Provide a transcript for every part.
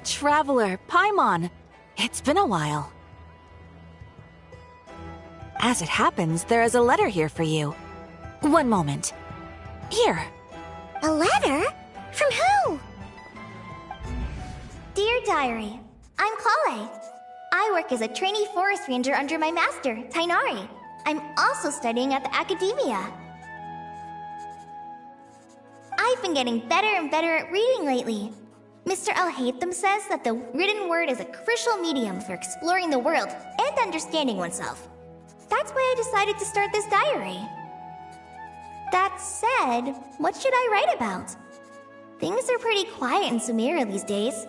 Traveler, Paimon. It's been a while. As it happens, there is a letter here for you. One moment. Here. A letter? From who? Dear Diary, I'm Kale. I work as a trainee forest ranger under my master, Tighnari. I'm also studying at the academia. I've been getting better and better at reading lately. Mr. Al-Haytham says that the written word is a crucial medium for exploring the world and understanding oneself. That's why I decided to start this diary. That said, what should I write about? Things are pretty quiet in Sumeria these days.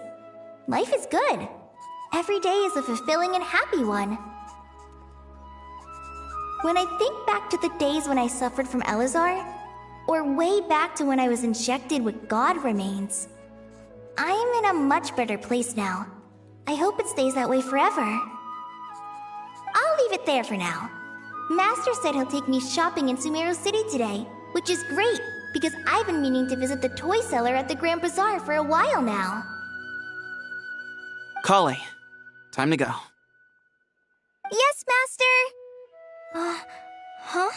Life is good. Every day is a fulfilling and happy one. When I think back to the days when I suffered from Elazar, or way back to when I was injected with god remains, I am in a much better place now. I hope it stays that way forever. I'll leave it there for now. Master said he'll take me shopping in Sumeru City today, which is great, because I've been meaning to visit the toy seller at the Grand Bazaar for a while now. Kale, time to go. Yes, Master! Huh?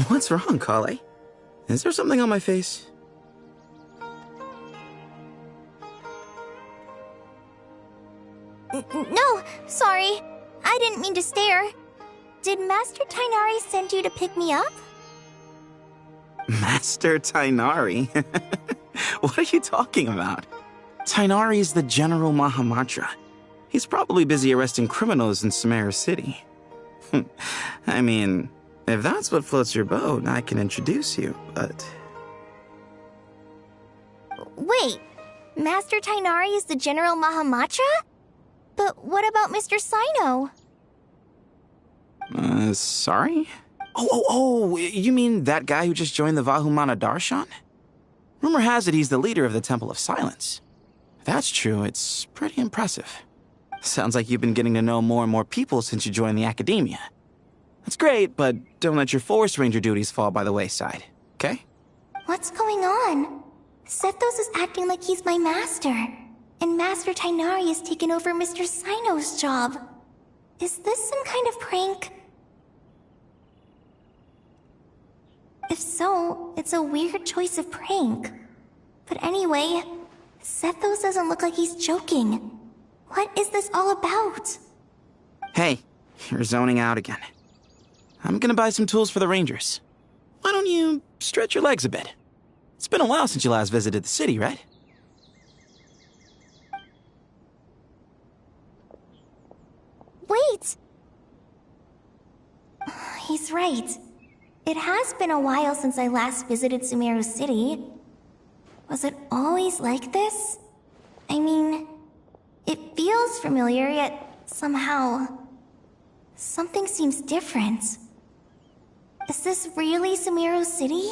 What's wrong, Kale? Is there something on my face? No, sorry. I didn't mean to stare. Did Master Tighnari send you to pick me up? Master Tighnari? What are you talking about? Tighnari is the General Mahamatra. He's probably busy arresting criminals in Sumeru City. I mean, if that's what floats your boat, I can introduce you, but... Wait, Master Tighnari is the General Mahamatra? But what about Mr. Sino? Sorry? Oh, you mean that guy who just joined the Vahumana Darshan? Rumor has it he's the leader of the Temple of Silence. If that's true, it's pretty impressive. Sounds like you've been getting to know more and more people since you joined the academia. That's great, but don't let your forest ranger duties fall by the wayside, okay? What's going on? Sethos is acting like he's my master, and Master Tighnari has taken over Mr. Sino's job. Is this some kind of prank? If so, it's a weird choice of prank. But anyway, Sethos doesn't look like he's joking. What is this all about? Hey, you're zoning out again. I'm gonna buy some tools for the Rangers. Why don't you stretch your legs a bit? It's been a while since you last visited the city, right? Wait! He's right. It has been a while since I last visited Sumeru City. Was it always like this? I mean, it feels familiar, yet somehow... something seems different. Is this really Sumeru City?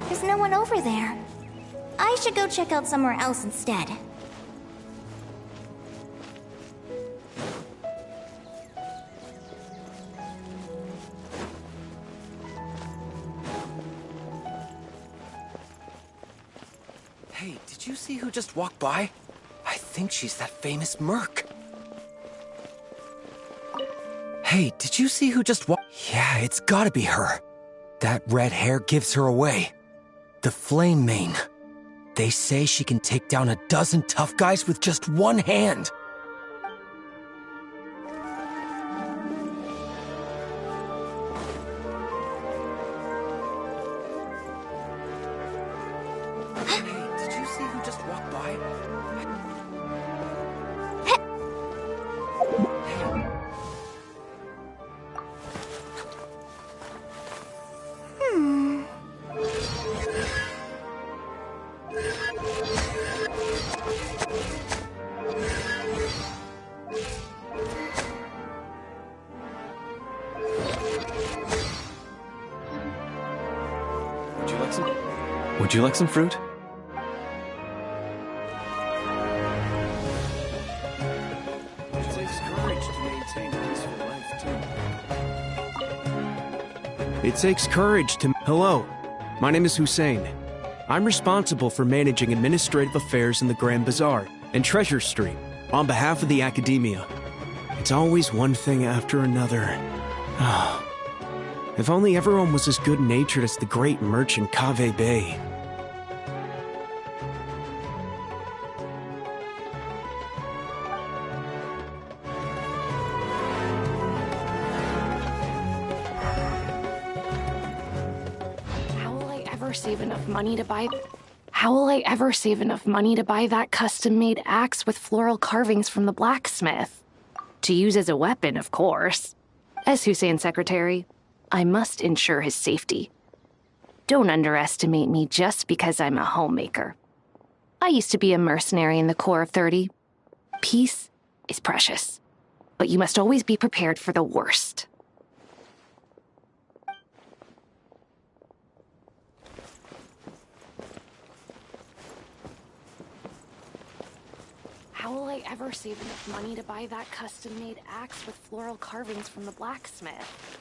There's no one over there. I should go check out somewhere else instead. Hey, did you see who just walked by? I think she's that famous merc. Hey, did you see who just walked? Yeah, it's gotta be her. That red hair gives her away. The Flame Mane. They say she can take down a dozen tough guys with just one hand. Would you like some fruit? It takes courage to maintain a peaceful life, too. It takes courage to... Hello, my name is Hussein. I'm responsible for managing administrative affairs in the Grand Bazaar and Treasure Street on behalf of the Academia. It's always one thing after another. If only everyone was as good-natured as the great merchant Kaveh Bey. Save enough money to buy... How will I ever save enough money to buy that custom-made axe with floral carvings from the blacksmith? To use as a weapon, of course. As Hussein's secretary, I must ensure his safety. Don't underestimate me just because I'm a homemaker. I used to be a mercenary in the Corps of 30. Peace is precious, but you must always be prepared for the worst. How will I ever save enough money to buy that custom-made axe with floral carvings from the blacksmith?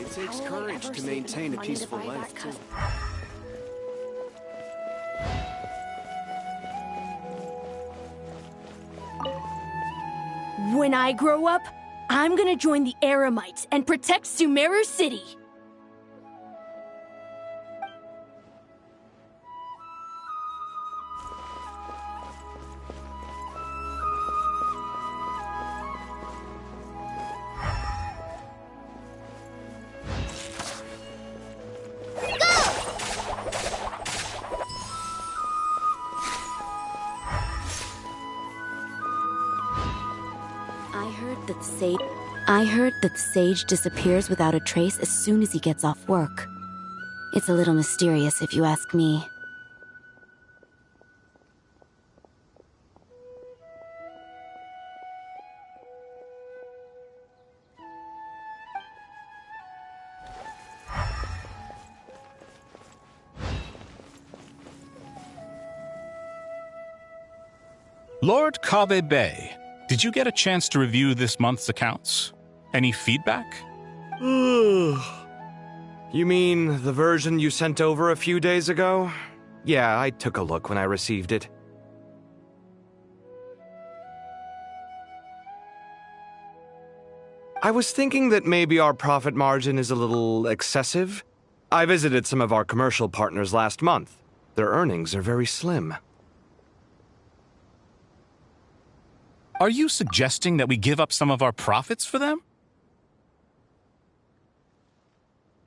It takes courage to maintain a peaceful life, too. When I grow up, I'm gonna join the Eremites and protect Sumeru City. I heard that Sage disappears without a trace as soon as he gets off work. It's a little mysterious if you ask me. Lord Kaveh Bey, did you get a chance to review this month's accounts? Any feedback? You mean the version you sent over a few days ago? Yeah, I took a look when I received it. I was thinking that maybe our profit margin is a little excessive. I visited some of our commercial partners last month. Their earnings are very slim. Are you suggesting that we give up some of our profits for them?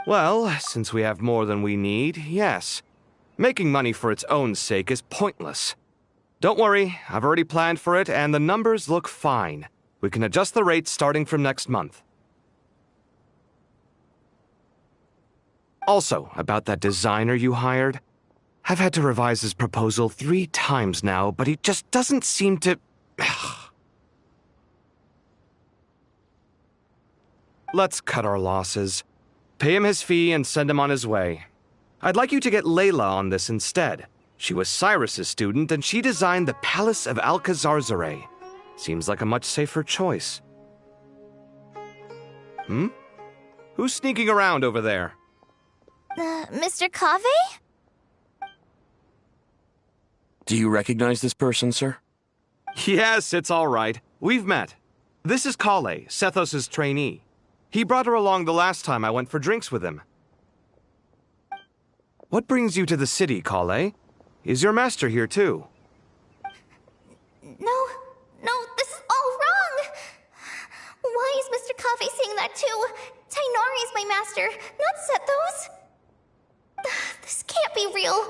Well, since we have more than we need, yes. Making money for its own sake is pointless. Don't worry, I've already planned for it, and the numbers look fine. We can adjust the rates starting from next month. Also, about that designer you hired, I've had to revise his proposal 3 times now, but he just doesn't seem to... Let's cut our losses. Pay him his fee and send him on his way. I'd like you to get Layla on this instead. She was Cyrus's student, and she designed the Palace of Alcazarzaray. Seems like a much safer choice. Who's sneaking around over there? Mr. Kaveh? Do you recognize this person, sir? Yes, it's all right. We've met. This is Kale, Sethos' trainee. He brought her along the last time I went for drinks with him. What brings you to the city, Kale? Is your master here too? No, this is all wrong! Why is Mr. Kaveh saying that too? Tainari is my master, not Sethos! This can't be real.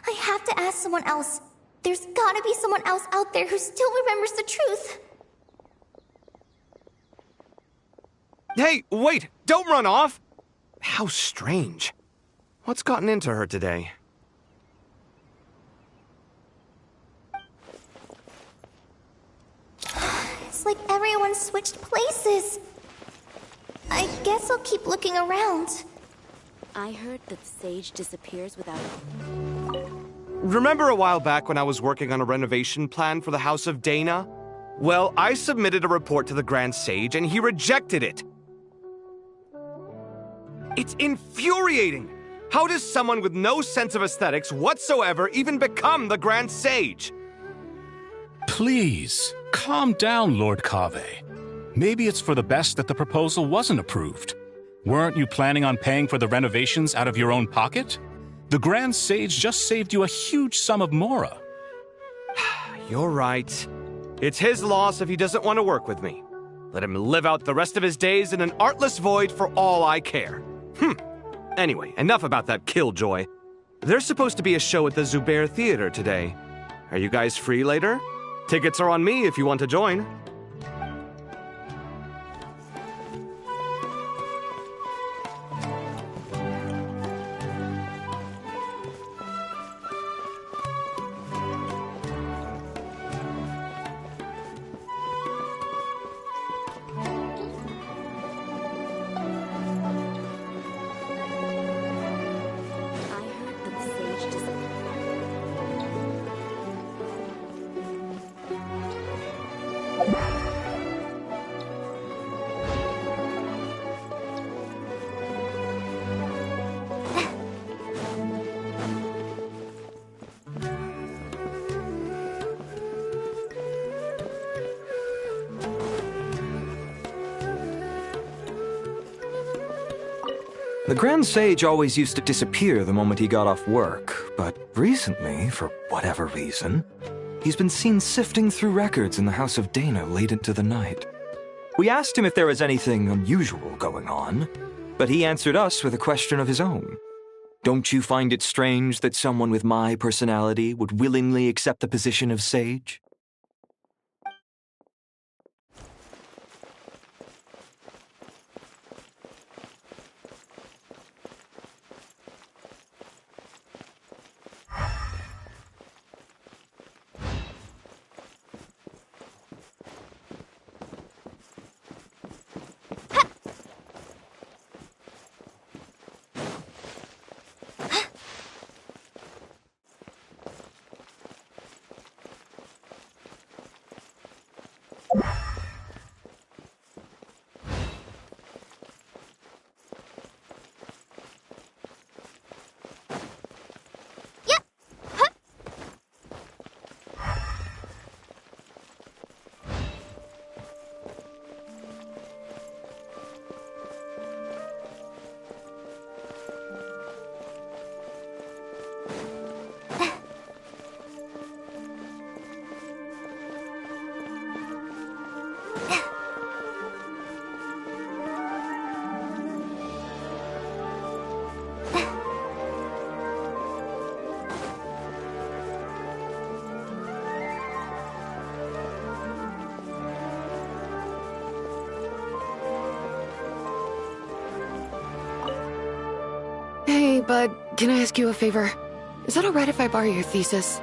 I have to ask someone else. There's gotta be someone else out there who still remembers the truth. Hey, wait! Don't run off! How strange. What's gotten into her today? It's like everyone switched places. I guess I'll keep looking around. I heard that Sage disappears without... Remember a while back when I was working on a renovation plan for the House of Dana? Well, I submitted a report to the Grand Sage and he rejected it. It's infuriating! How does someone with no sense of aesthetics whatsoever even become the Grand Sage? Please, calm down, Lord Kaveh. Maybe it's for the best that the proposal wasn't approved. Weren't you planning on paying for the renovations out of your own pocket? The Grand Sage just saved you a huge sum of mora. You're right. It's his loss if he doesn't want to work with me. Let him live out the rest of his days in an artless void for all I care. Anyway, enough about that killjoy. There's supposed to be a show at the Zubair Theater today. Are you guys free later? Tickets are on me if you want to join. The Grand Sage always used to disappear the moment he got off work, but recently, for whatever reason, he's been seen sifting through records in the House of Dana late into the night. We asked him if there was anything unusual going on, but he answered us with a question of his own. Don't you find it strange that someone with my personality would willingly accept the position of Sage? Hey, bud, can I ask you a favor? Is that alright if I borrow your thesis?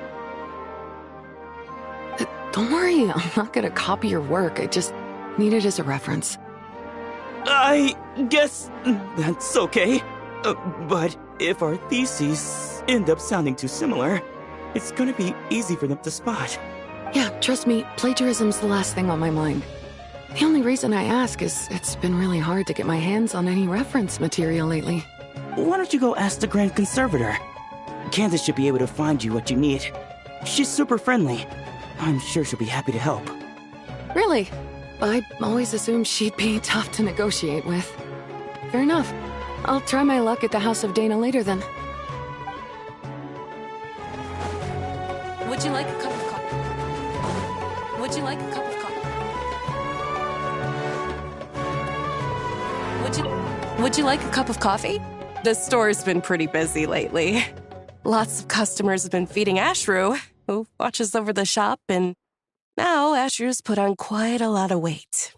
Don't worry, I'm not gonna copy your work. I just need it as a reference. I guess that's okay. But If our theses end up sounding too similar, it's gonna be easy for them to spot. Yeah, trust me, plagiarism's the last thing on my mind. The only reason I ask is it's been really hard to get my hands on any reference material lately. Why don't you go ask the Grand Conservator? Candace should be able to find you what you need. She's super friendly. I'm sure she'll be happy to help. Really? I always assumed she'd be tough to negotiate with. Fair enough. I'll try my luck at the House of Dana later then. Would you like a cup of coffee? Would you like a cup of coffee? Would you like a cup of coffee? The store's been pretty busy lately. Lots of customers have been feeding Ashru, who watches over the shop, and now Ashru's put on quite a lot of weight.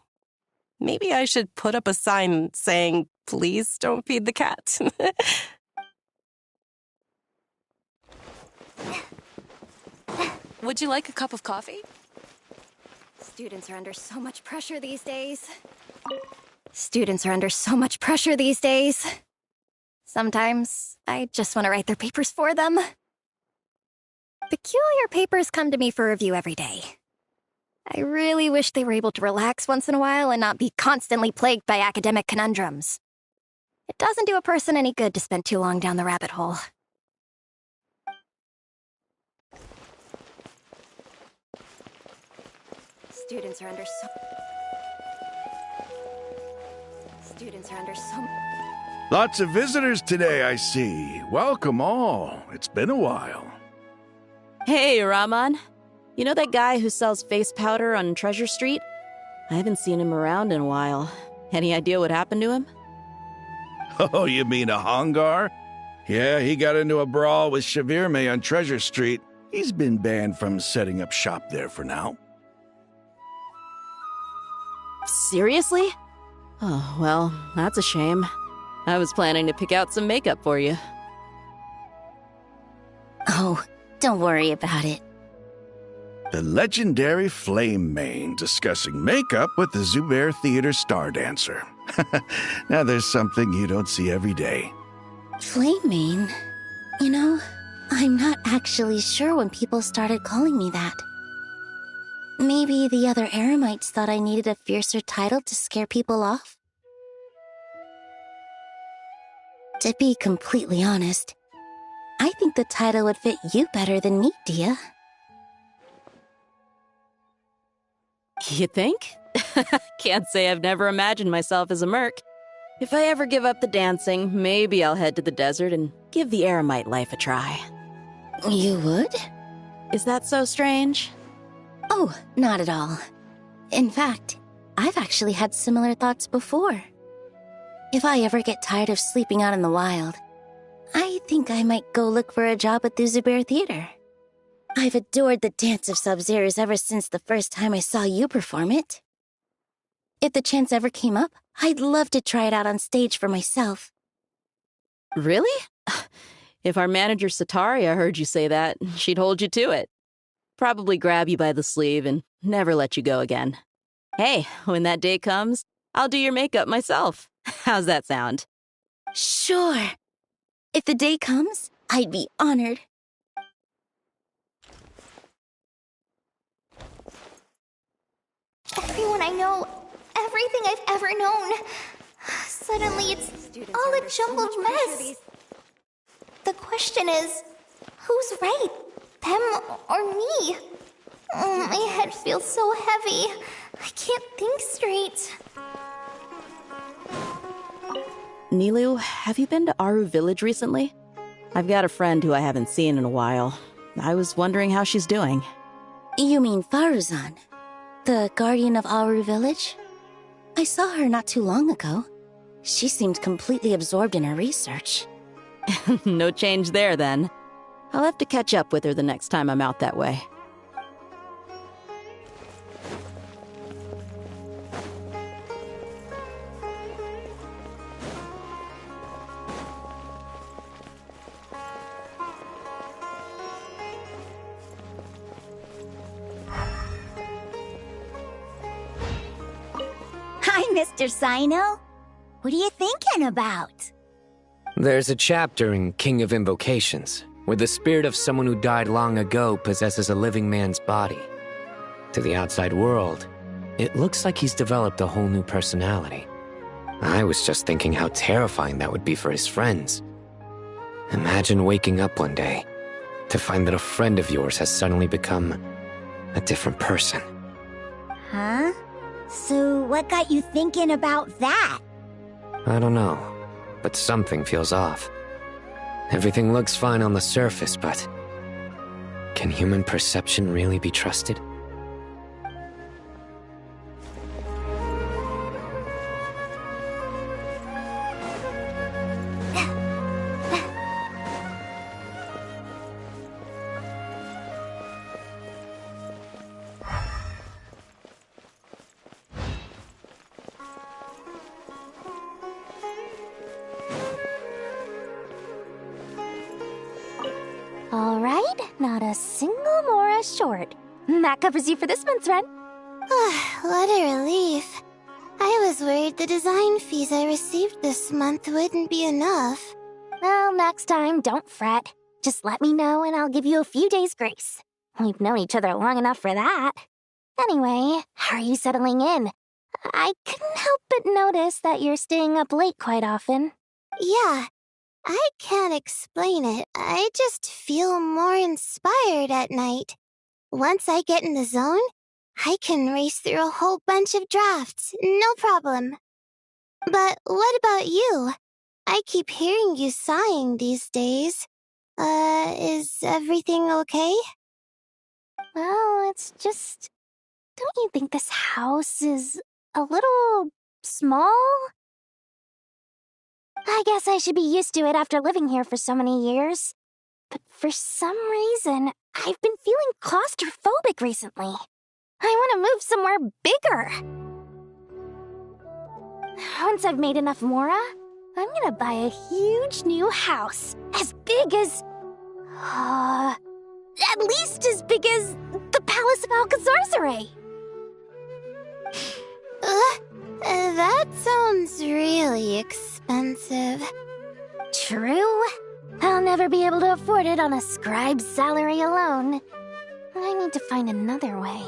Maybe I should put up a sign saying, "Please don't feed the cat." Would you like a cup of coffee? Students are under so much pressure these days. Students are under so much pressure these days. Sometimes I just want to write their papers for them. Peculiar papers come to me for review every day. I really wish they were able to relax once in a while and not be constantly plagued by academic conundrums. It doesn't do a person any good to spend too long down the rabbit hole. Students are under so... Lots of visitors today, I see. Welcome all. It's been a while. Hey, Rahman. You know that guy who sells face powder on Treasure Street? I haven't seen him around in a while. Any idea what happened to him? Oh, you mean a Hongar? Yeah, he got into a brawl with Shavirme on Treasure Street. He's been banned from setting up shop there for now. Seriously? Oh, well, that's a shame. I was planning to pick out some makeup for you. Oh, don't worry about it. The legendary Flame Mane discussing makeup with the Zubair Theater star dancer. Now there's something you don't see every day. Flame Mane? You know, I'm not actually sure when people started calling me that. Maybe the other Eremites thought I needed a fiercer title to scare people off? To be completely honest, I think the title would fit you better than me, Dia. You think? Can't say I've never imagined myself as a merc. If I ever give up the dancing, maybe I'll head to the desert and give the Eremite life a try. You would? Is that so strange? Oh, not at all. In fact, I've actually had similar thoughts before. If I ever get tired of sleeping out in the wild, I think I might go look for a job at the Zubair Theater. I've adored the dance of Sub-Zeros ever since the first time I saw you perform it. If the chance ever came up, I'd love to try it out on stage for myself. Really? If our manager Sataria heard you say that, she'd hold you to it. Probably grab you by the sleeve and never let you go again. Hey, when that day comes, I'll do your makeup myself. How's that sound? Sure. If the day comes, I'd be honored. Everyone I know, everything I've ever known. Suddenly it's all a jumbled mess. The question is, who's right? Them or me? Oh, my head feels so heavy. I can't think straight. Nilu, have you been to Aru Village recently? I've got a friend who I haven't seen in a while. I was wondering how she's doing. You mean Faruzan, the guardian of Aru Village? I saw her not too long ago. She seemed completely absorbed in her research. No change there, then. I'll have to catch up with her the next time I'm out that way. Hi, Mr. Sino. What are you thinking about? There's a chapter in King of Invocations where the spirit of someone who died long ago possesses a living man's body. To the outside world, it looks like he's developed a whole new personality. I was just thinking how terrifying that would be for his friends. Imagine waking up one day to find that a friend of yours has suddenly become a different person. Huh? So what got you thinking about that? I don't know, but something feels off. Everything looks fine on the surface, but can human perception really be trusted? All right, not a single Mora short. That covers you for this month's rent. What a relief. I was worried the design fees I received this month wouldn't be enough. Well, next time, don't fret. Just let me know and I'll give you a few days' grace. We've known each other long enough for that. Anyway, how are you settling in? I couldn't help but notice that you're staying up late quite often. Yeah, I can't explain it. I just feel more inspired at night. Once I get in the zone, I can race through a whole bunch of drafts, no problem. But what about you? I keep hearing you sighing these days. Is everything okay? Well, it's just... Don't you think this house is a little small? I guess I should be used to it after living here for so many years. But for some reason, I've been feeling claustrophobic recently. I want to move somewhere bigger. Once I've made enough Mora, I'm gonna buy a huge new house. As big as... at least as big as the Palace of Alcazarzaray. That sounds really expensive. True. I'll never be able to afford it on a scribe's salary alone. I need to find another way.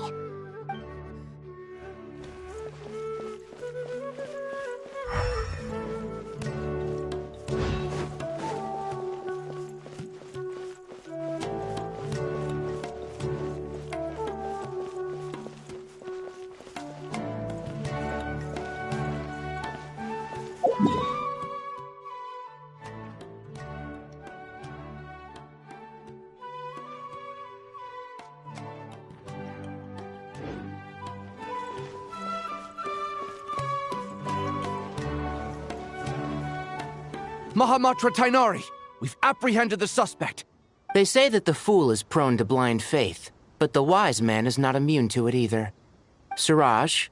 Mahamatra Tainari! We've apprehended the suspect. They say that the fool is prone to blind faith, but the wise man is not immune to it either. Suraj,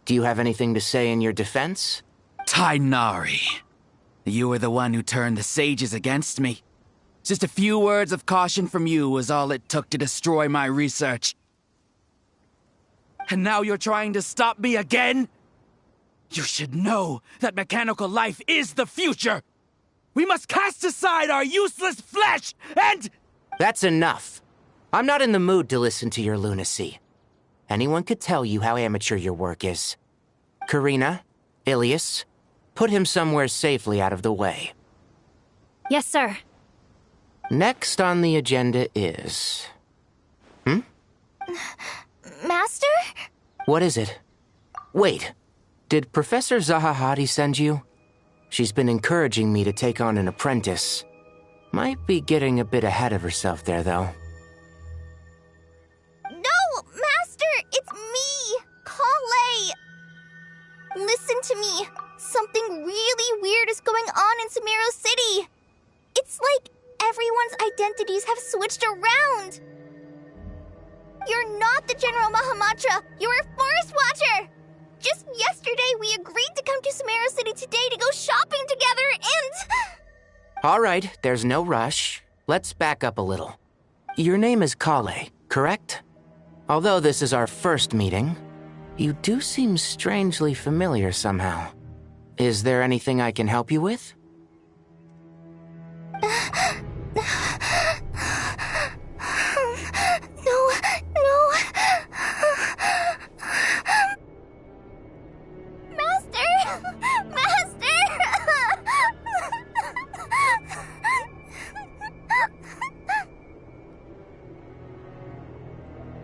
do you have anything to say in your defense? Tainari, you were the one who turned the sages against me. Just a few words of caution from you was all it took to destroy my research. And now you're trying to stop me again? You should know that mechanical life is the future! We must cast aside our useless flesh and... That's enough. I'm not in the mood to listen to your lunacy. Anyone could tell you how amateur your work is. Karina, Ilias, put him somewhere safely out of the way. Yes, sir. Next on the agenda is... Master? What is it? Wait, did Professor Zahahati send you? She's been encouraging me to take on an apprentice. Might be getting a bit ahead of herself there, though. No, Master! It's me! Kale! Listen to me. Something really weird is going on in Sumeru City. It's like everyone's identities have switched around. You're not the General Mahamatra. You're a Forest Watcher. Just yesterday, we agreed to come to Sumeru City today to go shopping together and... All right, there's no rush. Let's back up a little. Your name is Kale, correct? Although this is our first meeting, you do seem strangely familiar somehow. Is there anything I can help you with? No, no. Master! Master!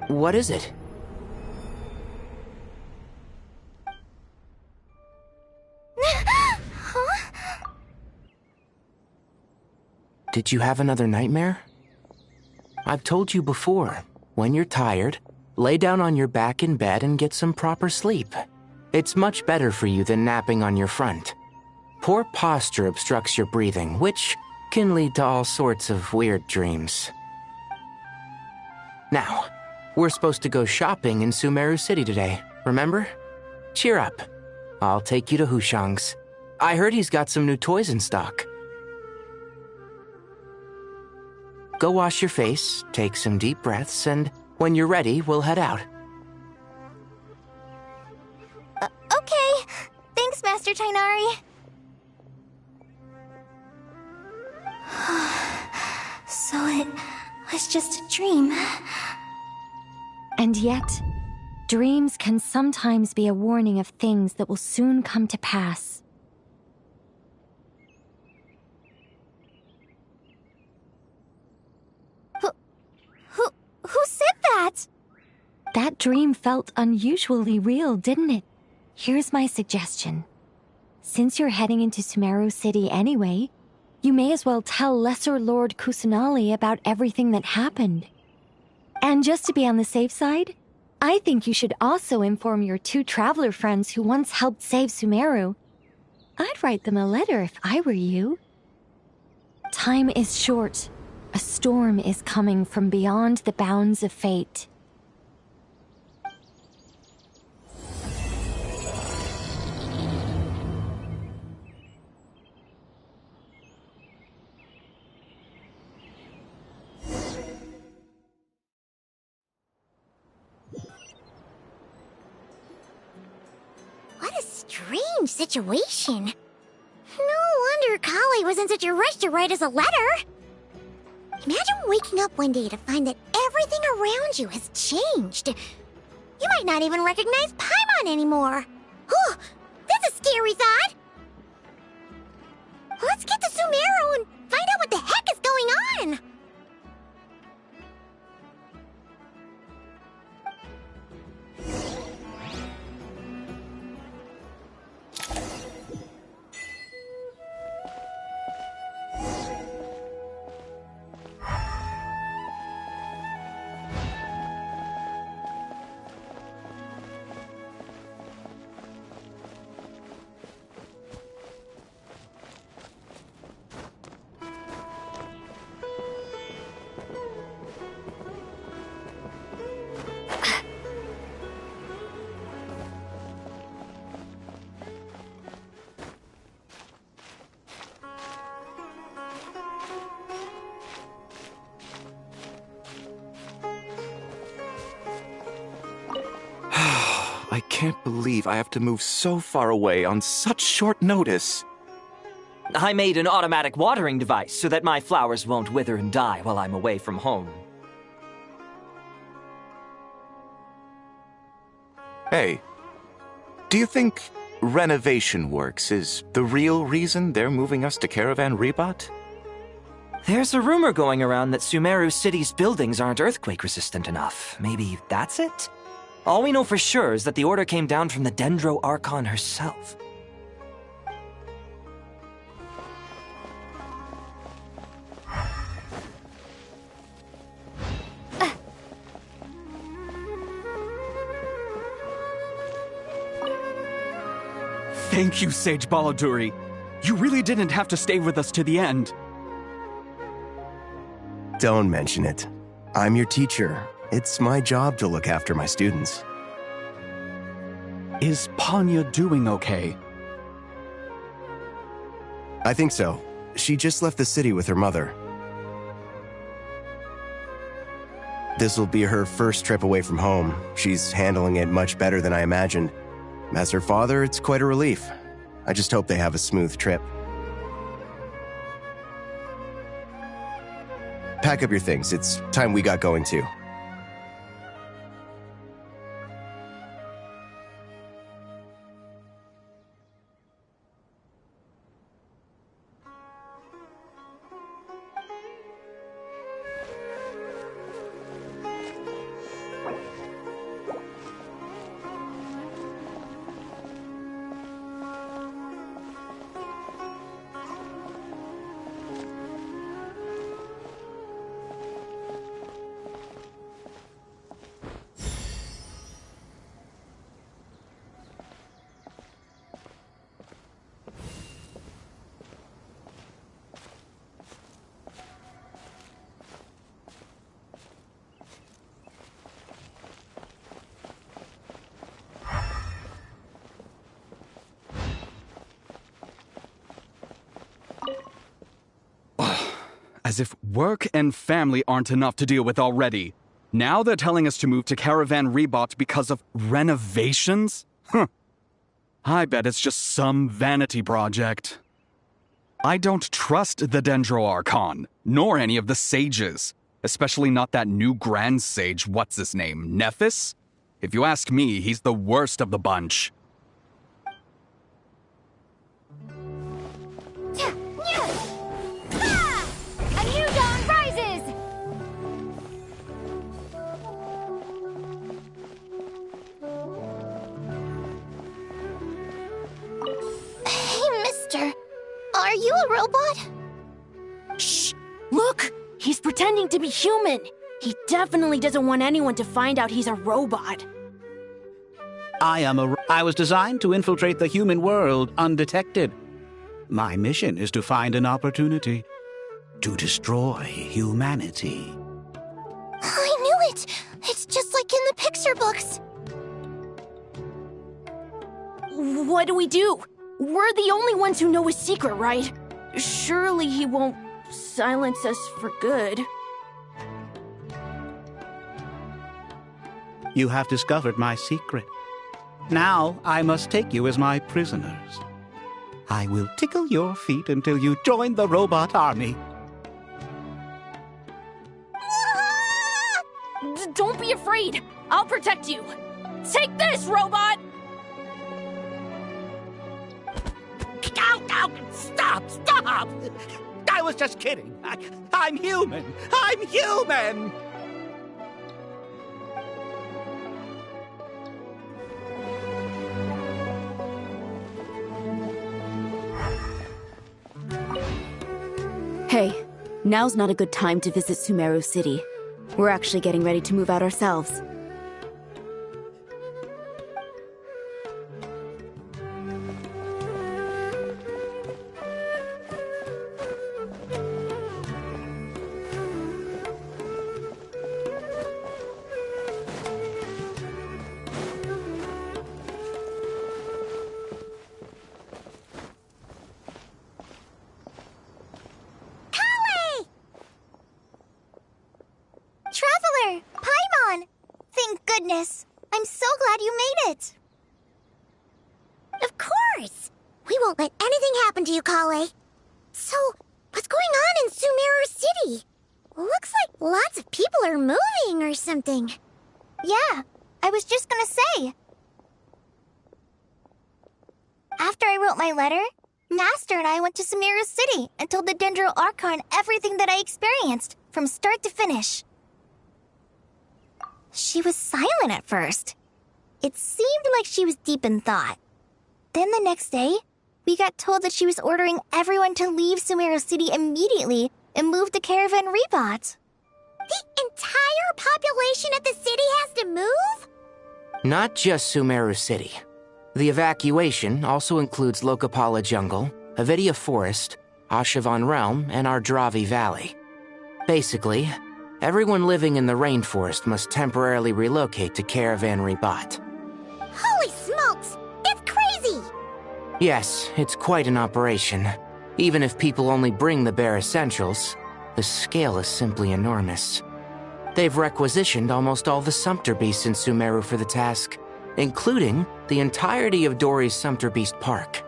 What is it? Did you have another nightmare? I've told you before, when you're tired, lay down on your back in bed and get some proper sleep. It's much better for you than napping on your front. Poor posture obstructs your breathing, which can lead to all sorts of weird dreams. Now, we're supposed to go shopping in Sumeru City today, remember? Cheer up. I'll take you to Hushang's. I heard he's got some new toys in stock. Go wash your face, take some deep breaths, and when you're ready, we'll head out. Okay. Thanks, Master Tainari. So it was just a dream. And yet, dreams can sometimes be a warning of things that will soon come to pass. Who said that? That dream felt unusually real, didn't it? Here's my suggestion. Since you're heading into Sumeru City anyway, you may as well tell Lesser Lord Kusanali about everything that happened. And just to be on the safe side, I think you should also inform your 2 traveler friends who once helped save Sumeru. I'd write them a letter if I were you. Time is short. A storm is coming from beyond the bounds of fate. What a strange situation. No wonder Kali was in such a rush to write us a letter. Imagine waking up one day to find that everything around you has changed. You might not even recognize Paimon anymore. Oh, that's a scary thought. Let's get to Sumeru and find out what the heck is going on. I can't believe I have to move so far away on such short notice. I made an automatic watering device so that my flowers won't wither and die while I'm away from home. Hey, do you think renovation works is the real reason they're moving us to Caravan Ribat? There's a rumor going around that Sumeru City's buildings aren't earthquake-resistant enough. Maybe that's it? All we know for sure is that the order came down from the Dendro Archon herself. Thank you, Sage Baladuri. You really didn't have to stay with us to the end. Don't mention it. I'm your teacher. It's my job to look after my students. Is Panya doing okay? I think so. She just left the city with her mother. This will be her first trip away from home. She's handling it much better than I imagined. As her father, it's quite a relief. I just hope they have a smooth trip. pack up your things. It's time we got going too. As if work and family aren't enough to deal with already. Now they're telling us to move to Caravan Rebot because of renovations? Huh. I bet it's just some vanity project. I don't trust the Dendro Archon, nor any of the sages. Especially not that new Grand Sage, what's his name, Nephis? If you ask me, he's the worst of the bunch. A new dawn rises! Hey, mister. Are you a robot? Shh! Look! He's pretending to be human! He definitely doesn't want anyone to find out he's a robot. I was designed to infiltrate the human world undetected. My mission is to find an opportunity to destroy humanity. I knew it! It's just like in the picture books. What do we do? We're the only ones who know his secret, right? Surely he won't silence us for good. You have discovered my secret. Now I must take you as my prisoners. I will tickle your feet until you join the robot army. Don't be afraid. I'll protect you. Take this, robot! Ow! Stop! I was just kidding. I'm human. I'm human! Hey, now's not a good time to visit Sumeru City. We're actually getting ready to move out ourselves. Traveler! Paimon! Thank goodness! I'm so glad you made it! Of course! We won't let anything happen to you, Kale. So, what's going on in Sumeru City? Looks like lots of people are moving or something. Yeah, I was just gonna say. After I wrote my letter, Master and I went to Sumeru City and told the Dendro Archon everything that I experienced, from start to finish. She was silent at first. It seemed like she was deep in thought. Then the next day, we got told that she was ordering everyone to leave Sumeru City immediately and move to Caravan Rebot. The entire population of the city has to move? Not just Sumeru City. The evacuation also includes Lokapala Jungle, Avidia Forest, Ashavan Realm, and Ardravi Valley. Basically, everyone living in the rainforest must temporarily relocate to Caravan Rebot. Holy smokes! That's crazy! Yes, it's quite an operation. Even if people only bring the bare essentials, the scale is simply enormous. They've requisitioned almost all the Sumpter Beasts in Sumeru for the task, including the entirety of Dori's Sumpter Beast Park.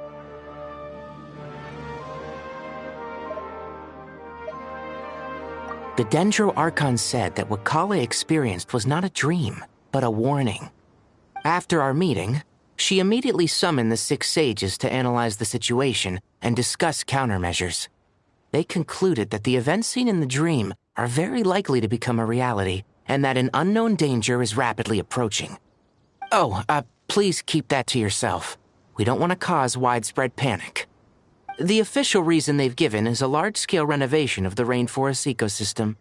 The Dendro Archon said that what Kale experienced was not a dream, but a warning. After our meeting, she immediately summoned the 6 sages to analyze the situation and discuss countermeasures. They concluded that the events seen in the dream are very likely to become a reality, and that an unknown danger is rapidly approaching. Oh, please keep that to yourself. We don't want to cause widespread panic. The official reason they've given is a large-scale renovation of the rainforest ecosystem.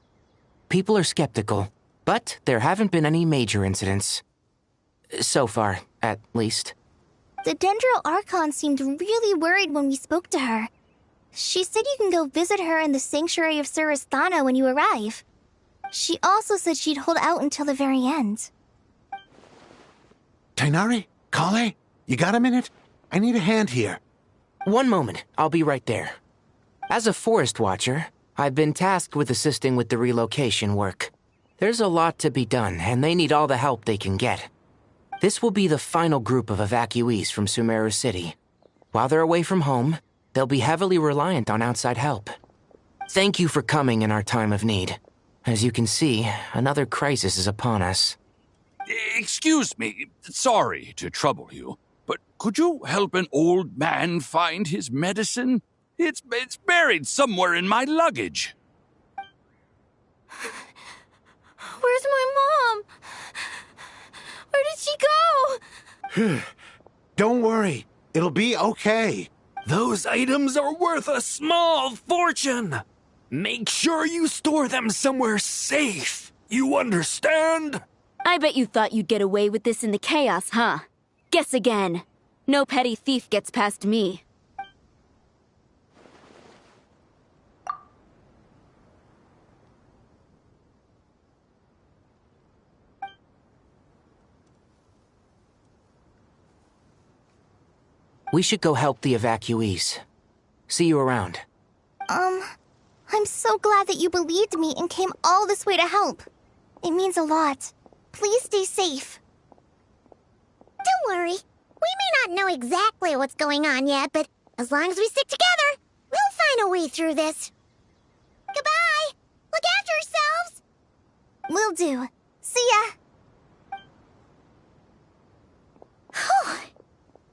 People are skeptical, but there haven't been any major incidents. So far, at least. The Dendro Archon seemed really worried when we spoke to her. She said you can go visit her in the Sanctuary of Surasthana when you arrive. She also said she'd hold out until the very end. Tighnari? Kale? You got a minute? I need a hand here. One moment, I'll be right there. As a forest watcher, I've been tasked with assisting with the relocation work. There's a lot to be done, and they need all the help they can get. This will be the final group of evacuees from Sumeru City. While they're away from home, they'll be heavily reliant on outside help. Thank you for coming in our time of need. As you can see, another crisis is upon us. Excuse me, sorry to trouble you, but could you help an old man find his medicine? It's buried somewhere in my luggage. Where's my mom? Where did she go? Don't worry, it'll be okay. Those items are worth a small fortune. Make sure you store them somewhere safe. You understand? I bet you thought you'd get away with this in the chaos, huh? Guess again. No petty thief gets past me. We should go help the evacuees. See you around. I'm so glad that you believed me and came all this way to help. It means a lot. Please stay safe. Don't worry. We may not know exactly what's going on yet, but as long as we stick together, we'll find a way through this. Goodbye! Look after yourselves! Will do. See ya!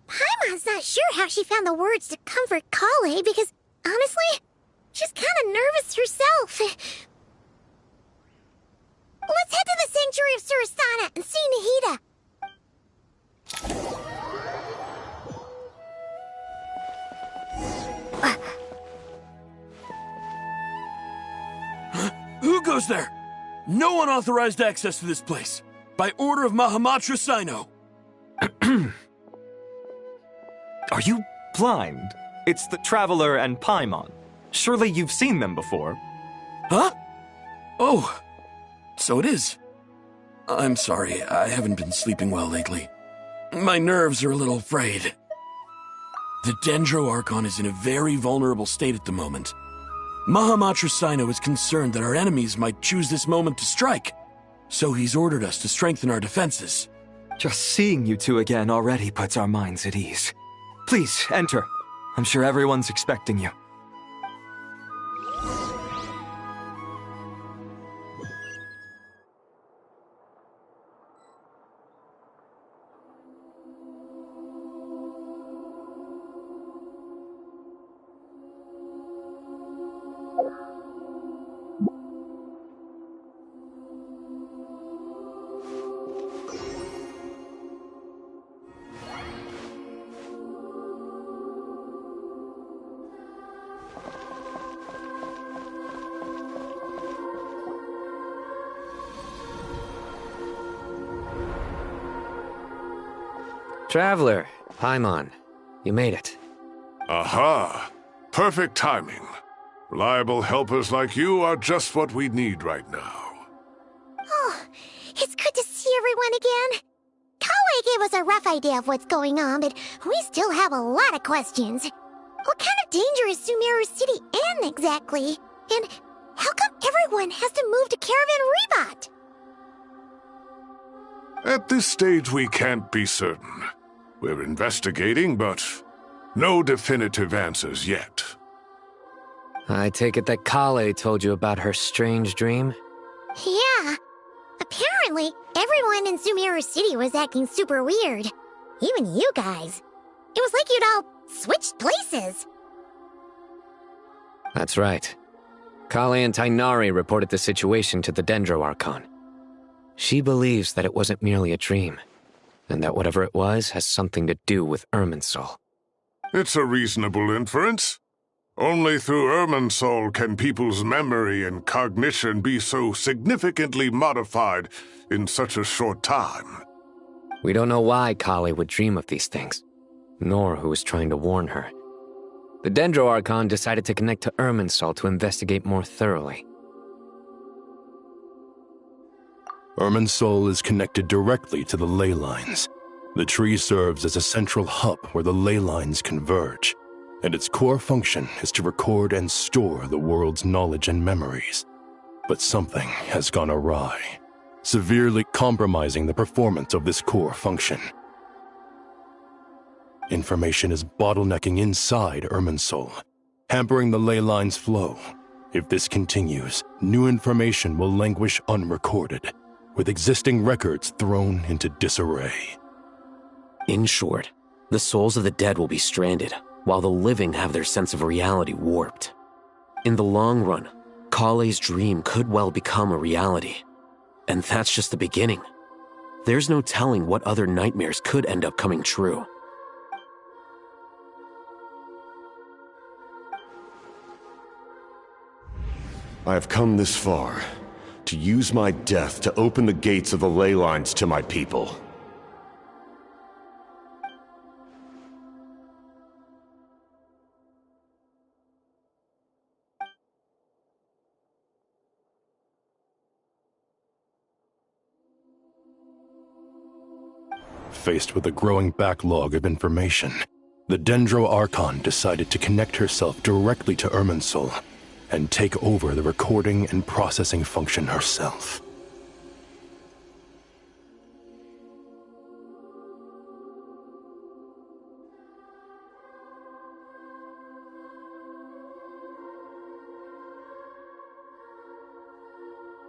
Paimon's not sure how she found the words to comfort Kale because, honestly, she's kind of nervous herself. Let's head to the Sanctuary of Surasthana and see Nahida. Who goes there? No unauthorized access to this place. By order of Mahamatra Sino. Are you blind? It's the Traveler and Paimon. Surely you've seen them before. Huh? Oh, so it is. I'm sorry, I haven't been sleeping well lately. My nerves are a little frayed. The Dendro Archon is in a very vulnerable state at the moment. Mahamatra Sino is concerned that our enemies might choose this moment to strike, so he's ordered us to strengthen our defenses. Just seeing you two again already puts our minds at ease. Please, enter. I'm sure everyone's expecting you. Traveler, Paimon, you made it. Aha! Perfect timing. Reliable helpers like you are just what we need right now. Oh, it's good to see everyone again. Kale gave us a rough idea of what's going on, but we still have a lot of questions. What kind of danger is Sumeru City in exactly? And how come everyone has to move to Caravan Rebot? At this stage, we can't be certain. We're investigating, but no definitive answers yet. I take it that Kale told you about her strange dream? Yeah. Apparently, everyone in Sumeru City was acting super weird. Even you guys. It was like you'd all switched places. That's right. Kale and Tainari reported the situation to the Dendro Archon. She believes that it wasn't merely a dream, and that whatever it was has something to do with Irminsul. It's a reasonable inference. Only through Irminsul can people's memory and cognition be so significantly modified in such a short time. We don't know why Kale would dream of these things, nor who was trying to warn her. The Dendro Archon decided to connect to Irminsul to investigate more thoroughly. Irminsul is connected directly to the ley lines. The tree serves as a central hub where the ley lines converge, and its core function is to record and store the world's knowledge and memories. But something has gone awry, severely compromising the performance of this core function. Information is bottlenecking inside Irminsul, hampering the ley line's flow. If this continues, new information will languish unrecorded, with existing records thrown into disarray. In short, the souls of the dead will be stranded, while the living have their sense of reality warped. In the long run, Kale's dream could well become a reality. And that's just the beginning. There's no telling what other nightmares could end up coming true. I have come this far, to use my death to open the gates of the ley lines to my people. Faced with a growing backlog of information, the Dendro Archon decided to connect herself directly to Irminsul and take over the recording and processing function herself.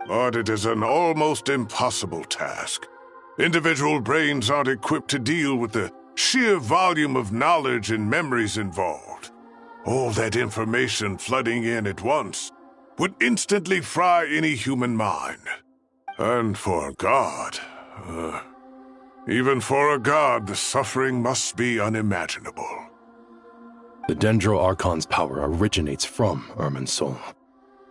But it is an almost impossible task. Individual brains aren't equipped to deal with the sheer volume of knowledge and memories involved. All that information flooding in at once would instantly fry any human mind. And for a god, even for a god, the suffering must be unimaginable. The Dendro Archon's power originates from Irminsul.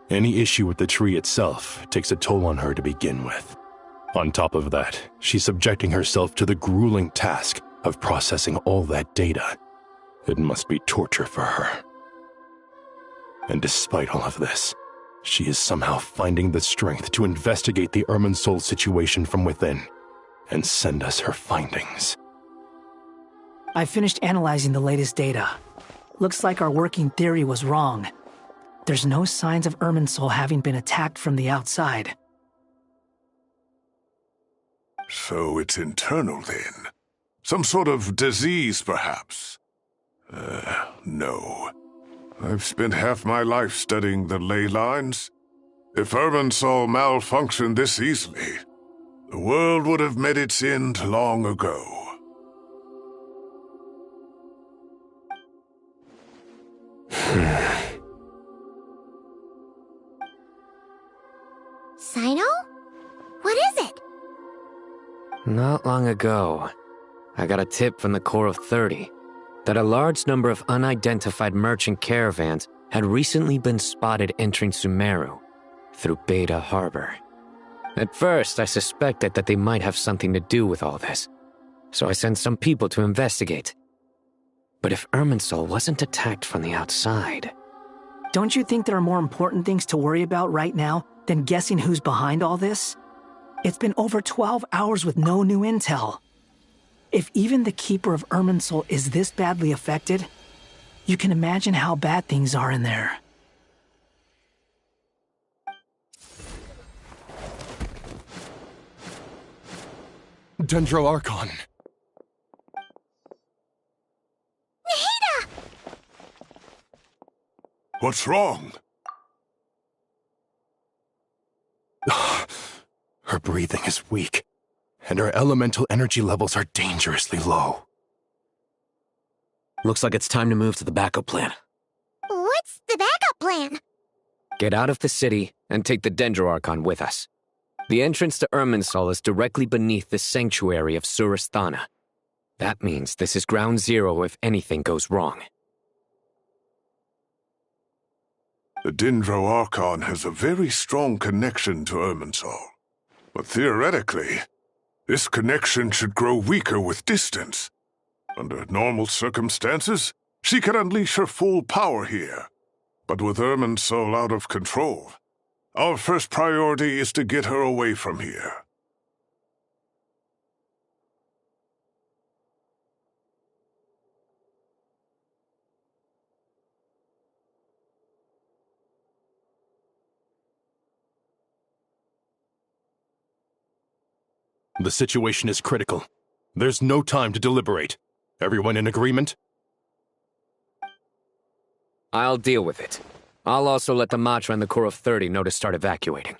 Any issue with the tree itself takes a toll on her to begin with. On top of that, she's subjecting herself to the grueling task of processing all that data. It must be torture for her. And despite all of this, she is somehow finding the strength to investigate the Irminsul situation from within and send us her findings. I finished analyzing the latest data. Looks like our working theory was wrong. There's no signs of Irminsul having been attacked from the outside. So it's internal then? Some sort of disease, perhaps? No. I've spent half my life studying the ley lines. If Irminsul malfunctioned this easily, the world would have met its end long ago. Sino? What is it? Not long ago, I got a tip from the Corps of 30 that a large number of unidentified merchant caravans had recently been spotted entering Sumeru through Beta Harbor. At first, I suspected that they might have something to do with all this, so I sent some people to investigate. But if Irminsul wasn't attacked from the outside... Don't you think there are more important things to worry about right now than guessing who's behind all this? It's been over 12 hours with no new intel. If even the Keeper of Irminsul is this badly affected, you can imagine how bad things are in there. Dendro Archon. What's wrong? Her breathing is weak, and her elemental energy levels are dangerously low. Looks like it's time to move to the backup plan. What's the backup plan? Get out of the city and take the Dendro Archon with us. The entrance to Irminsul is directly beneath the sanctuary of Surasthana. That means this is ground zero if anything goes wrong. The Dendro Archon has a very strong connection to Irminsul. But theoretically, this connection should grow weaker with distance. Under normal circumstances, she could unleash her full power here. But with Irminsul out of control, our first priority is to get her away from here. The situation is critical. There's no time to deliberate. Everyone in agreement? I'll deal with it. I'll also let the Matra and the Core of 30 know to start evacuating.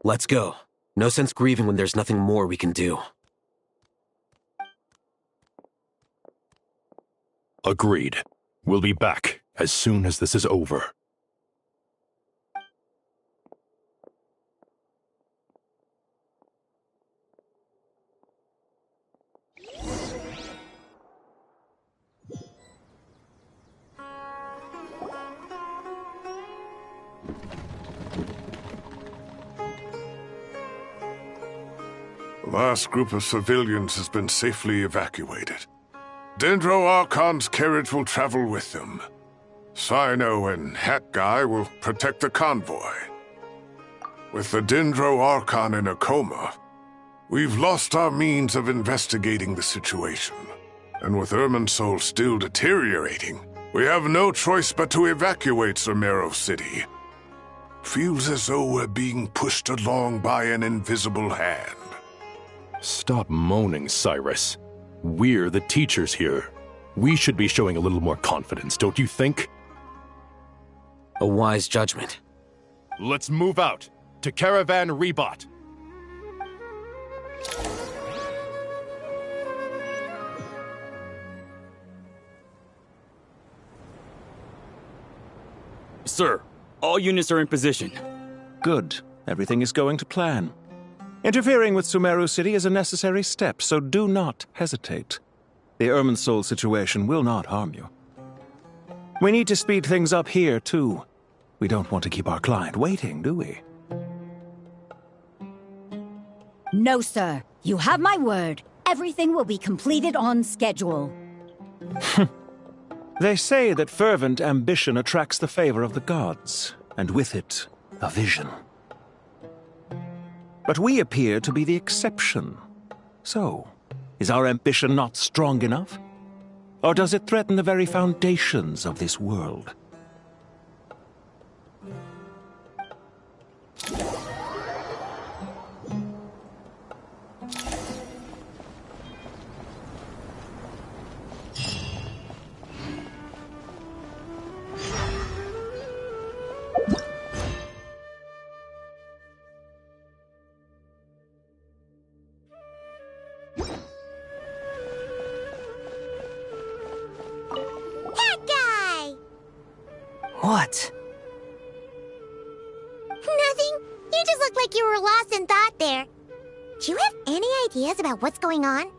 Let's go. No sense grieving when there's nothing more we can do. Agreed. We'll be back as soon as this is over. The last group of civilians has been safely evacuated. Dendro Archon's carriage will travel with them. Sino and Hat Guy will protect the convoy. With the Dendro Archon in a coma, we've lost our means of investigating the situation. And with Irminsul still deteriorating, we have no choice but to evacuate Sumeru City. Feels as though we're being pushed along by an invisible hand. Stop moaning, Cyrus. We're the teachers here. We should be showing a little more confidence, don't you think? A wise judgment. Let's move out to Caravan Rebot. Sir, all units are in position. Good. Everything is going to plan. Interfering with Sumeru City is a necessary step, so do not hesitate. The Irminsul situation will not harm you. We need to speed things up here, too. We don't want to keep our client waiting, do we? No, sir. You have my word. Everything will be completed on schedule. They say that fervent ambition attracts the favor of the gods, and with it, a vision. But we appear to be the exception. So, is our ambition not strong enough? Or does it threaten the very foundations of this world? What? Nothing. You just looked like you were lost in thought there. Do you have any ideas about what's going on?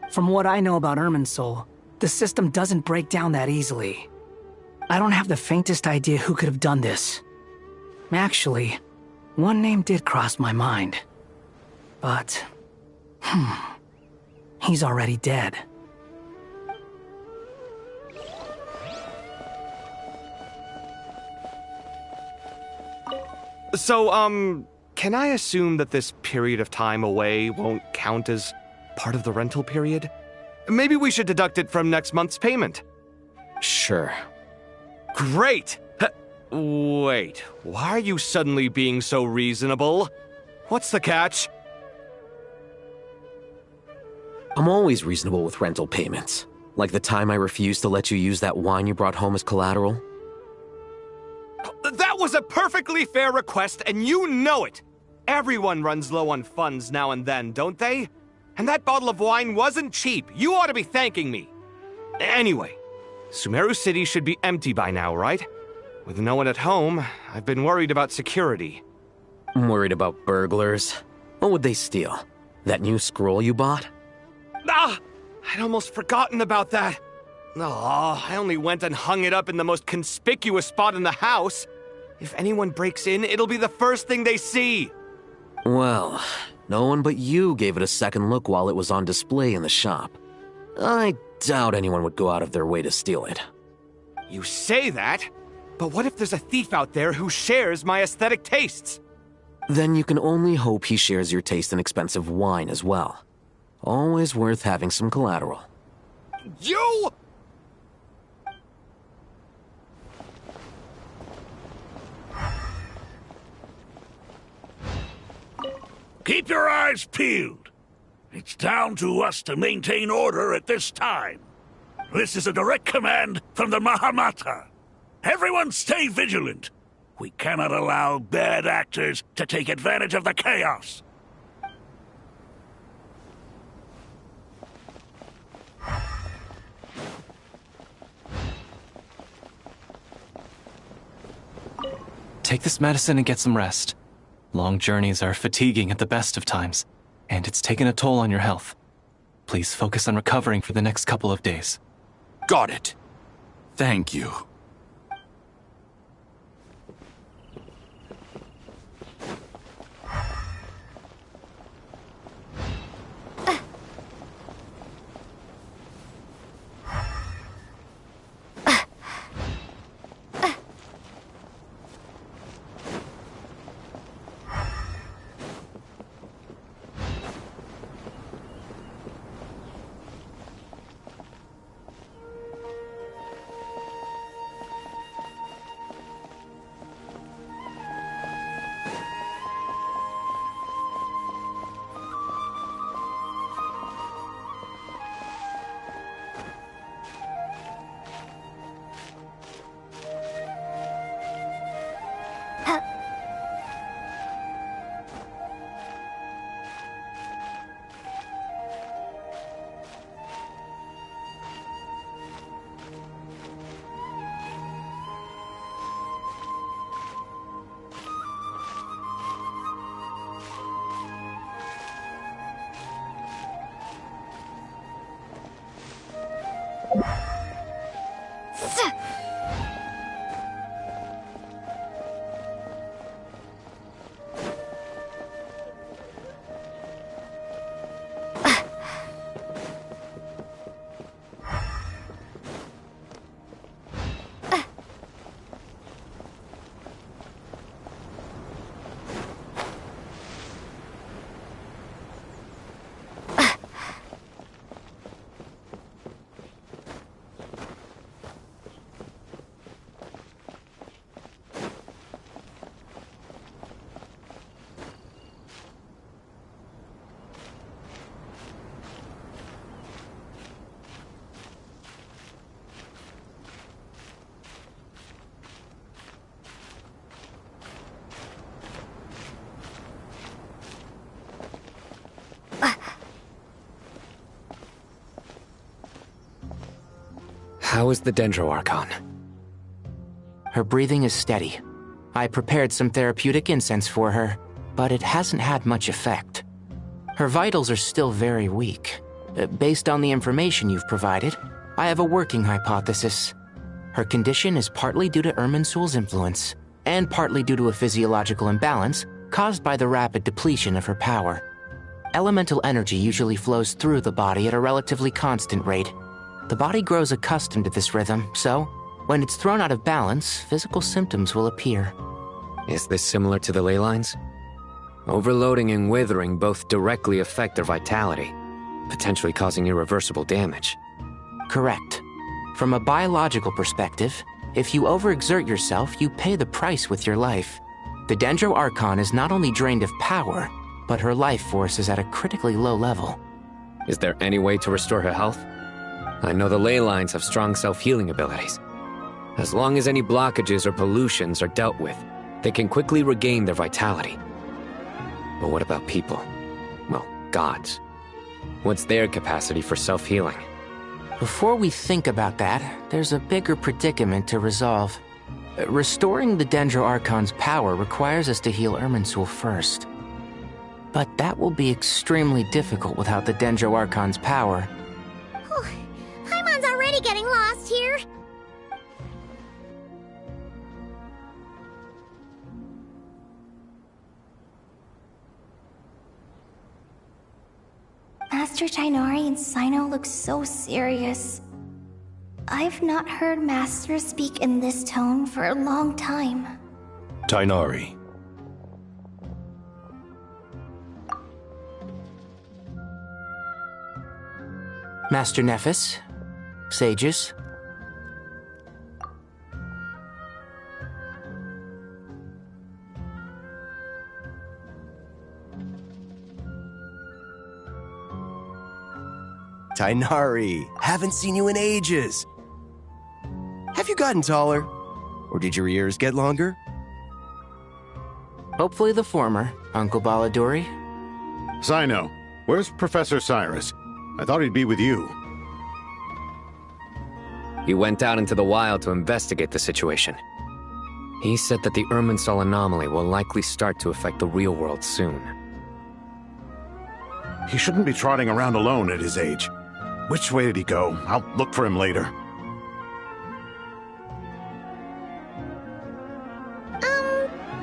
From what I know about Irminsul, the system doesn't break down that easily. I don't have the faintest idea who could have done this. Actually, one name did cross my mind. But, he's already dead. So, can I assume that this period of time away won't count as part of the rental period? Maybe we should deduct it from next month's payment. Sure. Great! Wait, why are you suddenly being so reasonable? What's the catch? I'm always reasonable with rental payments. Like the time I refused to let you use that wine you brought home as collateral. That was a perfectly fair request, and you know it! Everyone runs low on funds now and then, don't they? And that bottle of wine wasn't cheap. You ought to be thanking me. Anyway, Sumeru City should be empty by now, right? With no one at home, I've been worried about security. I'm worried about burglars. What would they steal? That new scroll you bought? Ah! I'd almost forgotten about that. Oh, I only went and hung it up in the most conspicuous spot in the house. If anyone breaks in, it'll be the first thing they see. Well, no one but you gave it a second look while it was on display in the shop. I doubt anyone would go out of their way to steal it. You say that? But what if there's a thief out there who shares my aesthetic tastes? Then you can only hope he shares your taste in expensive wine as well. Always worth having some collateral. You! Keep your eyes peeled. It's down to us to maintain order at this time. This is a direct command from the Mahamata. Everyone stay vigilant. We cannot allow bad actors to take advantage of the chaos. Take this medicine and get some rest. Long journeys are fatiguing at the best of times, and it's taken a toll on your health. Please focus on recovering for the next couple of days. Got it. Thank you. How is the Dendro Archon? Her breathing is steady. I prepared some therapeutic incense for her, but it hasn't had much effect. Her vitals are still very weak. Based on the information you've provided, I have a working hypothesis. Her condition is partly due to Irminsul's influence, and partly due to a physiological imbalance caused by the rapid depletion of her power. Elemental energy usually flows through the body at a relatively constant rate. The body grows accustomed to this rhythm, so when it's thrown out of balance, physical symptoms will appear. Is this similar to the ley lines? Overloading and withering both directly affect their vitality, potentially causing irreversible damage. Correct. From a biological perspective, If you overexert yourself, you pay the price with your life. The Dendro Archon is not only drained of power, but her life force is at a critically low level. Is there any way to restore her health? I know the ley lines have strong self-healing abilities. As long as any blockages or pollutions are dealt with, they can quickly regain their vitality. But what about people? Well, gods. What's their capacity for self-healing? Before we think about that, there's a bigger predicament to resolve. Restoring the Dendro Archon's power requires us to heal Irminsul first. But that will be extremely difficult without the Dendro Archon's power. Paimon's already getting lost here. Master Tighnari and Sino look so serious. I've not heard Master speak in this tone for a long time. Tighnari. Master Nephis, sages. Tighnari, haven't seen you in ages. Have you gotten taller? Or did your ears get longer? Hopefully the former, Uncle Baladuri. Sino, where's Professor Cyrus? I thought he'd be with you. He went out into the wild to investigate the situation. He said that the Irminsul anomaly will likely start to affect the real world soon. He shouldn't be trotting around alone at his age. Which way did he go? I'll look for him later.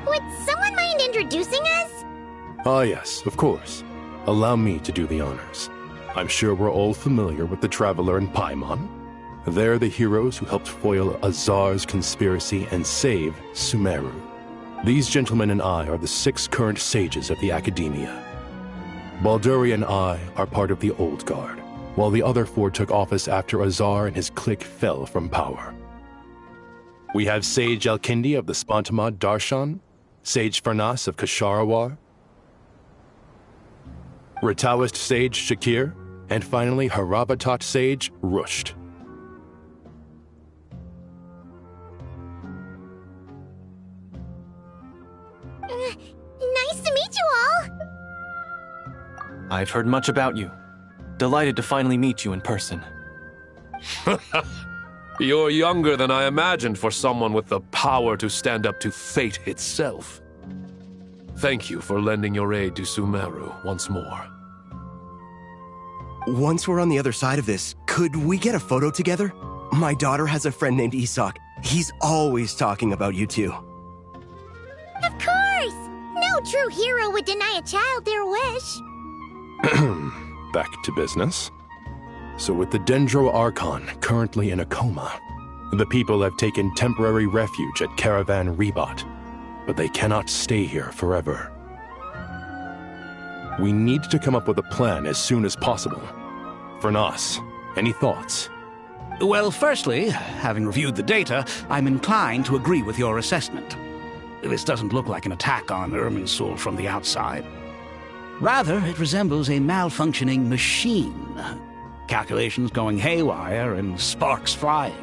Would someone mind introducing us? Ah yes, of course. Allow me to do the honors. I'm sure we're all familiar with the Traveler and Paimon. They're the heroes who helped foil Azar's conspiracy and save Sumeru. These gentlemen and I are the 6 current sages of the Academia. Balduri and I are part of the Old Guard, while the other 4 took office after Azar and his clique fell from power. We have Sage Alkindi of the Spantamad Darshan, Sage Farnas of Kasharawar, Rataoist Sage Shakir, and finally Harabatot Sage Rusht. Nice to meet you all! I've heard much about you. Delighted to finally meet you in person. You're younger than I imagined for someone with the power to stand up to fate itself. Thank you for lending your aid to Sumeru once more. Once we're on the other side of this, could we get a photo together? My daughter has a friend named Isak. He's always talking about you two. Of course! No true hero would deny a child their wish. Back to business. So with the Dendro Archon currently in a coma, the people have taken temporary refuge at Caravan Rebat, but they cannot stay here forever. We need to come up with a plan as soon as possible. Farnas, any thoughts? Well, firstly, having reviewed the data, I'm inclined to agree with your assessment. This doesn't look like an attack on Irminsul from the outside. Rather, it resembles a malfunctioning machine. Calculations going haywire and sparks flying.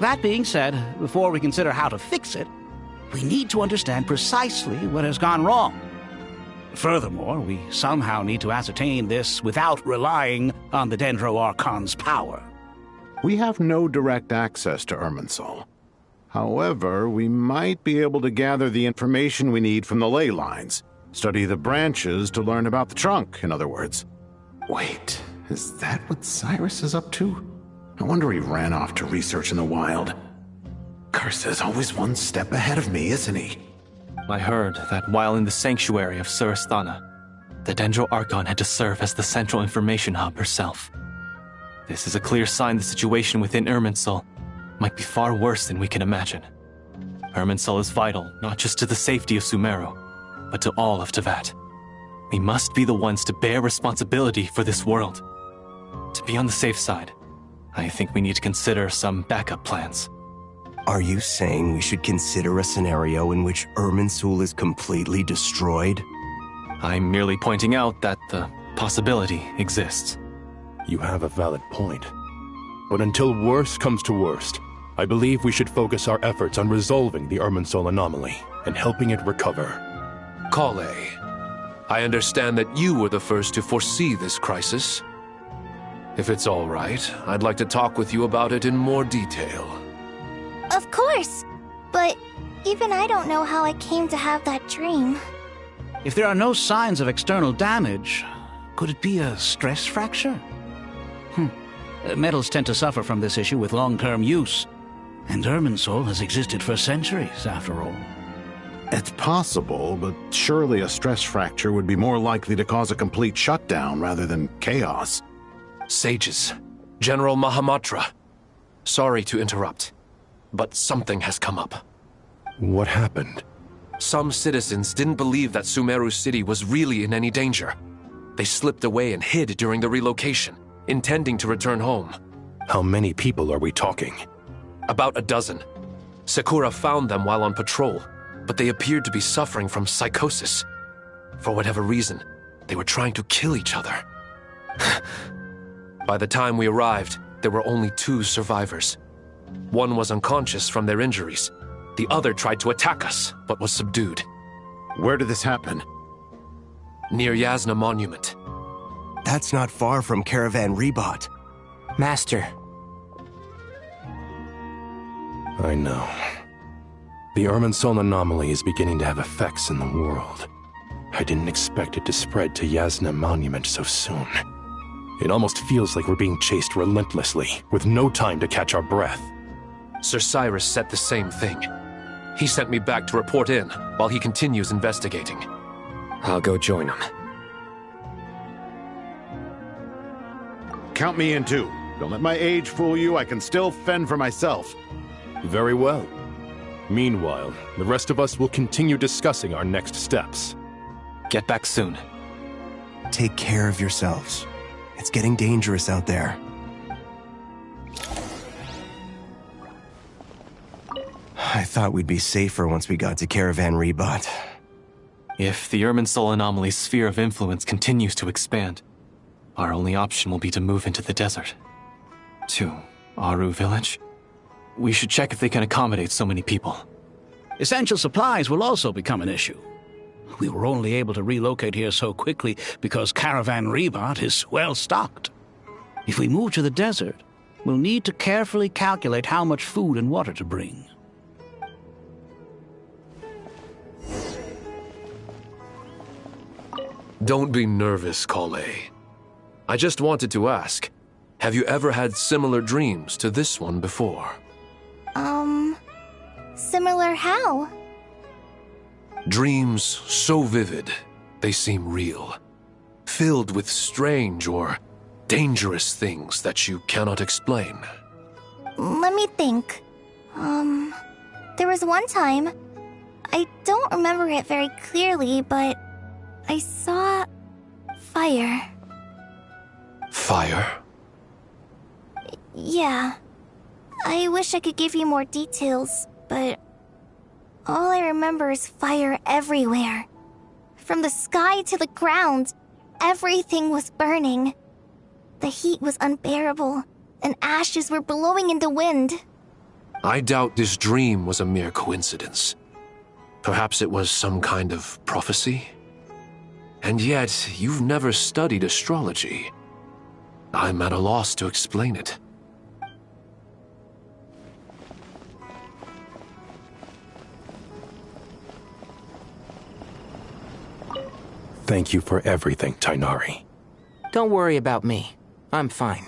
That being said, before we consider how to fix it, we need to understand precisely what has gone wrong. Furthermore, we somehow need to ascertain this without relying on the Dendro Archon's power. We have no direct access to Irminsul. However, we might be able to gather the information we need from the ley lines. Study the branches to learn about the trunk, in other words. Wait, is that what Cyrus is up to? No wonder he ran off to research in the wild. Curse, always one step ahead of me, isn't he? I heard that while in the sanctuary of Surasthana, the Dendro Archon had to serve as the central information hub herself. This is a clear sign the situation within Irminsul might be far worse than we can imagine. Irminsul is vital not just to the safety of Sumeru, but to all of Teyvat. We must be the ones to bear responsibility for this world. To be on the safe side, I think we need to consider some backup plans. Are you saying we should consider a scenario in which Irminsul is completely destroyed? I'm merely pointing out that the possibility exists. You have a valid point. But until worst comes to worst, I believe we should focus our efforts on resolving the Irminsul anomaly and helping it recover. Kale, I understand that you were the first to foresee this crisis. If it's all right, I'd like to talk with you about it in more detail. Of course! But even I don't know how I came to have that dream. If there are no signs of external damage, could it be a stress fracture? Metals tend to suffer from this issue with long-term use. And Irminsul has existed for centuries, after all. It's possible, but surely a stress fracture would be more likely to cause a complete shutdown rather than chaos. Sages, General Mahamatra, sorry to interrupt, but something has come up. What happened? Some citizens didn't believe that Sumeru City was really in any danger. They slipped away and hid during the relocation, intending to return home. How many people are we talking? About a dozen. Sakura found them while on patrol, but they appeared to be suffering from psychosis. For whatever reason, they were trying to kill each other. By the time we arrived, there were only 2 survivors. One was unconscious from their injuries. The other tried to attack us, but was subdued. Where did this happen? Near Yasna Monument. That's not far from Caravan Rebot. Master. I know. The Irminsul anomaly is beginning to have effects in the world. I didn't expect it to spread to Yasna Monument so soon. It almost feels like we're being chased relentlessly, with no time to catch our breath. Sir Cyrus said the same thing. He sent me back to report in, while he continues investigating. I'll go join him. Count me in too. Don't let my age fool you, I can still fend for myself. Very well. Meanwhile, the rest of us will continue discussing our next steps. Get back soon. Take care of yourselves. It's getting dangerous out there. I thought we'd be safer once we got to Caravan Rebot. If the Irminsul anomaly's sphere of influence continues to expand, our only option will be to move into the desert. To Aru Village? We should check if they can accommodate so many people. Essential supplies will also become an issue. We were only able to relocate here so quickly because Caravan Rebot is well stocked. If we move to the desert, we'll need to carefully calculate how much food and water to bring. Don't be nervous, Kale. I just wanted to ask, have you ever had similar dreams to this one before? Similar how? Dreams so vivid, they seem real. Filled with strange or dangerous things that you cannot explain. Let me think. There was one time, I don't remember it very clearly, but I saw fire. Fire? Yeah. I wish I could give you more details, but all I remember is fire everywhere. From the sky to the ground, everything was burning. The heat was unbearable, and ashes were blowing in the wind. I doubt this dream was a mere coincidence. Perhaps it was some kind of prophecy? And yet, you've never studied astrology. I'm at a loss to explain it. Thank you for everything, Tainari. Don't worry about me. I'm fine.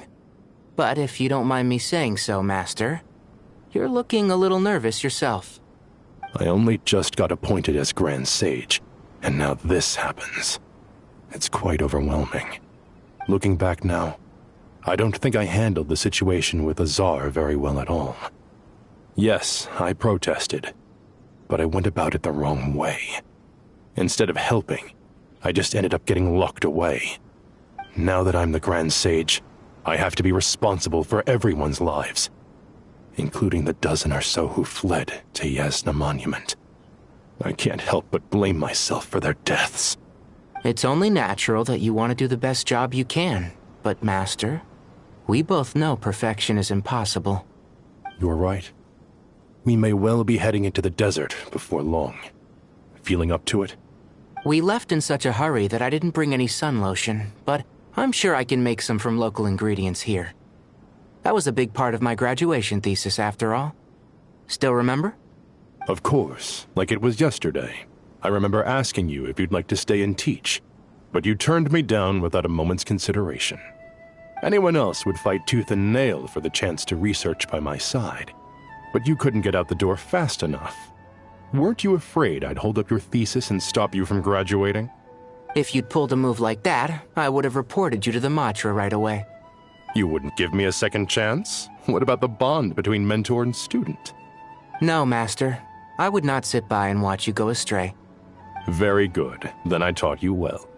But if you don't mind me saying so, Master, you're looking a little nervous yourself. I only just got appointed as Grand Sage, and now this happens. It's quite overwhelming. Looking back now, I don't think I handled the situation with Azar very well at all. Yes, I protested, but I went about it the wrong way. Instead of helping, I just ended up getting locked away. Now that I'm the Grand Sage, I have to be responsible for everyone's lives. including the dozen or so who fled to Yasna Monument. I can't help but blame myself for their deaths. It's only natural that you want to do the best job you can. But, Master, we both know perfection is impossible. You're right. We may well be heading into the desert before long. Feeling up to it? We left in such a hurry that I didn't bring any sun lotion, but I'm sure I can make some from local ingredients here. That was a big part of my graduation thesis, after all. Still remember? Of course, like it was yesterday. I remember asking you if you'd like to stay and teach, but you turned me down without a moment's consideration. Anyone else would fight tooth and nail for the chance to research by my side, but you couldn't get out the door fast enough. Weren't you afraid I'd hold up your thesis and stop you from graduating? If you'd pulled a move like that, I would have reported you to the Matra right away. You wouldn't give me a second chance? What about the bond between mentor and student? No, Master. I would not sit by and watch you go astray. Very good. Then I taught you well.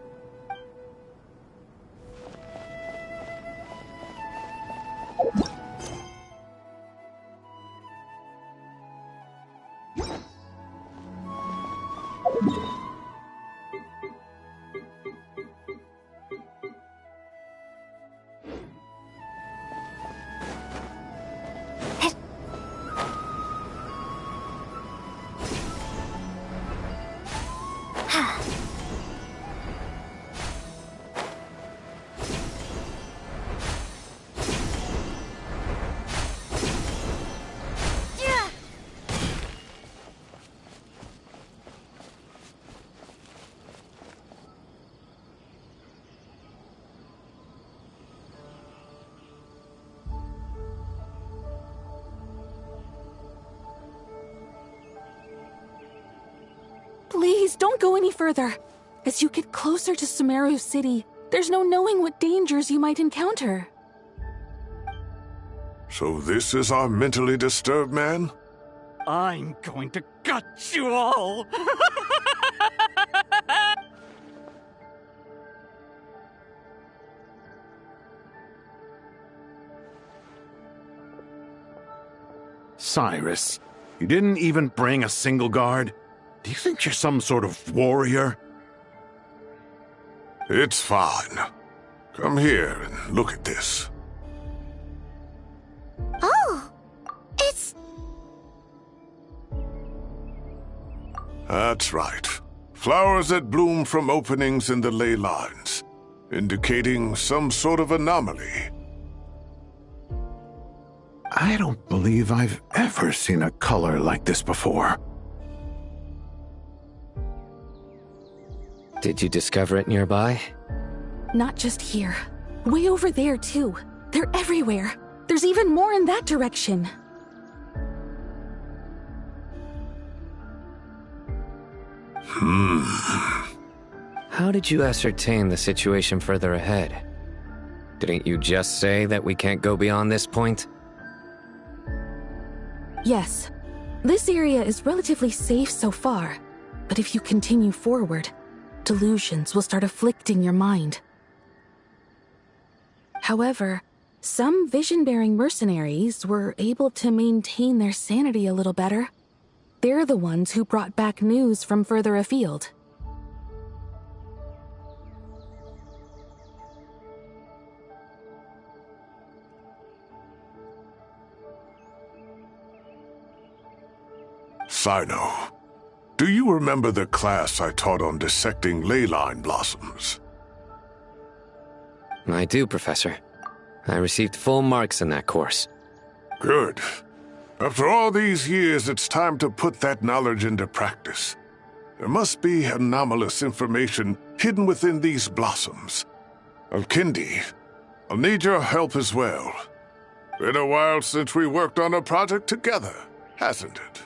Please, don't go any further. As you get closer to Sumeru City, there's no knowing what dangers you might encounter. So this is our mentally disturbed man? I'm going to gut you all! Cyrus, you didn't even bring a single guard? Do you think you're some sort of warrior? It's fine. Come here and look at this. Oh! It's... That's right. Flowers that bloom from openings in the ley lines, indicating some sort of anomaly. I don't believe I've ever seen a color like this before. Did you discover it nearby? Not just here. Way over there, too. They're everywhere. There's even more in that direction. How did you ascertain the situation further ahead? Didn't you just say that we can't go beyond this point? Yes. This area is relatively safe so far. But if you continue forward, delusions will start afflicting your mind. However, some vision-bearing mercenaries were able to maintain their sanity a little better. They're the ones who brought back news from further afield. Sino, do you remember the class I taught on dissecting ley line blossoms? I do, Professor. I received full marks in that course. Good. After all these years, it's time to put that knowledge into practice. There must be anomalous information hidden within these blossoms. Alkindi, I'll need your help as well. Been a while since we worked on a project together, hasn't it?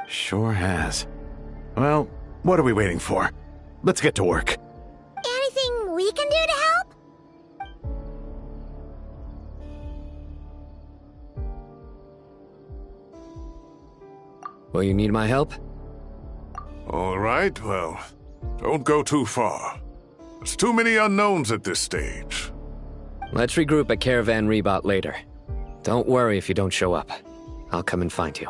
Sure has. Well, what are we waiting for? Let's get to work. Anything we can do to help? Will you need my help? All right, well, don't go too far. There's too many unknowns at this stage. Let's regroup at Caravan Rebot later. Don't worry if you don't show up. I'll come and find you.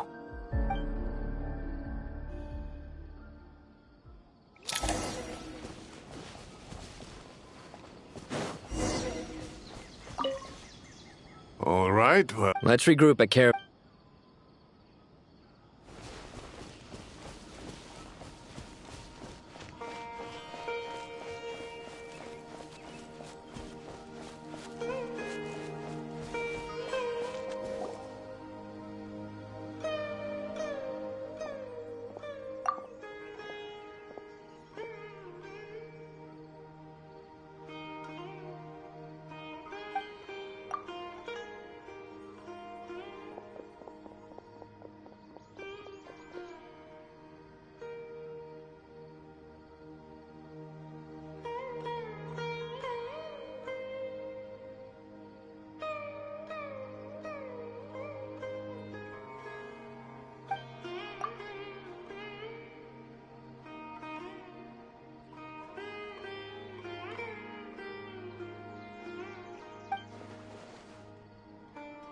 All right, well... Let's regroup at Care...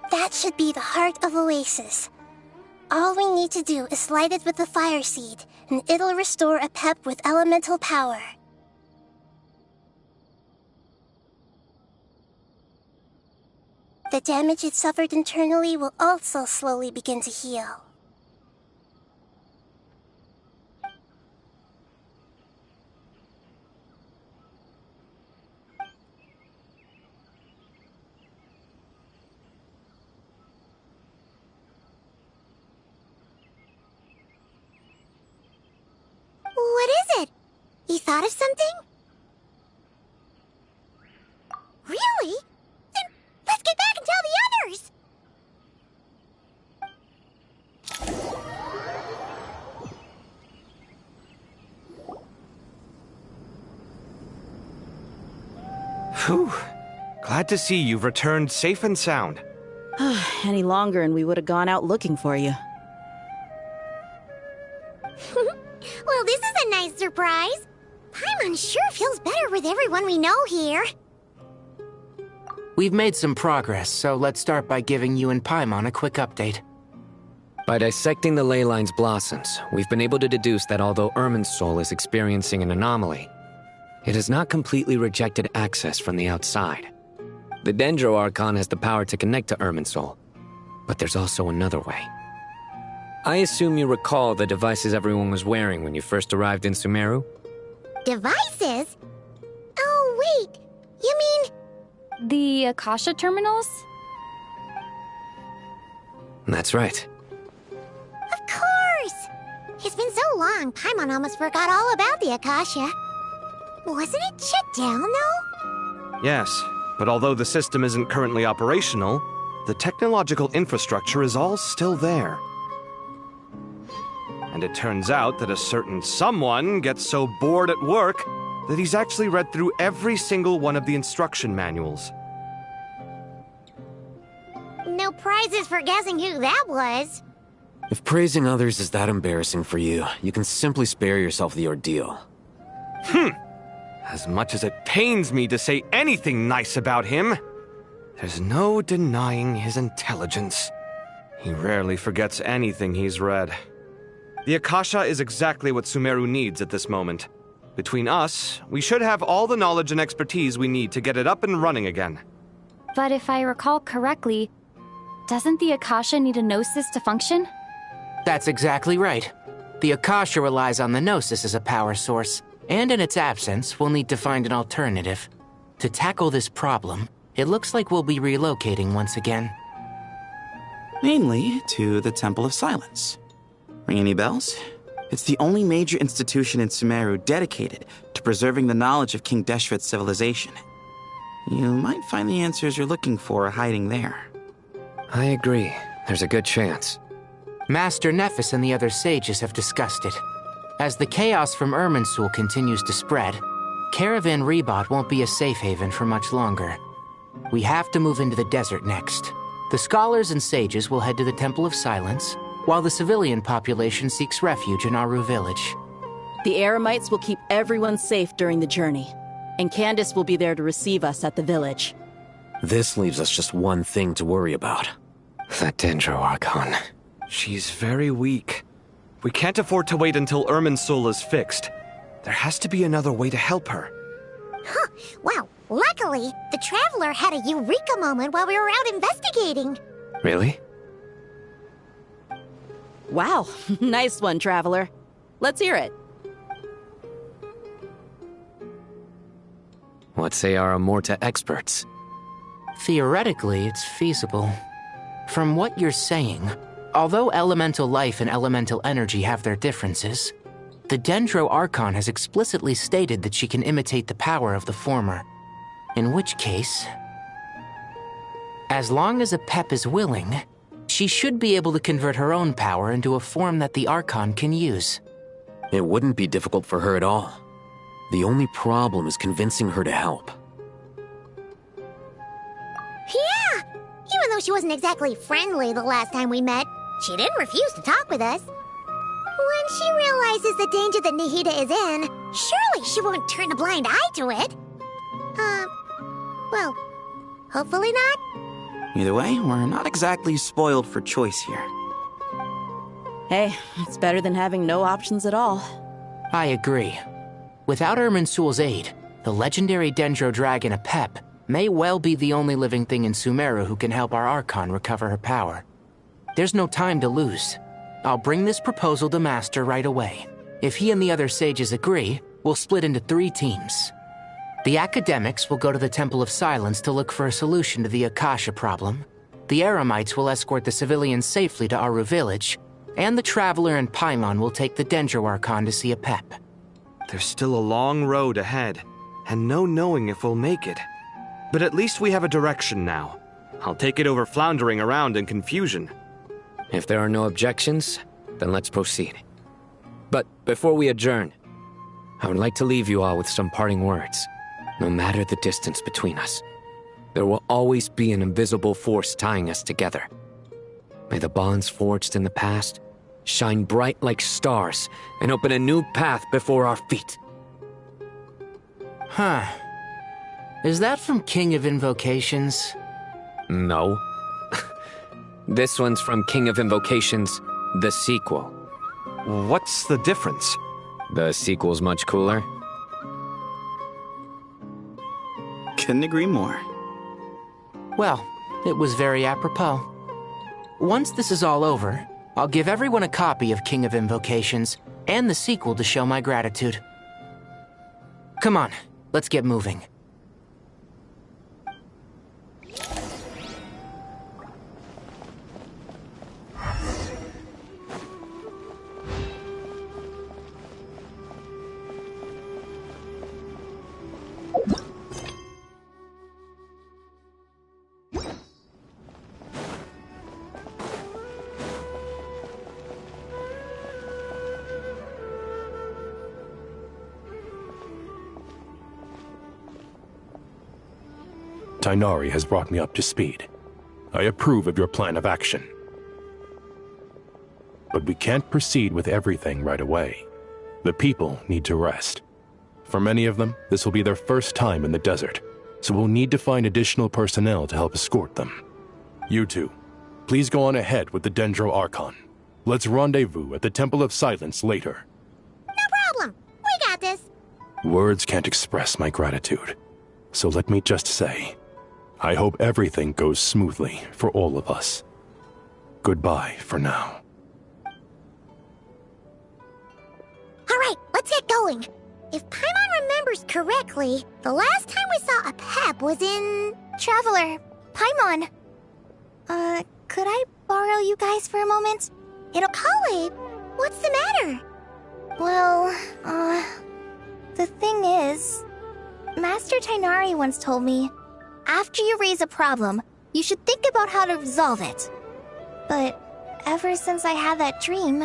That should be the heart of Oasis. All we need to do is light it with the fire seed, and it'll restore a pep with elemental power. The damage it suffered internally will also slowly begin to heal. What is it? You thought of something? Really? Then let's get back and tell the others! Whew. Glad to see you've returned safe and sound. Any longer and we would have gone out looking for you. Well, this is a nice surprise. Paimon sure feels better with everyone we know here. We've made some progress, so let's start by giving you and Paimon a quick update. By dissecting the ley line's blossoms, we've been able to deduce that although Irminsul is experiencing an anomaly, it has not completely rejected access from the outside. The Dendro Archon has the power to connect to Irminsul, but there's also another way. I assume you recall the devices everyone was wearing when you first arrived in Sumeru? Devices? Oh, wait. You mean... The Akasha terminals? That's right. Of course! It's been so long, Paimon almost forgot all about the Akasha. Wasn't it shut down, though? Yes, but although the system isn't currently operational, the technological infrastructure is all still there. And it turns out that a certain someone gets so bored at work that he's actually read through every single one of the instruction manuals. No prizes for guessing who that was. If praising others is that embarrassing for you, you can simply spare yourself the ordeal. As much as it pains me to say anything nice about him, there's no denying his intelligence. He rarely forgets anything he's read. The Akasha is exactly what Sumeru needs at this moment. Between us, we should have all the knowledge and expertise we need to get it up and running again. But if I recall correctly, doesn't the Akasha need a Gnosis to function? That's exactly right. The Akasha relies on the Gnosis as a power source, and in its absence, we'll need to find an alternative. To tackle this problem, it looks like we'll be relocating once again. Namely, to the Temple of Silence. Ring any bells? It's the only major institution in Sumeru dedicated to preserving the knowledge of King Deshret's civilization. You might find the answers you're looking for hiding there. I agree. There's a good chance. Master Nephis and the other sages have discussed it. As the chaos from Irminsul continues to spread, Caravan Rebot won't be a safe haven for much longer. We have to move into the desert next. The scholars and sages will head to the Temple of Silence, while the civilian population seeks refuge in Aru village. The Eremites will keep everyone safe during the journey, and Candace will be there to receive us at the village. This leaves us just one thing to worry about. That Dendro Archon. She's very weak. We can't afford to wait until Irminsul is fixed. There has to be another way to help her. Huh. Wow. Luckily, the Traveler had a eureka moment while we were out investigating. Really? Wow. Nice one, Traveler. Let's hear it. What say our Amorta experts? Theoretically, it's feasible. From what you're saying, although elemental life and elemental energy have their differences, the Dendro Archon has explicitly stated that she can imitate the power of the former. In which case, as long as a Pep is willing, she should be able to convert her own power into a form that the Archon can use. It wouldn't be difficult for her at all. The only problem is convincing her to help. Yeah! Even though she wasn't exactly friendly the last time we met, she didn't refuse to talk with us. When she realizes the danger that Nahida is in, surely she won't turn a blind eye to it. Well, hopefully not. Either way, we're not exactly spoiled for choice here. Hey, it's better than having no options at all. I agree. Without Irminsul's aid, the legendary Dendro Dragon Apep may well be the only living thing in Sumeru who can help our Archon recover her power. There's no time to lose. I'll bring this proposal to Master right away. If he and the other sages agree, we'll split into 3 teams. The academics will go to the Temple of Silence to look for a solution to the Akasha problem. The Eremites will escort the civilians safely to Aru Village, and the Traveler and Paimon will take the Dendro Archon to see Apep. There's still a long road ahead, and no knowing if we'll make it. But at least we have a direction now. I'll take it over floundering around in confusion. If there are no objections, then let's proceed. But before we adjourn, I would like to leave you all with some parting words. No matter the distance between us, there will always be an invisible force tying us together. May the bonds forged in the past shine bright like stars and open a new path before our feet. Huh. Is that from King of Invocations? No. This one's from King of Invocations, the sequel. What's the difference? The sequel's much cooler. Couldn't agree more. Well, it was very apropos. Once this is all over, I'll give everyone a copy of King of Invocations and the sequel to show my gratitude. Come on, let's get moving. Tighnari has brought me up to speed. I approve of your plan of action. But we can't proceed with everything right away. The people need to rest. For many of them, this will be their first time in the desert, so we'll need to find additional personnel to help escort them. You two, please go on ahead with the Dendro Archon. Let's rendezvous at the Temple of Silence later. No problem. We got this. Words can't express my gratitude, so let me just say, I hope everything goes smoothly for all of us. Goodbye for now. All right, let's get going. If Paimon remembers correctly, the last time we saw Apep was in... Traveler, Paimon. Could I borrow you guys for a moment? Kale, what's the matter? Well, the thing is, Master Tighnari once told me, after you raise a problem, you should think about how to resolve it. But ever since I had that dream,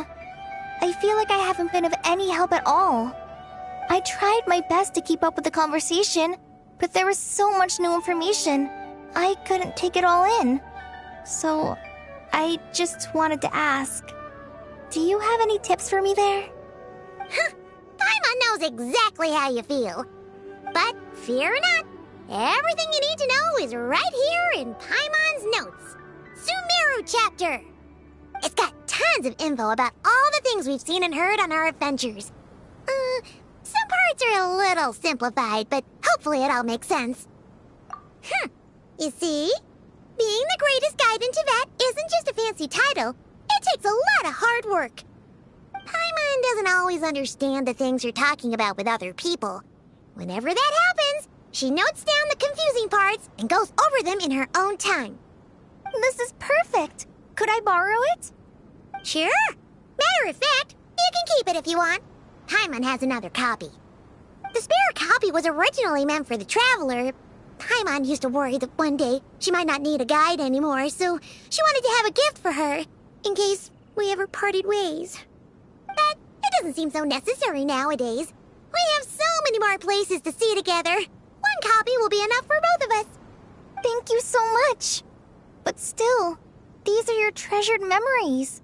I feel like I haven't been of any help at all. I tried my best to keep up with the conversation, but there was so much new information, I couldn't take it all in. So, I just wanted to ask, do you have any tips for me there? Paimon knows exactly how you feel. But fear not, everything you need to know is right here in Paimon's notes. Sumeru chapter. It's got tons of info about all the things we've seen and heard on our adventures. Some parts are a little simplified, but hopefully it all makes sense. You see? Being the greatest guide in Tibet isn't just a fancy title. It takes a lot of hard work. Paimon doesn't always understand the things you're talking about with other people. Whenever that happens, she notes down the confusing parts and goes over them in her own time. This is perfect. Could I borrow it? Sure. Matter of fact, you can keep it if you want. Paimon has another copy. The spare copy was originally meant for the Traveler. Paimon used to worry that one day she might not need a guide anymore, so she wanted to have a gift for her, in case we ever parted ways. But it doesn't seem so necessary nowadays. We have so many more places to see together. One copy will be enough for both of us. Thank you so much. But still, these are your treasured memories.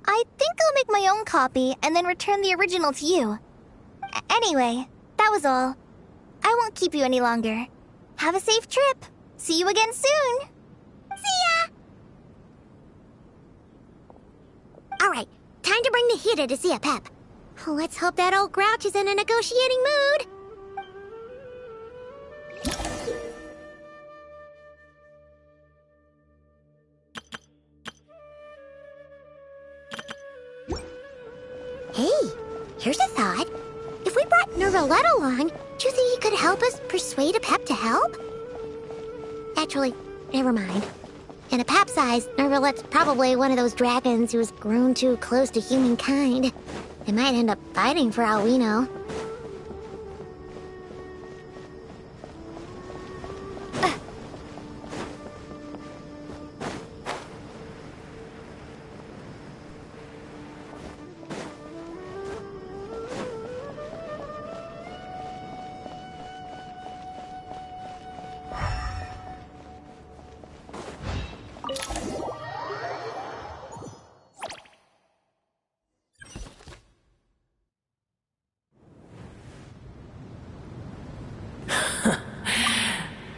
I think I'll make my own copy and then return the original to you. Anyway, that was all. I won't keep you any longer. Have a safe trip. See you again soon. See ya! Alright, time to bring the Hida to see a Pep. Let's hope that old grouch is in a negotiating mood. Hey, here's a thought. If we brought Nervalette along, do you think he could help us persuade a Pep to help? Actually, never mind. In a Pep's eyes, Nervalette's probably one of those dragons who has grown too close to humankind. They might end up fighting for all we know.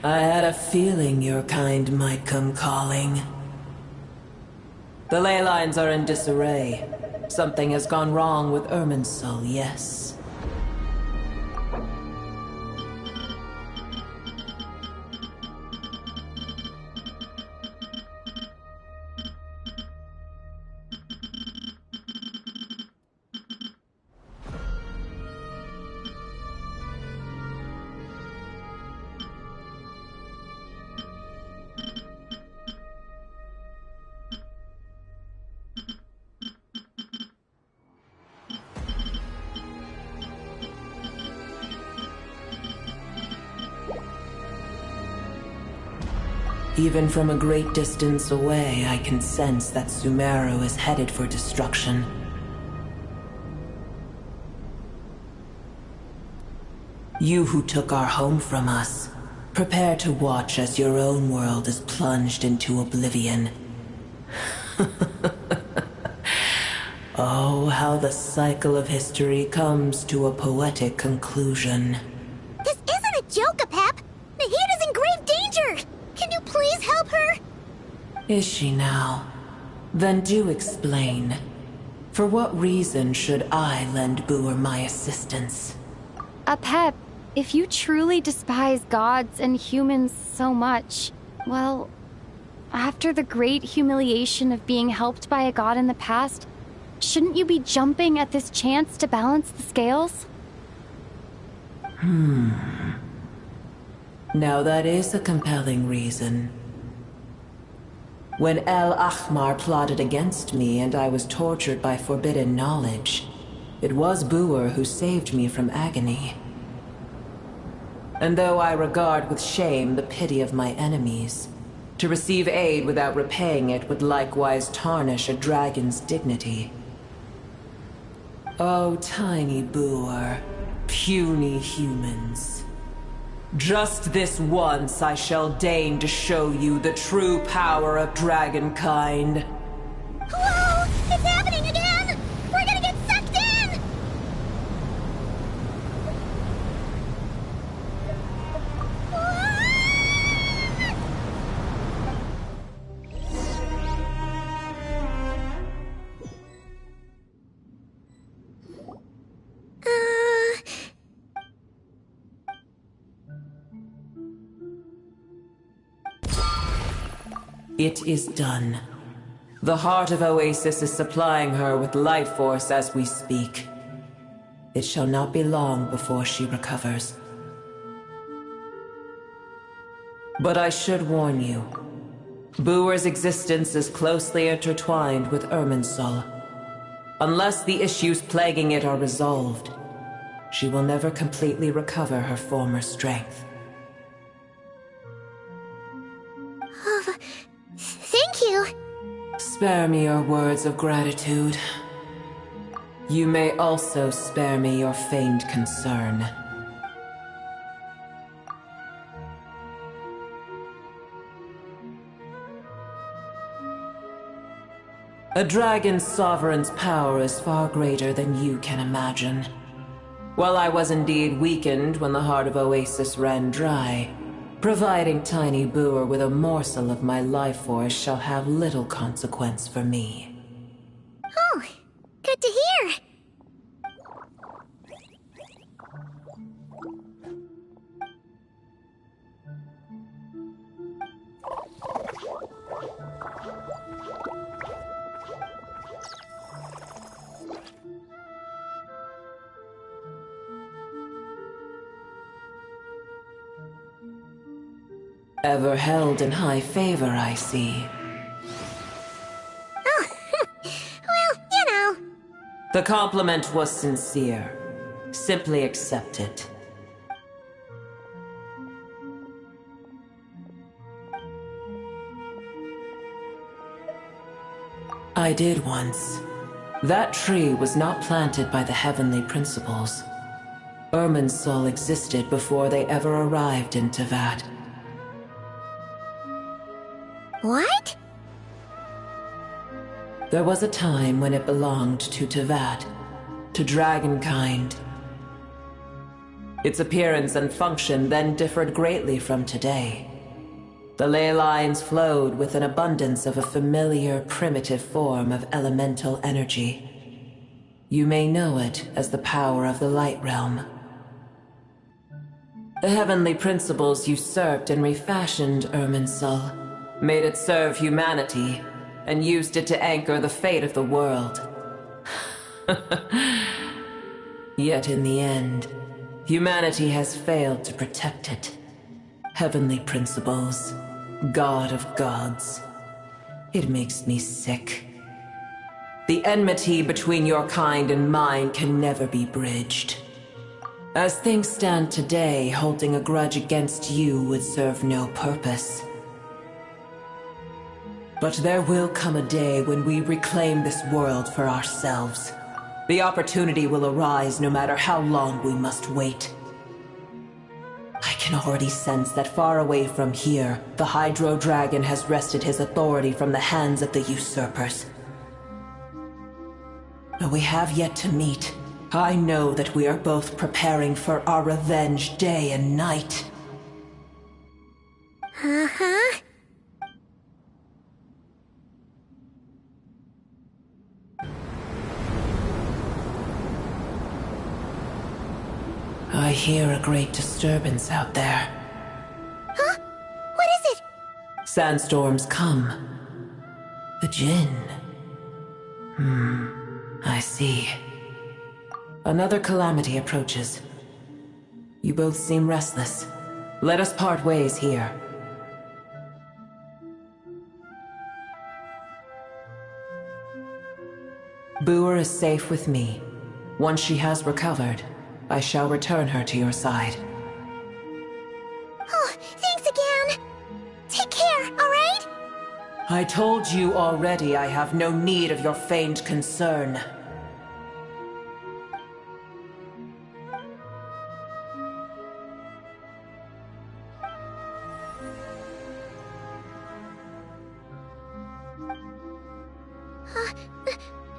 I had a feeling your kind might come calling. The ley lines are in disarray. Something has gone wrong with Irminsul, yes. Even from a great distance away, I can sense that Sumeru is headed for destruction. You who took our home from us, prepare to watch as your own world is plunged into oblivion. Oh, how the cycle of history comes to a poetic conclusion. This isn't a joke, Apep! Nahida's in grave danger! Can you please help her? Is she now? Then do explain. For what reason should I lend Boer my assistance? Apep, if you truly despise gods and humans so much, well, after the great humiliation of being helped by a god in the past, shouldn't you be jumping at this chance to balance the scales? Now that is a compelling reason. When El Ahmar plotted against me and I was tortured by forbidden knowledge, it was Boer who saved me from agony. And though I regard with shame the pity of my enemies, to receive aid without repaying it would likewise tarnish a dragon's dignity. Oh, tiny Boer, puny humans. Just this once I shall deign to show you the true power of dragonkind. Whoa! It's happening again! We're gonna get sucked in! It is done. The heart of Oasis is supplying her with life force as we speak. It shall not be long before she recovers. But I should warn you. Booer's existence is closely intertwined with Irminsul. Unless the issues plaguing it are resolved, she will never completely recover her former strength. Oh, thank you. Spare me your words of gratitude. You may also spare me your feigned concern. A dragon's sovereign's power is far greater than you can imagine. While I was indeed weakened when the heart of Oasis ran dry, providing Tiny Booer with a morsel of my life force shall have little consequence for me. Oh, good to hear. Ever held in high favor, I see. Oh, well, you know. The compliment was sincere. Simply accept it. I did once. That tree was not planted by the heavenly principles. Irminsul existed before they ever arrived in Teyvat. What? There was a time when it belonged to Teyvat, to dragonkind. Its appearance and function then differed greatly from today. The ley lines flowed with an abundance of a familiar, primitive form of elemental energy. You may know it as the power of the Light Realm. The heavenly principles usurped and refashioned Irminsul, made it serve humanity, and used it to anchor the fate of the world. Yet in the end, humanity has failed to protect it. Heavenly principles, God of gods. It makes me sick. The enmity between your kind and mine can never be bridged. As things stand today, holding a grudge against you would serve no purpose. But there will come a day when we reclaim this world for ourselves. The opportunity will arise no matter how long we must wait. I can already sense that far away from here, the Hydro Dragon has wrested his authority from the hands of the usurpers. Though we have yet to meet, I know that we are both preparing for our revenge day and night. Uh-huh. I hear a great disturbance out there. Huh? What is it? Sandstorms come. The Jinn. I see. Another calamity approaches. You both seem restless. Let us part ways here. Booer is safe with me. Once she has recovered, I shall return her to your side. Oh, thanks again. Take care, alright? I told you already I have no need of your feigned concern.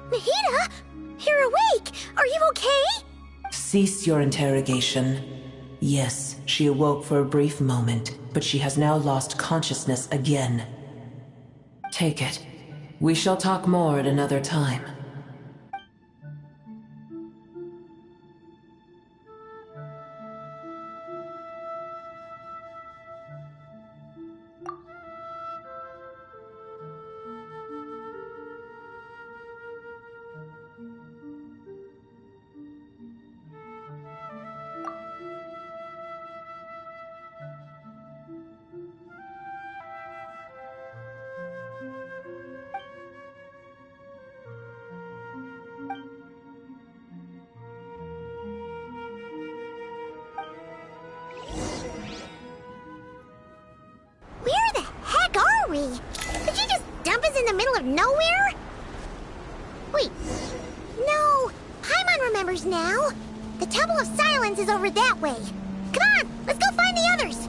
Nahida? You're awake! Are you okay? Cease your interrogation. Yes, she awoke for a brief moment, but she has now lost consciousness again. Take it. We shall talk more at another time. me. Did you just dump us in the middle of nowhere? Wait. No. Paimon remembers now. The Temple of Silence is over that way. Come on, let's go find the others.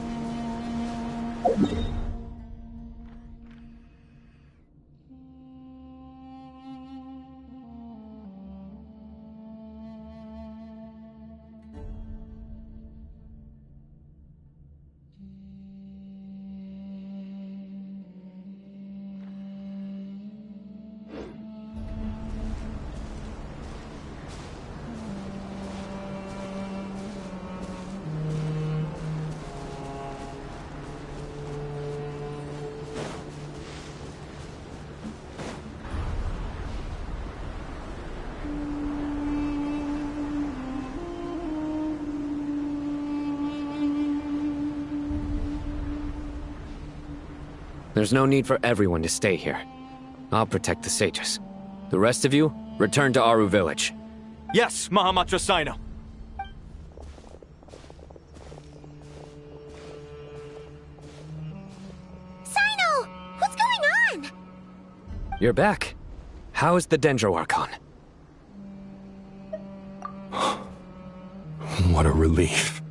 There's no need for everyone to stay here. I'll protect the sages. The rest of you, return to Aru village. Yes, Mahamatra Sino. Sino! What's going on? You're back. How is the Dendro Archon? What a relief.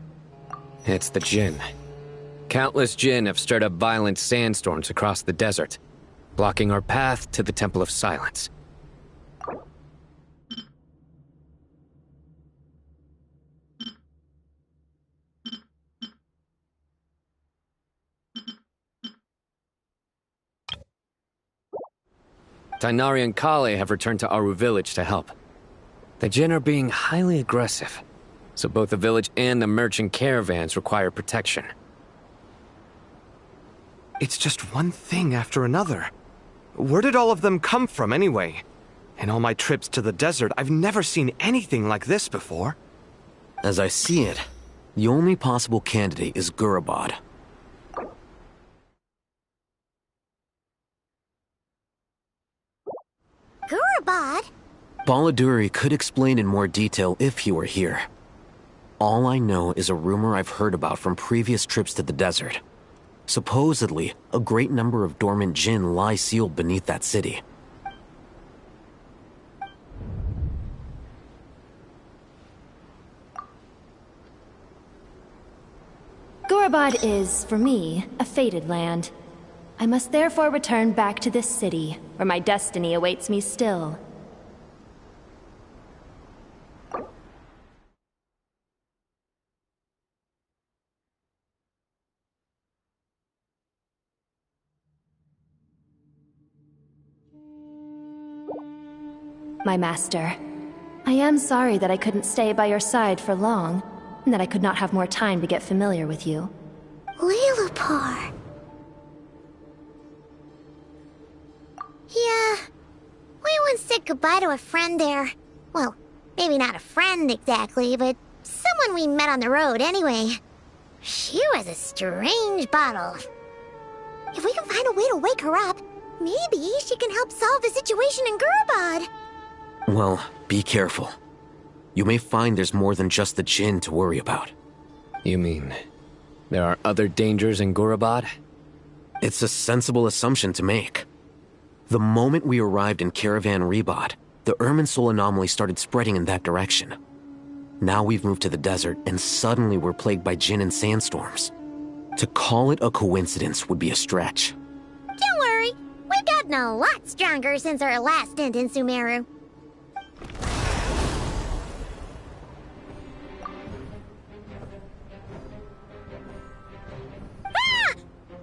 It's the Jinn. Countless Jinn have stirred up violent sandstorms across the desert, blocking our path to the Temple of Silence. Tainari and Kale have returned to Aru village to help. The Jinn are being highly aggressive, so both the village and the merchant caravans require protection. It's just one thing after another. Where did all of them come from anyway? In all my trips to the desert, I've never seen anything like this before. As I see it, the only possible candidate is Gurabad. Gurabad? Baladuri could explain in more detail if he were here. All I know is a rumor I've heard about from previous trips to the desert. Supposedly, a great number of dormant Jinn lie sealed beneath that city. Gurabad is, for me, a fated land. I must therefore return back to this city, where my destiny awaits me still. My master, I am sorry that I couldn't stay by your side for long, and that I could not have more time to get familiar with you. Lilipar. Yeah, we once said goodbye to a friend there. Well, maybe not a friend exactly, but someone we met on the road anyway. She was a strange bottle. If we can find a way to wake her up, maybe she can help solve the situation in Gurabad. Well, be careful. You may find there's more than just the Jinn to worry about. You mean, there are other dangers in Gurabad? It's a sensible assumption to make. The moment we arrived in Caravan Rebad, the Irminsul anomaly started spreading in that direction. Now we've moved to the desert, and suddenly we're plagued by Jinn and sandstorms. To call it a coincidence would be a stretch. Don't worry, we've gotten a lot stronger since our last stint in Sumeru.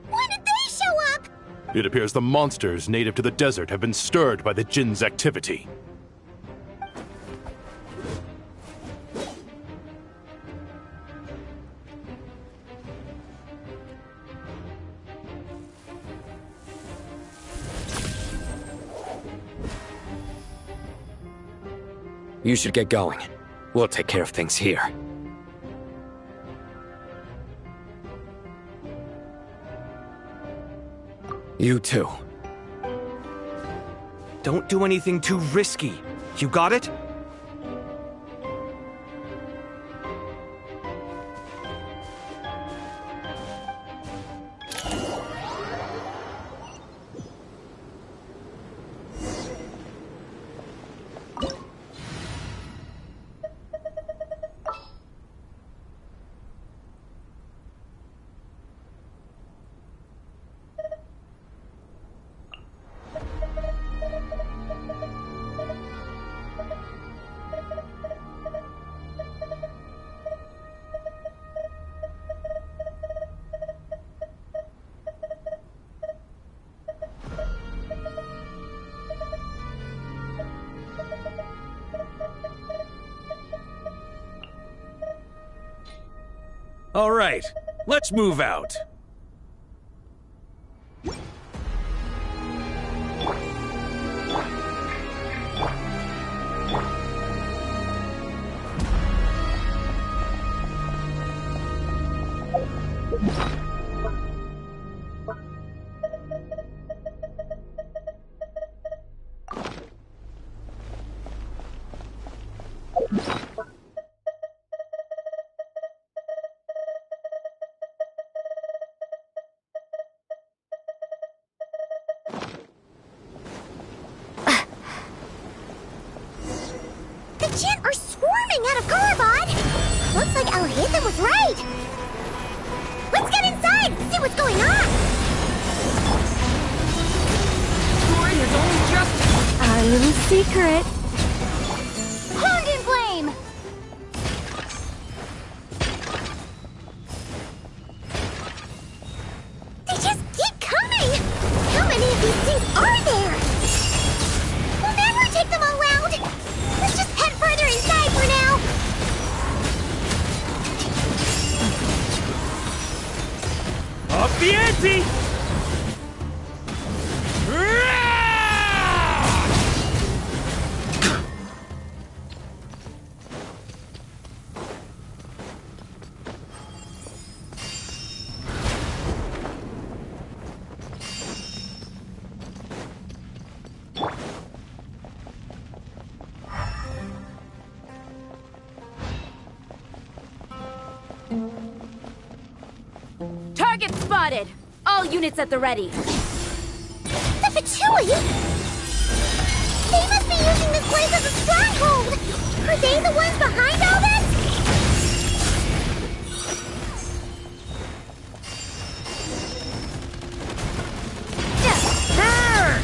When did they show up? It appears the monsters native to the desert have been stirred by the Jinn's activity. You should get going. We'll take care of things here. You too. Don't do anything too risky. You got it? All right, let's move out. The Jinn are swarming out of Gorobod! Looks like Al-Haytham was right! Let's get inside and see what's going on! Story is only just our little secret. Horned in flame! They just keep coming! How many of these things are there? We'll never take them all out! Let's just head further inside for now! Up the ante! Target spotted! All units at the ready. The Fatui! They must be using this place as a stronghold! Are they the ones behind all this? Burn!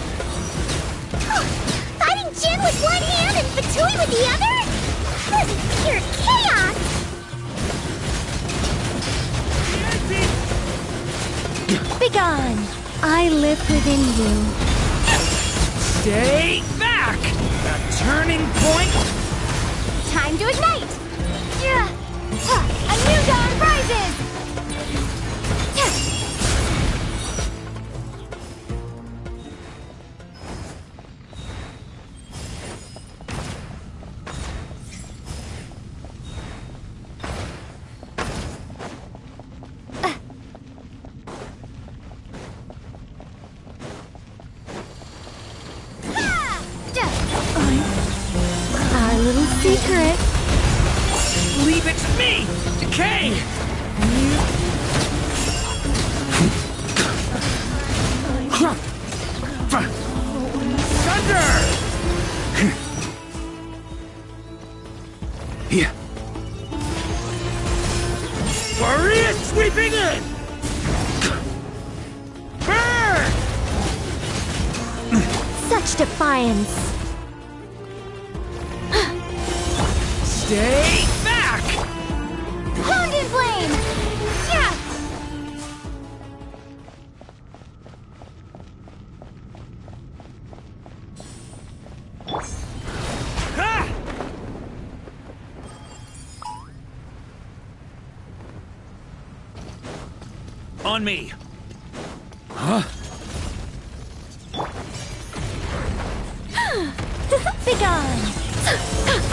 Fighting Jinn with one hand and Fatui with the other? This is pure chaos! Begone! I live within you. Stay back! A turning point? Time to ignite! A new dawn rises! Our little secret. Leave it to me! Decay! Thunder! Here. Warrior sweeping in! Burn! Such defiance. Stay back! Horned in flame! Yeah! Ha! On me. Huh? Begone!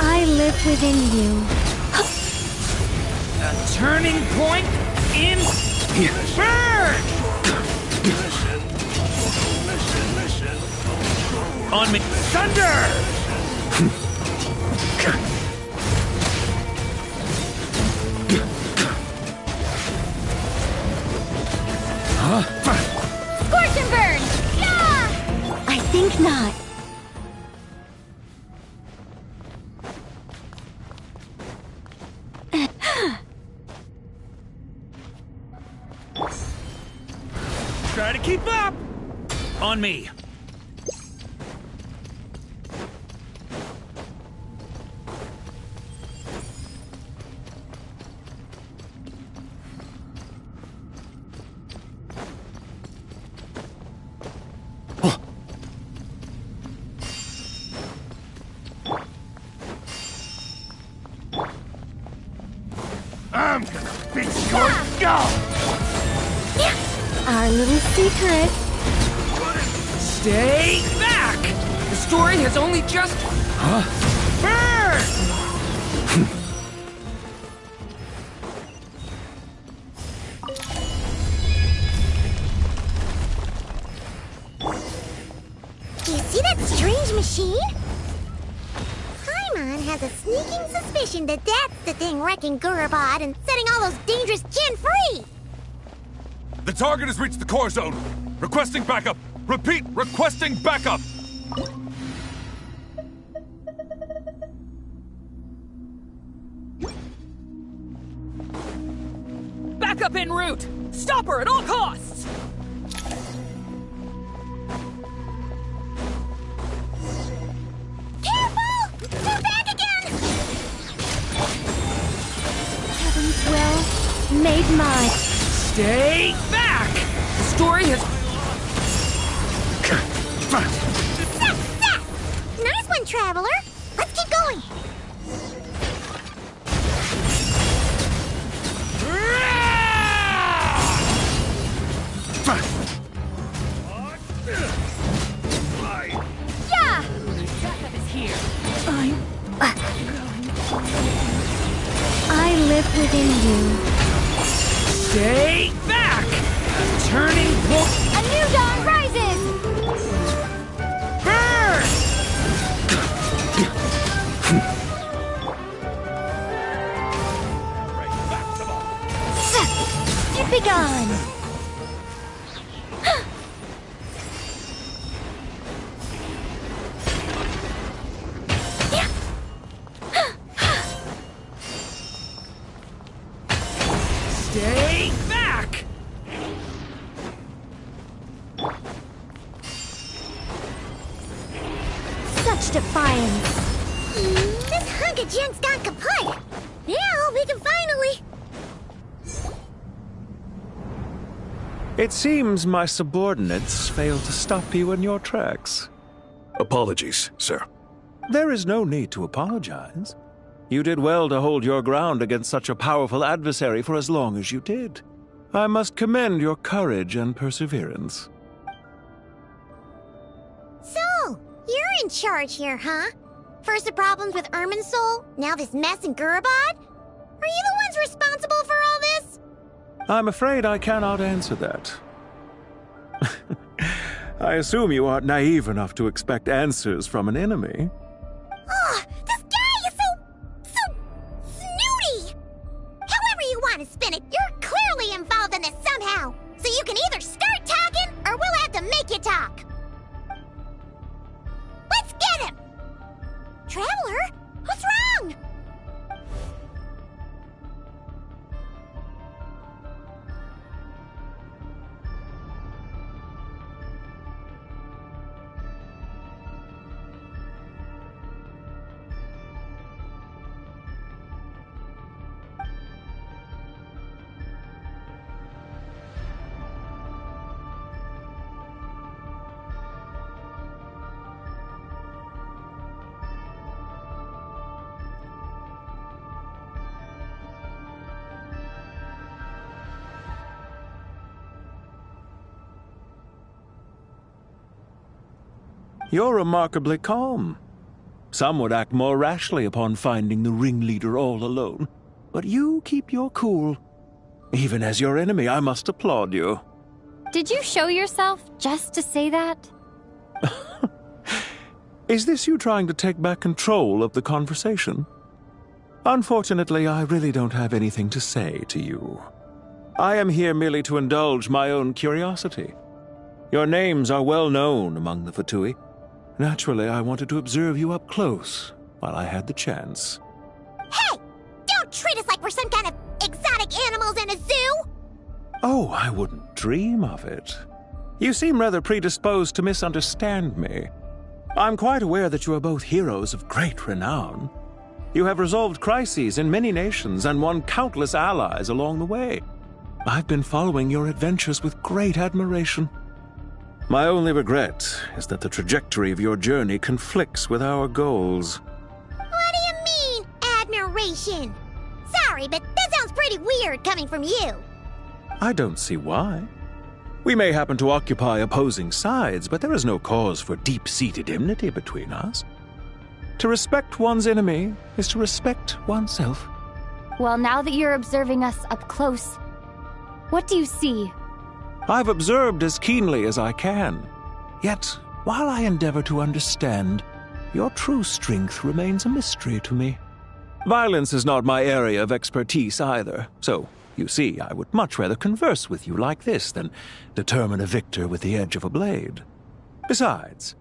I live within you. A turning point in burn! On me. Thunder! Huh? Scorch and burn! Yeah! I think not. Try to keep up! On me. I'm gonna fix your our little secret. Stay back! The story has only just... Burn! Do you see that strange machine? Paimon has a sneaking suspicion that that's the thing wrecking Gurabad and setting all those dangerous Jinn free! The target has reached the core zone. Requesting backup. Repeat, requesting backup. Backup en route! Stop her at all costs! Careful! They're back again! Heaven's will, made mine. Stay back! The story has... Nice one, Traveler! Let's keep going! Yeah! Backup is here. I live within you. Stay back! Turning point... A new dawn rises! Burn! Be gone! Stay back! Such defiance. This hunk of junk's gone kaput! Now we can finally... It seems my subordinates failed to stop you in your tracks. Apologies, sir. There is no need to apologize. You did well to hold your ground against such a powerful adversary for as long as you did. I must commend your courage and perseverance. So, you're in charge here, huh? First the problems with Irminsul, now this mess in Gurabad? Are you the ones responsible for all this? I'm afraid I cannot answer that. I assume you aren't naive enough to expect answers from an enemy. Oh, this guy is so snooty! However you want to spin it, you're clearly involved in this somehow. So you can either start talking, or we'll have to make you talk. Let's get him! Traveler, what's wrong? You're remarkably calm. Some would act more rashly upon finding the ringleader all alone. But you keep your cool. Even as your enemy, I must applaud you. Did you show yourself just to say that? Is this you trying to take back control of the conversation? Unfortunately, I really don't have anything to say to you. I am here merely to indulge my own curiosity. Your names are well known among the Fatui. Naturally, I wanted to observe you up close while I had the chance. Hey! Don't treat us like we're some kind of exotic animals in a zoo! Oh, I wouldn't dream of it. You seem rather predisposed to misunderstand me. I'm quite aware that you are both heroes of great renown. You have resolved crises in many nations and won countless allies along the way. I've been following your adventures with great admiration. My only regret is that the trajectory of your journey conflicts with our goals. What do you mean, admiration? Sorry, but that sounds pretty weird coming from you. I don't see why. We may happen to occupy opposing sides, but there is no cause for deep-seated enmity between us. To respect one's enemy is to respect oneself. Well, now that you're observing us up close, what do you see? I've observed as keenly as I can. Yet, while I endeavor to understand, your true strength remains a mystery to me. Violence is not my area of expertise either, so, you see, I would much rather converse with you like this than determine a victor with the edge of a blade. Besides,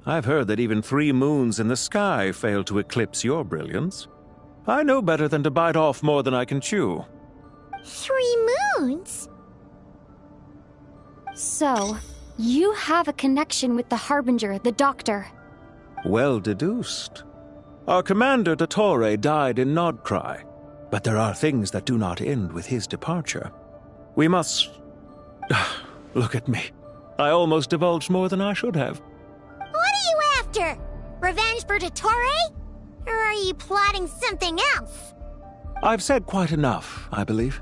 I've heard that even 3 moons in the sky fail to eclipse your brilliance. I know better than to bite off more than I can chew. 3 moons? So, you have a connection with the Harbinger, the Doctor. Well deduced. Our commander, Dottore, died in Nod-Krai, but there are things that do not end with his departure. We must... Look at me. I almost divulged more than I should have. What are you after? Revenge for Dottore? Or are you plotting something else? I've said quite enough, I believe.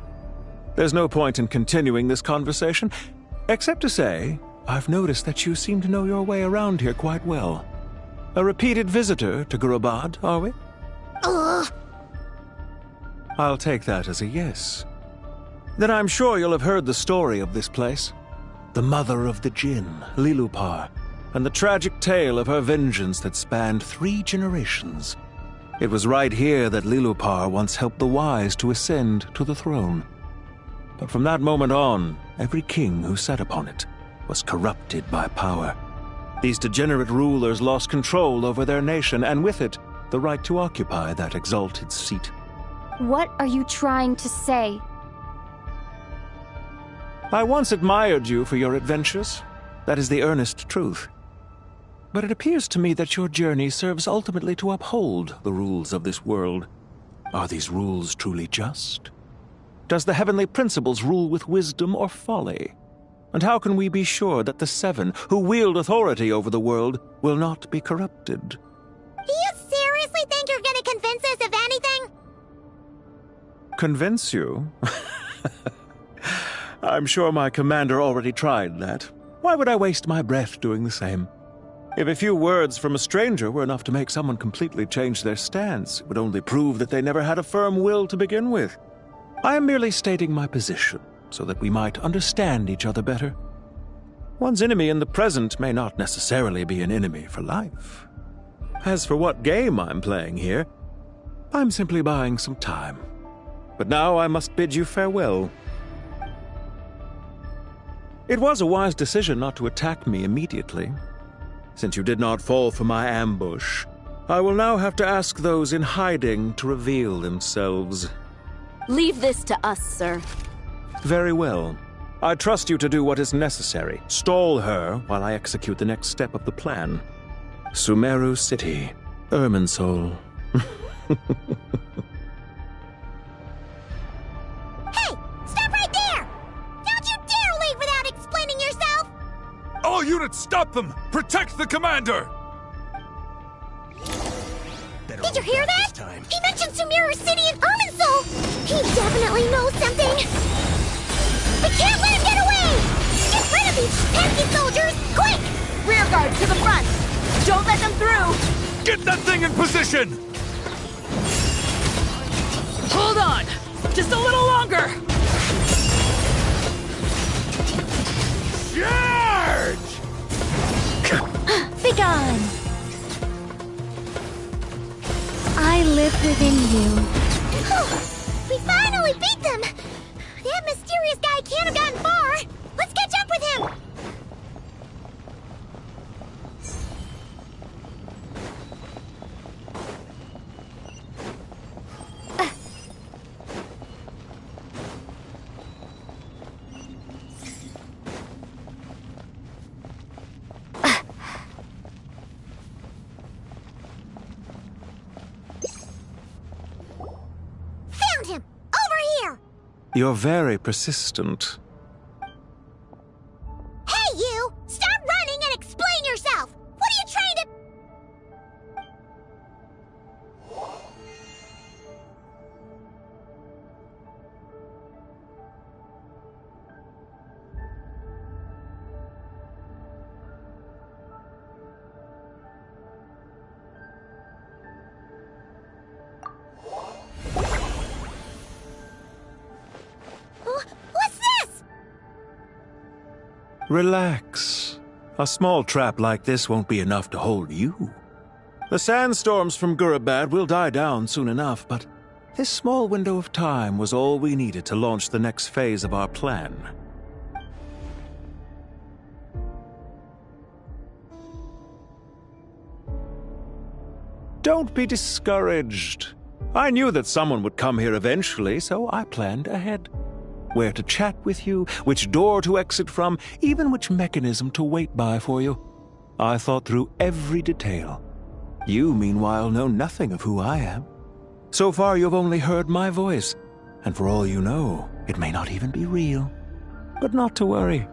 There's no point in continuing this conversation, except to say, I've noticed that you seem to know your way around here quite well. A repeated visitor to Gurabad, are we? Ugh. I'll take that as a yes. Then I'm sure you'll have heard the story of this place. The mother of the Jinn, Lilupar, and the tragic tale of her vengeance that spanned 3 generations. It was right here that Lilupar once helped the wise to ascend to the throne. But from that moment on, every king who sat upon it was corrupted by power. These degenerate rulers lost control over their nation, and with it, the right to occupy that exalted seat. What are you trying to say? I once admired you for your adventures. That is the earnest truth. But it appears to me that your journey serves ultimately to uphold the rules of this world. Are these rules truly just? Does the heavenly principles rule with wisdom or folly? And how can we be sure that the 7 who wield authority over the world will not be corrupted? Do you seriously think you're gonna convince us of anything? Convince you? I'm sure my commander already tried that. Why would I waste my breath doing the same? If a few words from a stranger were enough to make someone completely change their stance, it would only prove that they never had a firm will to begin with. I am merely stating my position, so that we might understand each other better. One's enemy in the present may not necessarily be an enemy for life. As for what game I'm playing here, I'm simply buying some time. But now I must bid you farewell. It was a wise decision not to attack me immediately. Since you did not fall for my ambush, I will now have to ask those in hiding to reveal themselves. Leave this to us, sir. Very well. I trust you to do what is necessary. Stall her while I execute the next step of the plan. Sumeru City, Irminsul. Hey! Stop right there! Don't you dare leave without explaining yourself! All units, stop them! Protect the commander! Did you hear that? He mentioned Sumeru City and Irminsul! He definitely knows something! We can't let him get away! Get rid of these pesky soldiers, quick! Rear guard to the front! Don't let them through! Get that thing in position! Hold on! Just a little longer! Charge! Begone! I live within you. We finally beat them! That mysterious guy can't have gotten far! Let's catch up with him! Found him! Over here! You're very persistent. Hey, you! Stop running and explain yourself! What are you trying to... Relax. A small trap like this won't be enough to hold you. The sandstorms from Gurabad will die down soon enough, but this small window of time was all we needed to launch the next phase of our plan. Don't be discouraged. I knew that someone would come here eventually, so I planned ahead. Where to chat with you, which door to exit from, even which mechanism to wait by for you. I thought through every detail. You, meanwhile, know nothing of who I am. So far, you've only heard my voice, and for all you know, it may not even be real. But not to worry.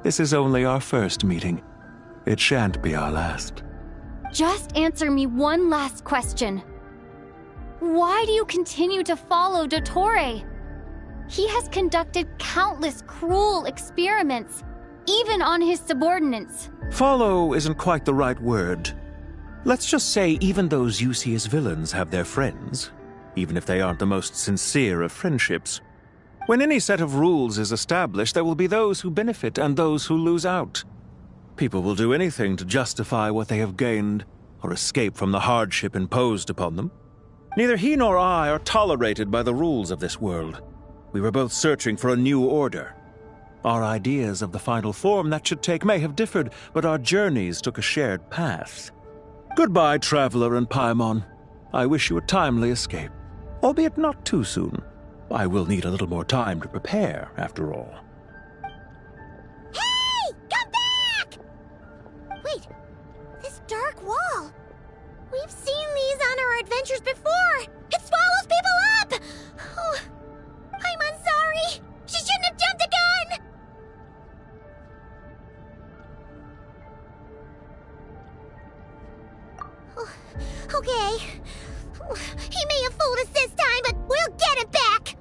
This is only our first meeting. It shan't be our last. Just answer me one last question. Why do you continue to follow Dottore? He has conducted countless cruel experiments, even on his subordinates. Follow isn't quite the right word. Let's just say even those you see as villains have their friends, even if they aren't the most sincere of friendships. When any set of rules is established, there will be those who benefit and those who lose out. People will do anything to justify what they have gained or escape from the hardship imposed upon them. Neither he nor I are tolerated by the rules of this world. We were both searching for a new order. Our ideas of the final form that should take may have differed, but our journeys took a shared path. Goodbye, Traveler and Paimon. I wish you a timely escape, albeit not too soon. I will need a little more time to prepare, after all. Hey! Come back! Wait, this dark wall. We've seen these on our adventures before. It swallows people up! Oh, I'm sorry. She shouldn't have jumped the gun! Oh, okay. He may have fooled us this time, but we'll get it back!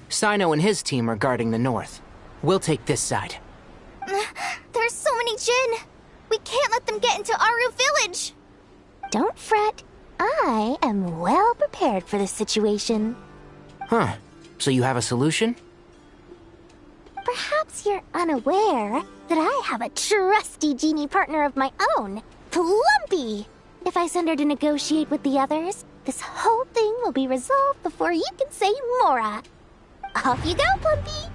Sino and his team are guarding the north. We'll take this side. There's so many Jinn. We can't let them get into Aru village. Don't fret. I am well prepared for this situation. Huh. So you have a solution? Perhaps you're unaware that I have a trusty genie partner of my own, Plumpy. If I send her to negotiate with the others, this whole thing will be resolved before you can say Mora. Off you go, Plumpy!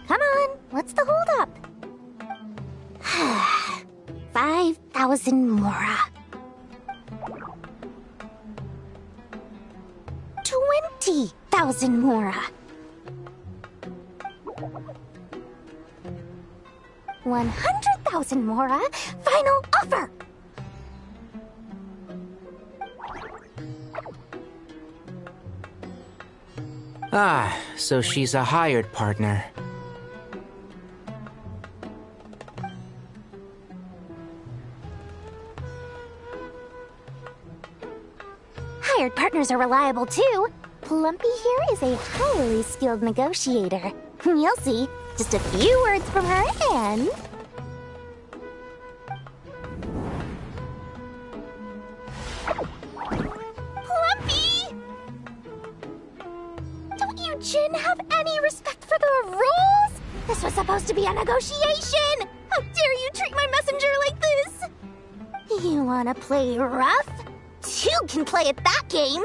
Come on, what's the holdup? 5,000 Mora. 20,000 Mora. 100,000 Mora. Final offer. Ah, so she's a hired partner. Hired partners are reliable too. Plumpy here is a highly skilled negotiator. You'll see. Just a few words from her and... Plumpy! Don't you Jinn have any respect for the rules? This was supposed to be a negotiation! How dare you treat my messenger like this? You wanna play rough? Two can play at that game!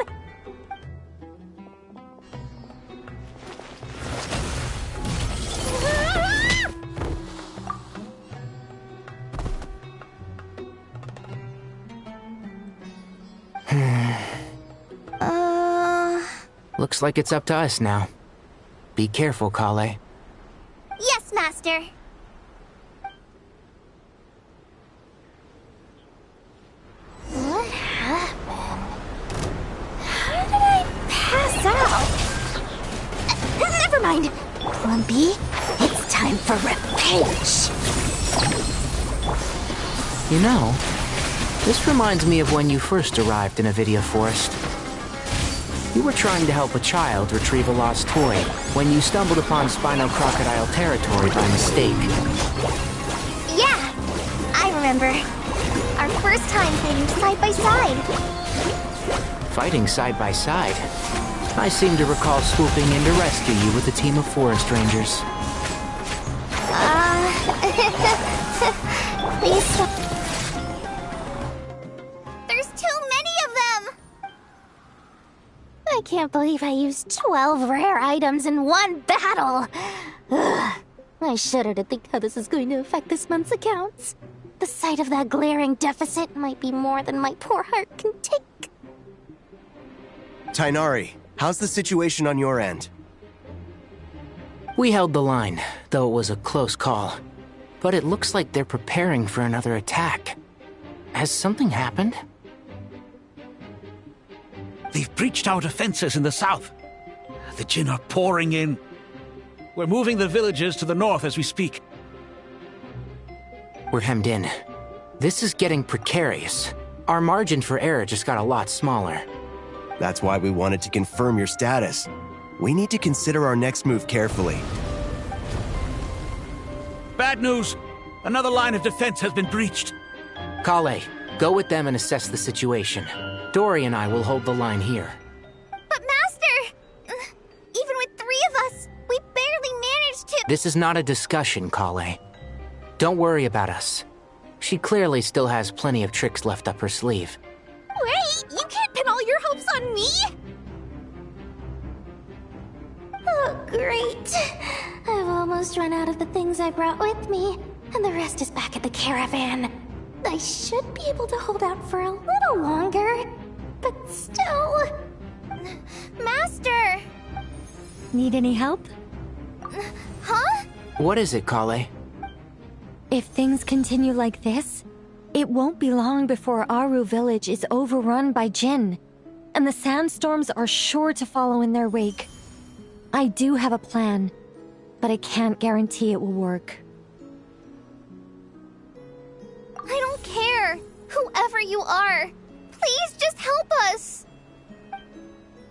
Looks like it's up to us now. Be careful, Kale. Yes, Master. What happened? How did I pass out? Never mind. Plumpy, it's time for revenge. You know, this reminds me of when you first arrived in Avidia Forest. You were trying to help a child retrieve a lost toy when you stumbled upon Spino Crocodile territory by mistake. Yeah, I remember. Our first time fighting side by side. Fighting side by side? I seem to recall swooping in to rescue you with a team of forest rangers. Please stop. There's too many of them! I can't believe I used 12 rare items in one battle! Ugh. I shudder to think how this is going to affect this month's accounts. The sight of that glaring deficit might be more than my poor heart can take. Tighnari, how's the situation on your end? We held the line, though it was a close call. But it looks like they're preparing for another attack. Has something happened? They've breached our defenses in the south. The Jinn are pouring in. We're moving the villages to the north as we speak. We're hemmed in. This is getting precarious. Our margin for error just got a lot smaller. That's why we wanted to confirm your status. We need to consider our next move carefully. Bad news! Another line of defense has been breached. Kale, go with them and assess the situation. Dory and I will hold the line here. But Master! Even with 3 of us, we barely managed to— This is not a discussion, Kale. Don't worry about us. She clearly still has plenty of tricks left up her sleeve. Wait! You can't pin all your hopes on me! Oh, great. I've almost run out of the things I brought with me, and the rest is back at the caravan. I should be able to hold out for a little longer, but still... Master! Need any help? Huh? What is it, Kale? If things continue like this, it won't be long before Aru village is overrun by Jinn, and the sandstorms are sure to follow in their wake. I do have a plan, but I can't guarantee it will work. I don't care, whoever you are. Please just help us.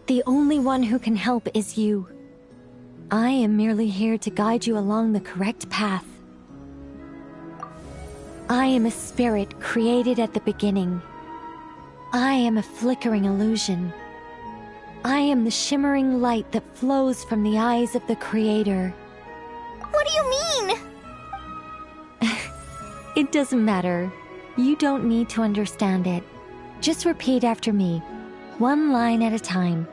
The only one who can help is you. I am merely here to guide you along the correct path. I am a spirit created at the beginning. I am a flickering illusion. I am the shimmering light that flows from the eyes of the Creator. What do you mean? It doesn't matter. You don't need to understand it. Just repeat after me, one line at a time.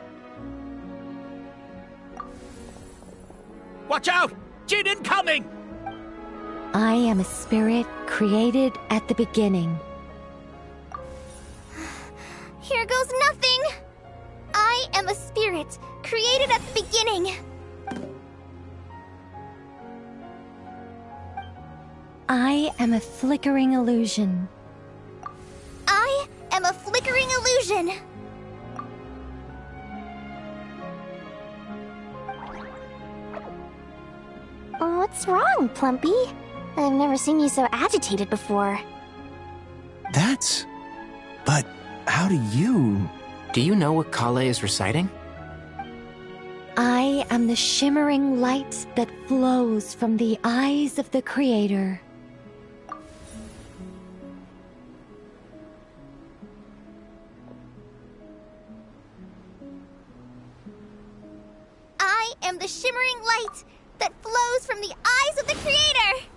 Watch out! Jinn incoming! I am a spirit created at the beginning. Here goes nothing! I am a spirit created at the beginning. I am a flickering illusion. I am a flickering illusion. What's wrong, Plumpy? I've never seen you so agitated before. But how do you... Do you know what Kale is reciting? I am the shimmering light that flows from the eyes of the Creator. I am the shimmering light that flows from the eyes of the Creator!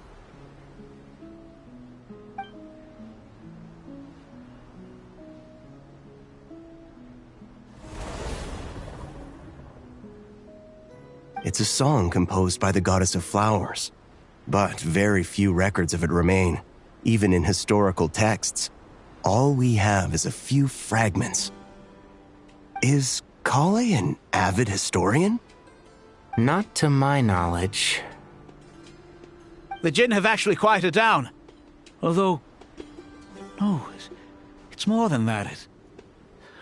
It's a song composed by the goddess of flowers, but very few records of it remain, even in historical texts. All we have is a few fragments. Is Kale an avid historian? Not to my knowledge. The Jinn have actually quieted down. Although... No, it's more than that. It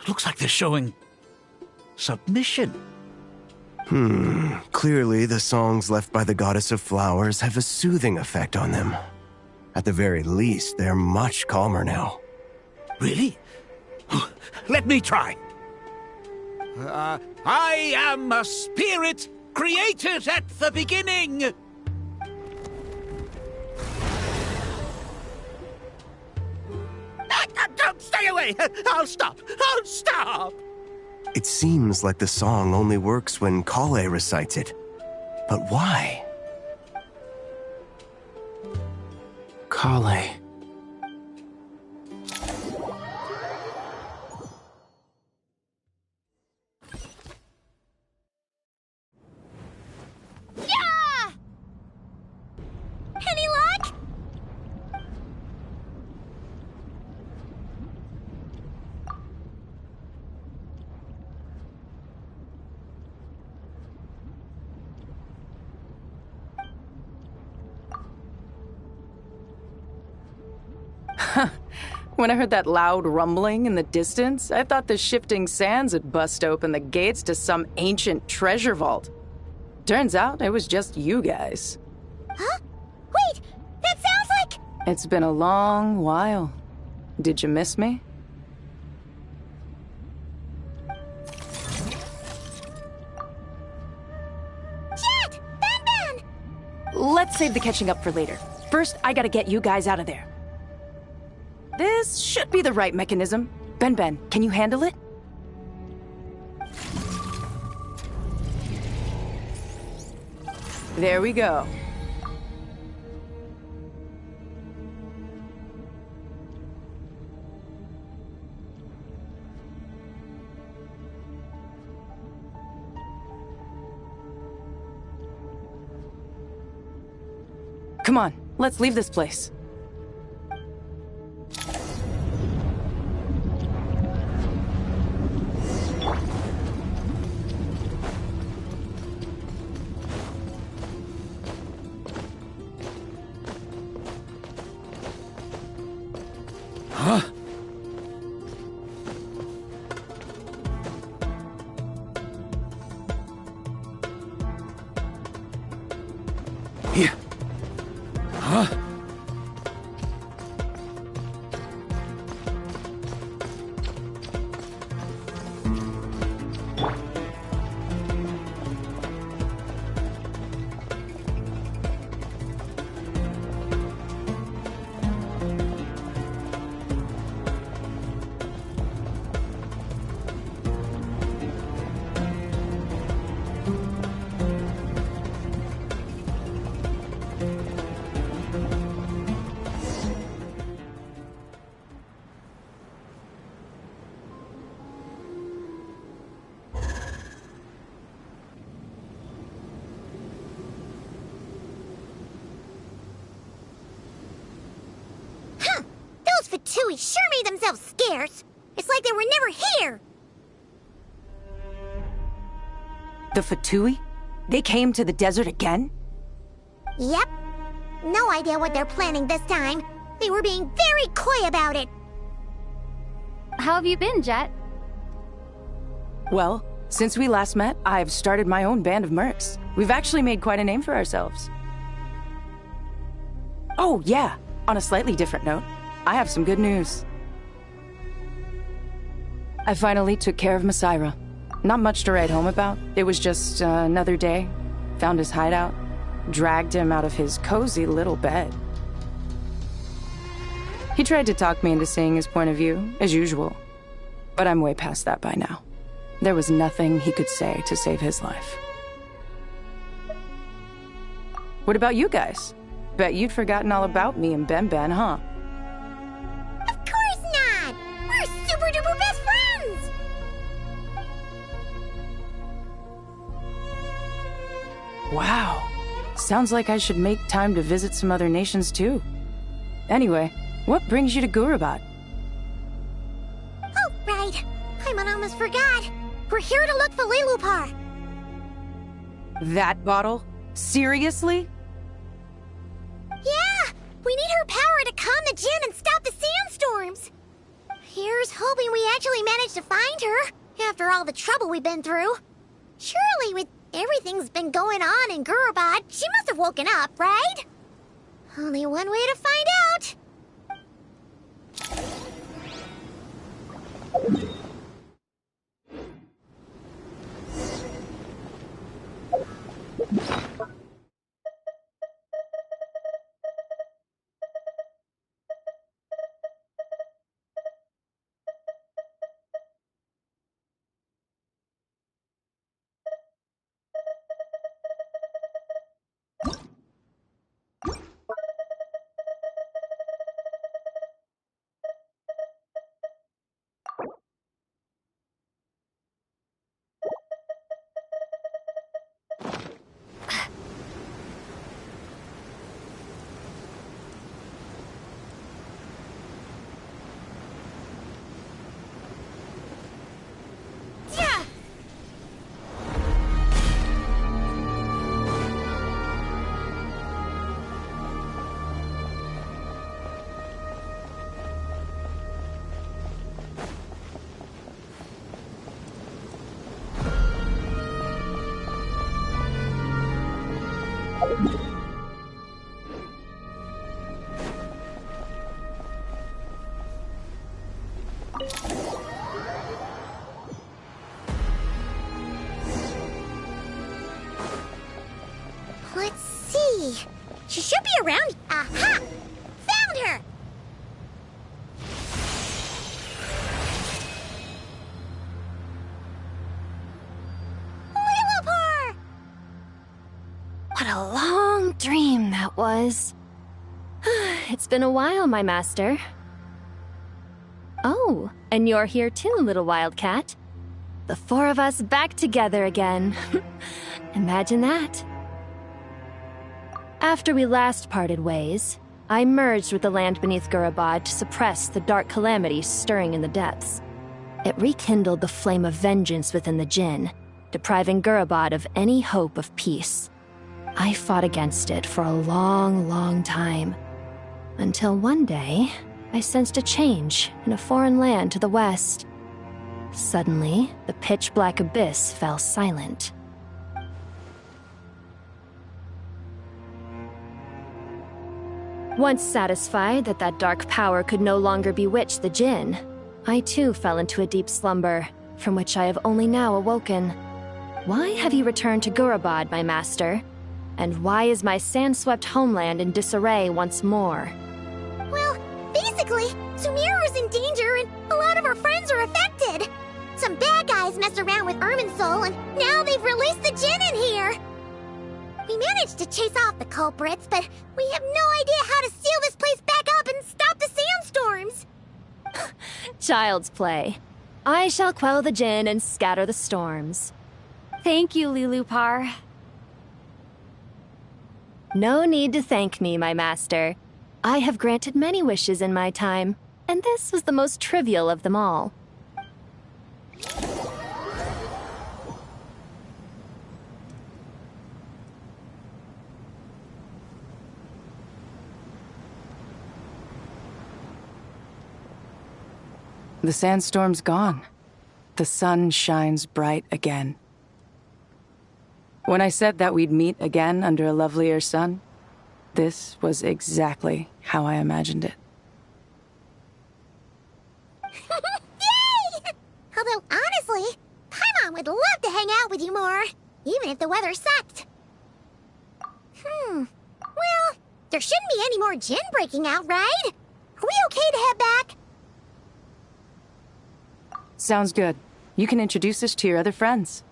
looks like they're showing... submission. Clearly the songs left by the goddess of flowers have a soothing effect on them. At the very least, they're much calmer now. Really? Let me try. I am a spirit created at the beginning. Don't stay away! I'll stop! I'll stop! It seems like the song only works when Kale recites it. But why? Kale. Yeah! Any luck? When I heard that loud rumbling in the distance, I thought the shifting sands had bust open the gates to some ancient treasure vault. Turns out it was just you guys. Huh? Wait, that sounds like... It's been a long while. Did you miss me? Jet! Ben! Let's save the catching up for later. First, I gotta get you guys out of there. This should be the right mechanism. Ben, can you handle it? There we go. Come on, let's leave this place. Huh? Here. Huh? Fatui sure made themselves scarce. It's like they were never here. The Fatui? They came to the desert again? Yep. No idea what they're planning this time. They were being very coy about it. How have you been, Jet? Well, since we last met, I've started my own band of mercs. We've actually made quite a name for ourselves. Oh, yeah. On a slightly different note, I have some good news. I finally took care of Masaira. Not much to write home about. It was just another day. Found his hideout. Dragged him out of his cozy little bed. He tried to talk me into seeing his point of view, as usual. But I'm way past that by now. There was nothing he could say to save his life. What about you guys? Bet you'd forgotten all about me and Ben, huh? Of course not! We're super duper best friends! Wow. Sounds like I should make time to visit some other nations too. Anyway, what brings you to Gurabat? Oh, right. I almost forgot. We're here to look for Lilupar. That bottle? Seriously? Yeah! We need her power to calm the Jinn and stop the sandstorms. Here's hoping we actually manage to find her, after all the trouble we've been through. Surely, with everything's been going on in Gurabat, she must have woken up, right? Only one way to find out. Let's see. She should be around. Aha! Found her! Lillipar! What a long dream that was. It's been a while, my master. Oh, and you're here too, little wildcat. The four of us back together again. Imagine that. After we last parted ways, I merged with the land beneath Gurabad to suppress the dark calamity stirring in the depths. It rekindled the flame of vengeance within the Jinn, depriving Gurabad of any hope of peace. I fought against it for a long, long time, until one day, I sensed a change in a foreign land to the west. Suddenly, the pitch-black abyss fell silent. Once satisfied that that dark power could no longer bewitch the Jinn, I too fell into a deep slumber, from which I have only now awoken. Why have you returned to Gurabad, my master? And why is my sand-swept homeland in disarray once more? Well, basically, Sumeru's in danger and a lot of our friends are affected. Some bad guys messed around with Irminsul and now they've released the Jinn in here. We managed to chase off the culprits, but we have no idea how to seal this place back up and stop the sandstorms. Child's play. I shall quell the Jinn and scatter the storms. Thank you, Lillipar. No need to thank me, my master. I have granted many wishes in my time, and this was the most trivial of them all. The sandstorm's gone. The sun shines bright again. When I said that we'd meet again under a lovelier sun, this was exactly how I imagined it. Yay! Although, honestly, Paimon would love to hang out with you more, even if the weather sucked. Well, there shouldn't be any more Jinn breaking out, right? Are we okay to head back? Sounds good. You can introduce us to your other friends.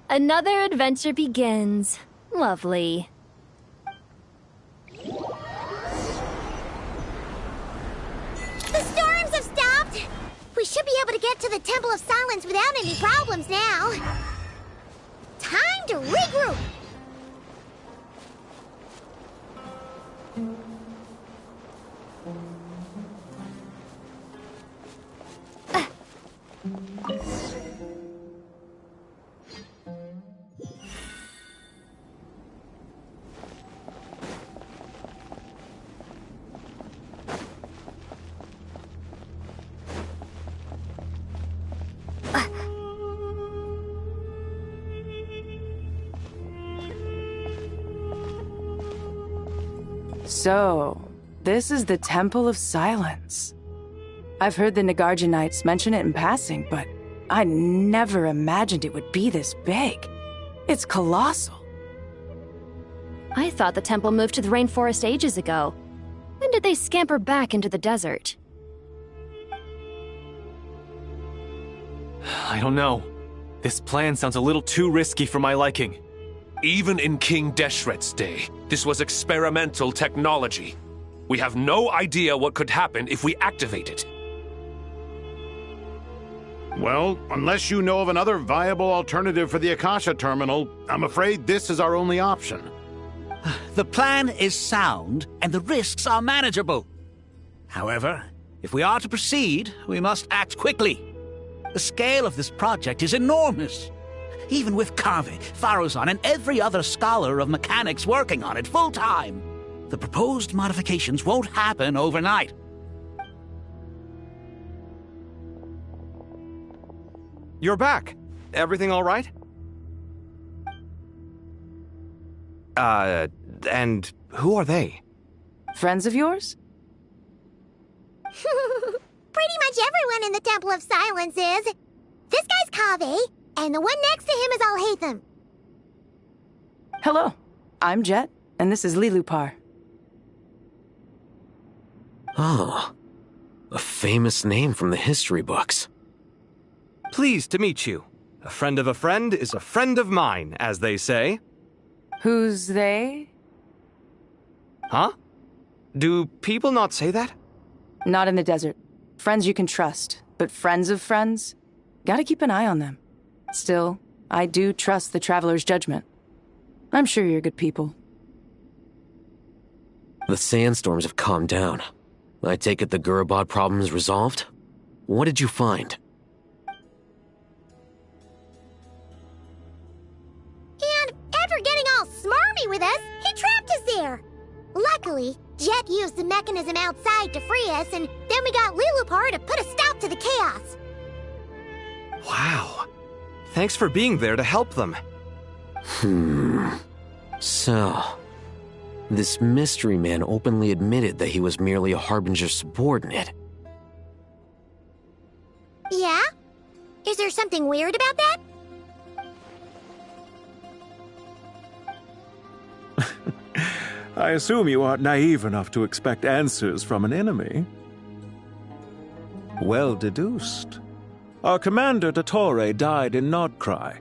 Another adventure begins. Lovely. The storms have stopped! We should be able to get to the Temple of Silence without any problems now. Time to regroup! So, this is the Temple of Silence. I've heard the Nagarjanites mention it in passing, but I never imagined it would be this big. It's colossal. I thought the temple moved to the rainforest ages ago. When did they scamper back into the desert? I don't know. This plan sounds a little too risky for my liking. Even in King Deshret's day, this was experimental technology. We have no idea what could happen if we activate it. Well, unless you know of another viable alternative for the Akasha terminal, I'm afraid this is our only option. The plan is sound, and the risks are manageable. However, if we are to proceed, we must act quickly. The scale of this project is enormous. Even with Kaveh, Faruzan, and every other scholar of mechanics working on it full-time, the proposed modifications won't happen overnight. You're back. Everything all right? And who are they? Friends of yours? Pretty much everyone in the Temple of Silence is. This guy's Kaveh, and the one next to him is Alhaitham. Hello, I'm Jet, and this is Lilupar. Oh, a famous name from the history books. Pleased to meet you. A friend of a friend is a friend of mine, as they say. Who's they? Huh? Do people not say that? Not in the desert. Friends you can trust, but friends of friends? Gotta keep an eye on them. Still, I do trust the Traveler's judgment. I'm sure you're good people. The sandstorms have calmed down. I take it the Gurabad problem is resolved? What did you find? And after getting all smarmy with us, he trapped us there. Luckily, Jet used the mechanism outside to free us, and then we got Lilupar to put a stop to the chaos. Wow. Thanks for being there to help them. So, this mystery man openly admitted that he was merely a Harbinger subordinate. Yeah? Is there something weird about that? I assume you aren't naive enough to expect answers from an enemy. Well deduced. Our commander, Dottore, died in Nod-Krai.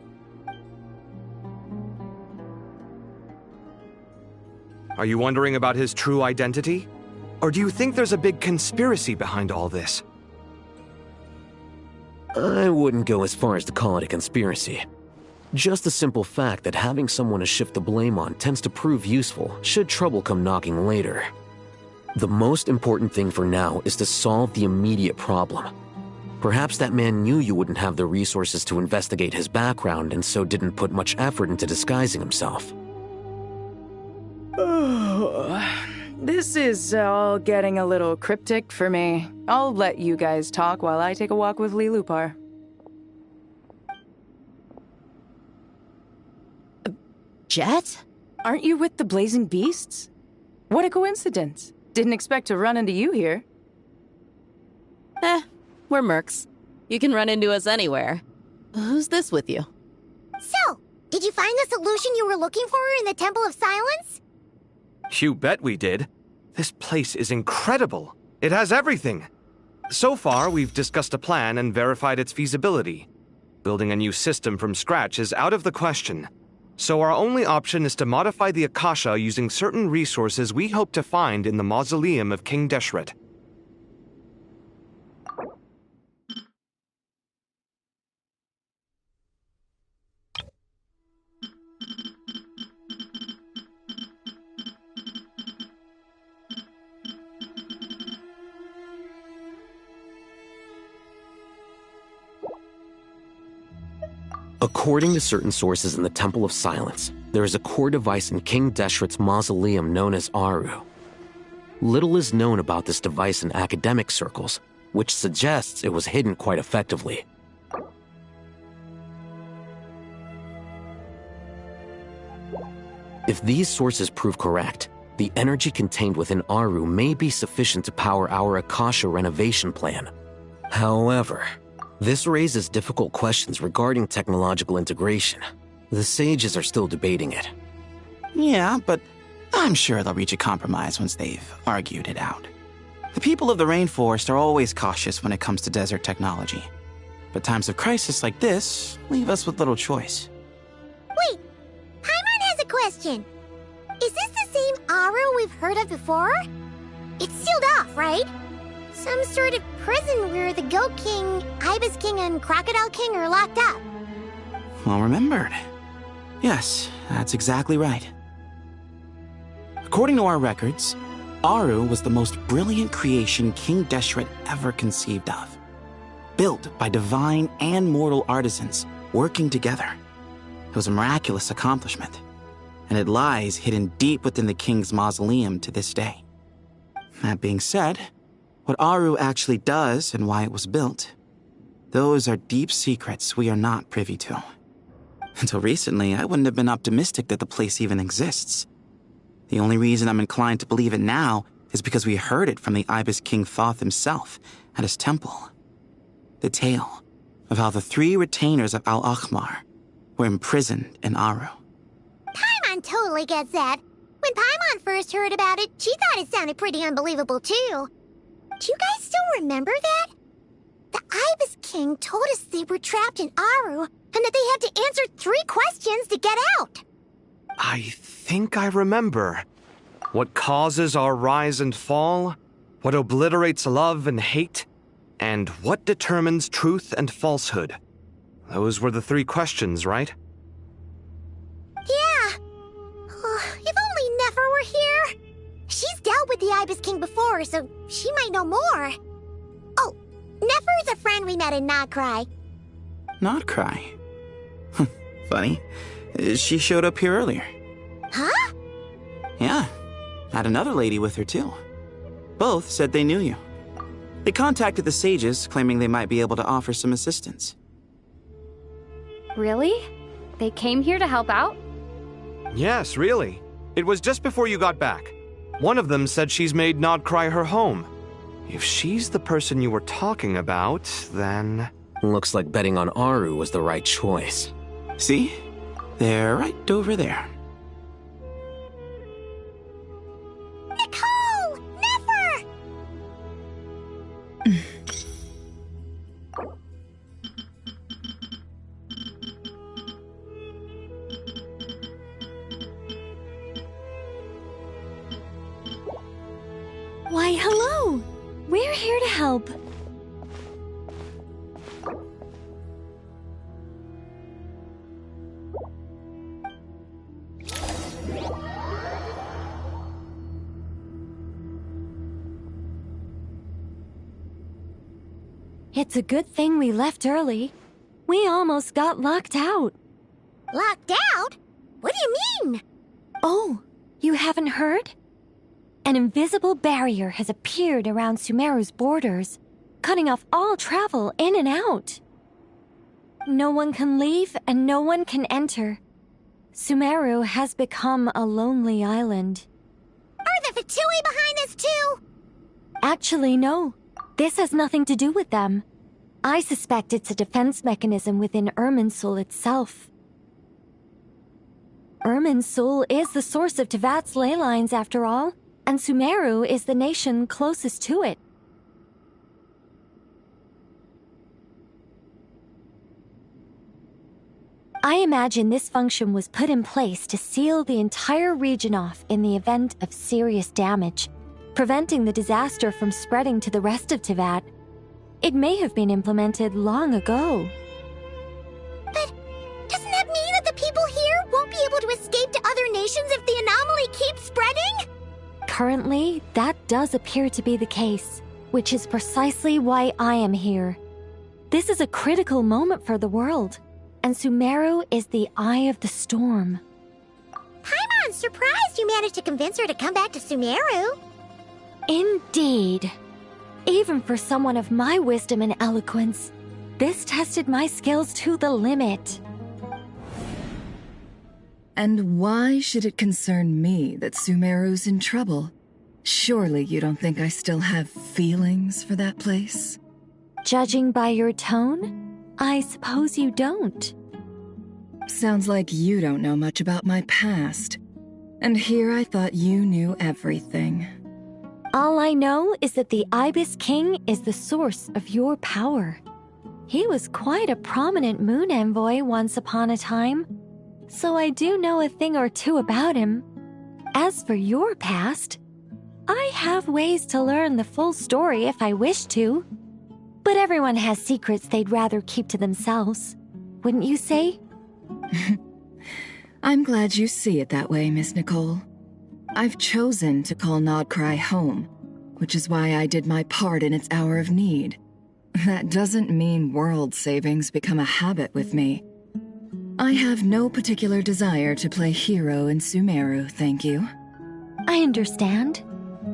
Are you wondering about his true identity? Or do you think there's a big conspiracy behind all this? I wouldn't go as far as to call it a conspiracy. Just the simple fact that having someone to shift the blame on tends to prove useful should trouble come knocking later. The most important thing for now is to solve the immediate problem. Perhaps that man knew you wouldn't have the resources to investigate his background and so didn't put much effort into disguising himself. This is all getting a little cryptic for me. I'll let you guys talk while I take a walk with Lilupar. Jet? Aren't you with the Blazing Beasts? What a coincidence. Didn't expect to run into you here. We're mercs. You can run into us anywhere. Who's this with you? So, did you find the solution you were looking for in the Temple of Silence? You bet we did. This place is incredible. It has everything. So far, we've discussed a plan and verified its feasibility. Building a new system from scratch is out of the question. So our only option is to modify the Akasha using certain resources we hope to find in the mausoleum of King Deshret. According to certain sources in the Temple of Silence, there is a core device in King Deshret's mausoleum known as Aru. Little is known about this device in academic circles, which suggests it was hidden quite effectively. If these sources prove correct, the energy contained within Aru may be sufficient to power our Akasha renovation plan. However, this raises difficult questions regarding technological integration. The sages are still debating it. Yeah, but I'm sure they'll reach a compromise once they've argued it out. The people of the rainforest are always cautious when it comes to desert technology. But times of crisis like this leave us with little choice. Wait, Paimon has a question. Is this the same Aru we've heard of before? It's sealed off, right? Some sort of prison where the Goat King, Ibis King, and Crocodile King are locked up. Well remembered. Yes, that's exactly right. According to our records, Aru was the most brilliant creation King Deshret ever conceived of. Built by divine and mortal artisans working together. It was a miraculous accomplishment, and it lies hidden deep within the king's mausoleum to this day. That being said, what Aru actually does and why it was built, those are deep secrets we are not privy to. Until recently, I wouldn't have been optimistic that the place even exists. The only reason I'm inclined to believe it now is because we heard it from the Ibis King Thoth himself at his temple. The tale of how the 3 retainers of Al-Akhmar were imprisoned in Aru. Paimon totally gets that. When Paimon first heard about it, she thought it sounded pretty unbelievable too. Do you guys still remember that? The Ibis King told us they were trapped in Aru and that they had to answer 3 questions to get out. I think I remember. What causes our rise and fall? What obliterates love and hate? And what determines truth and falsehood? Those were the 3 questions, right? Yeah. If only Nefer were here. She's dealt with the Ibis King before, so she might know more. Oh, Nefer's a friend we met in Nod-Krai. Nod-Krai? Funny. She showed up here earlier. Huh? Yeah. Had another lady with her, too. Both said they knew you. They contacted the sages, claiming they might be able to offer some assistance. Really? They came here to help out? Yes, really. It was just before you got back. One of them said she's made Nod-Krai her home. If she's the person you were talking about, then... Looks like betting on Aru was the right choice. See? They're right over there. Nicole! Nefer! Why, hello! We're here to help. It's a good thing we left early. We almost got locked out. Locked out? What do you mean? Oh, you haven't heard? An invisible barrier has appeared around Sumeru's borders, cutting off all travel in and out. No one can leave and no one can enter. Sumeru has become a lonely island. Are the Fatui behind this too? Actually, no. This has nothing to do with them. I suspect it's a defense mechanism within Irminsul itself. Irminsul is the source of Tevat's ley lines, after all, and Sumeru is the nation closest to it. I imagine this function was put in place to seal the entire region off in the event of serious damage, preventing the disaster from spreading to the rest of Tevat. It may have been implemented long ago. But doesn't that mean that the people here won't be able to escape to other nations if the anomaly keeps spreading? Currently, that does appear to be the case, which is precisely why I am here. This is a critical moment for the world, and Sumeru is the eye of the storm. Paimon's surprised you managed to convince her to come back to Sumeru. Indeed. Even for someone of my wisdom and eloquence, this tested my skills to the limit. And why should it concern me that Sumeru's in trouble? Surely you don't think I still have feelings for that place? Judging by your tone, I suppose you don't. Sounds like you don't know much about my past. And here I thought you knew everything. All I know is that the Ibis King is the source of your power. He was quite a prominent moon envoy once upon a time, so I do know a thing or two about him. As for your past, I have ways to learn the full story if I wish to. But everyone has secrets they'd rather keep to themselves, wouldn't you say? I'm glad you see it that way, Miss Nicole. I've chosen to call Nod-Krai home, which is why I did my part in its hour of need. That doesn't mean world savings become a habit with me. I have no particular desire to play hero in Sumeru, thank you. I understand.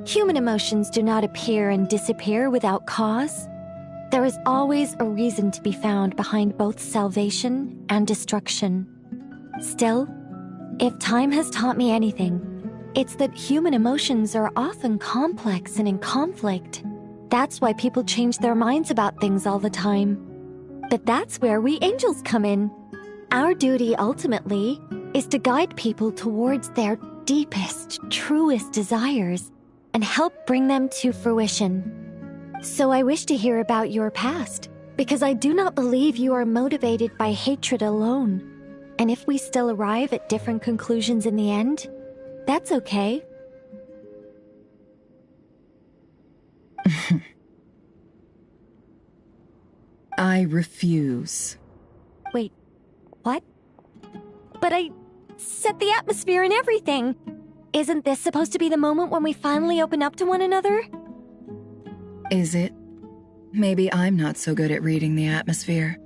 Human emotions do not appear and disappear without cause. There is always a reason to be found behind both salvation and destruction. Still, if time has taught me anything, it's that human emotions are often complex and in conflict. That's why people change their minds about things all the time. But that's where we angels come in. Our duty, ultimately, is to guide people towards their deepest, truest desires and help bring them to fruition. So I wish to hear about your past, because I do not believe you are motivated by hatred alone. And if we still arrive at different conclusions in the end, that's okay. I refuse. Wait, what? But I set the atmosphere and everything. Isn't this supposed to be the moment when we finally open up to one another? Is it? Maybe I'm not so good at reading the atmosphere.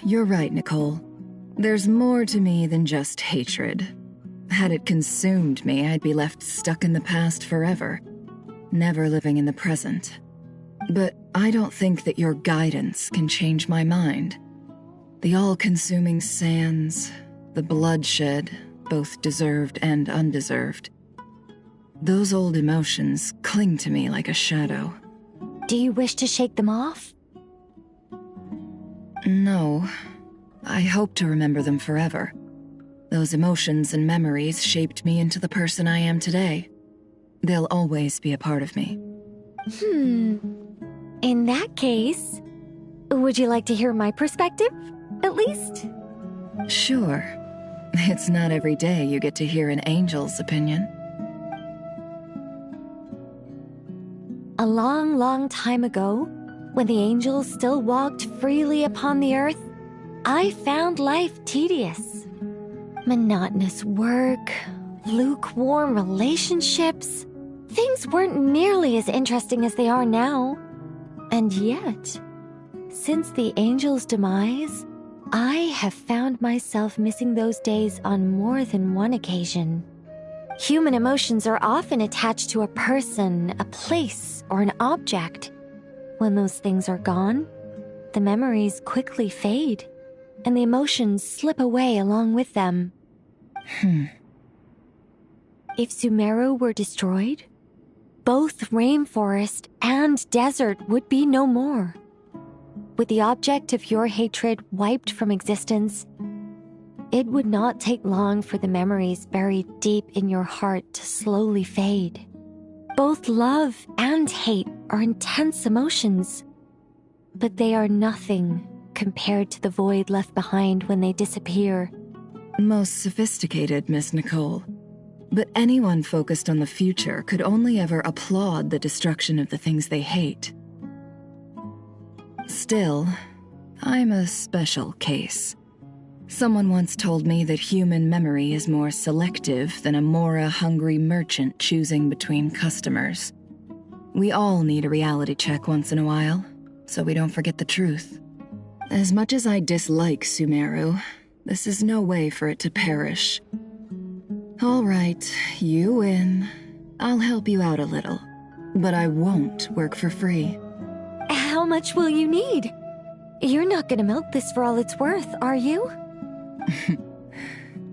You're right, Nicole. There's more to me than just hatred. Had it consumed me, I'd be left stuck in the past forever, never living in the present. But I don't think that your guidance can change my mind. The all-consuming sands, the bloodshed, both deserved and undeserved. Those old emotions cling to me like a shadow. Do you wish to shake them off? No. I hope to remember them forever. Those emotions and memories shaped me into the person I am today. They'll always be a part of me. In that case, would you like to hear my perspective, at least? Sure. It's not every day you get to hear an angel's opinion. A long, long time ago, when the angels still walked freely upon the earth, I found life tedious. Monotonous work, lukewarm relationships. Things weren't nearly as interesting as they are now. And yet, since the angels' demise, I have found myself missing those days on more than one occasion. Human emotions are often attached to a person, a place, or an object. When those things are gone, the memories quickly fade, and the emotions slip away along with them. If Sumeru were destroyed, both rainforest and desert would be no more. With the object of your hatred wiped from existence, it would not take long for the memories buried deep in your heart to slowly fade. Both love and hate are intense emotions, but they are nothing compared to the void left behind when they disappear. Most sophisticated, Miss Nicole. But anyone focused on the future could only ever applaud the destruction of the things they hate. Still, I'm a special case. Someone once told me that human memory is more selective than a Mora-hungry merchant choosing between customers. We all need a reality check once in a while, so we don't forget the truth. As much as I dislike Sumeru, this is no way for it to perish. All right, you win. I'll help you out a little, but I won't work for free. How much will you need? You're not gonna milk this for all it's worth, are you?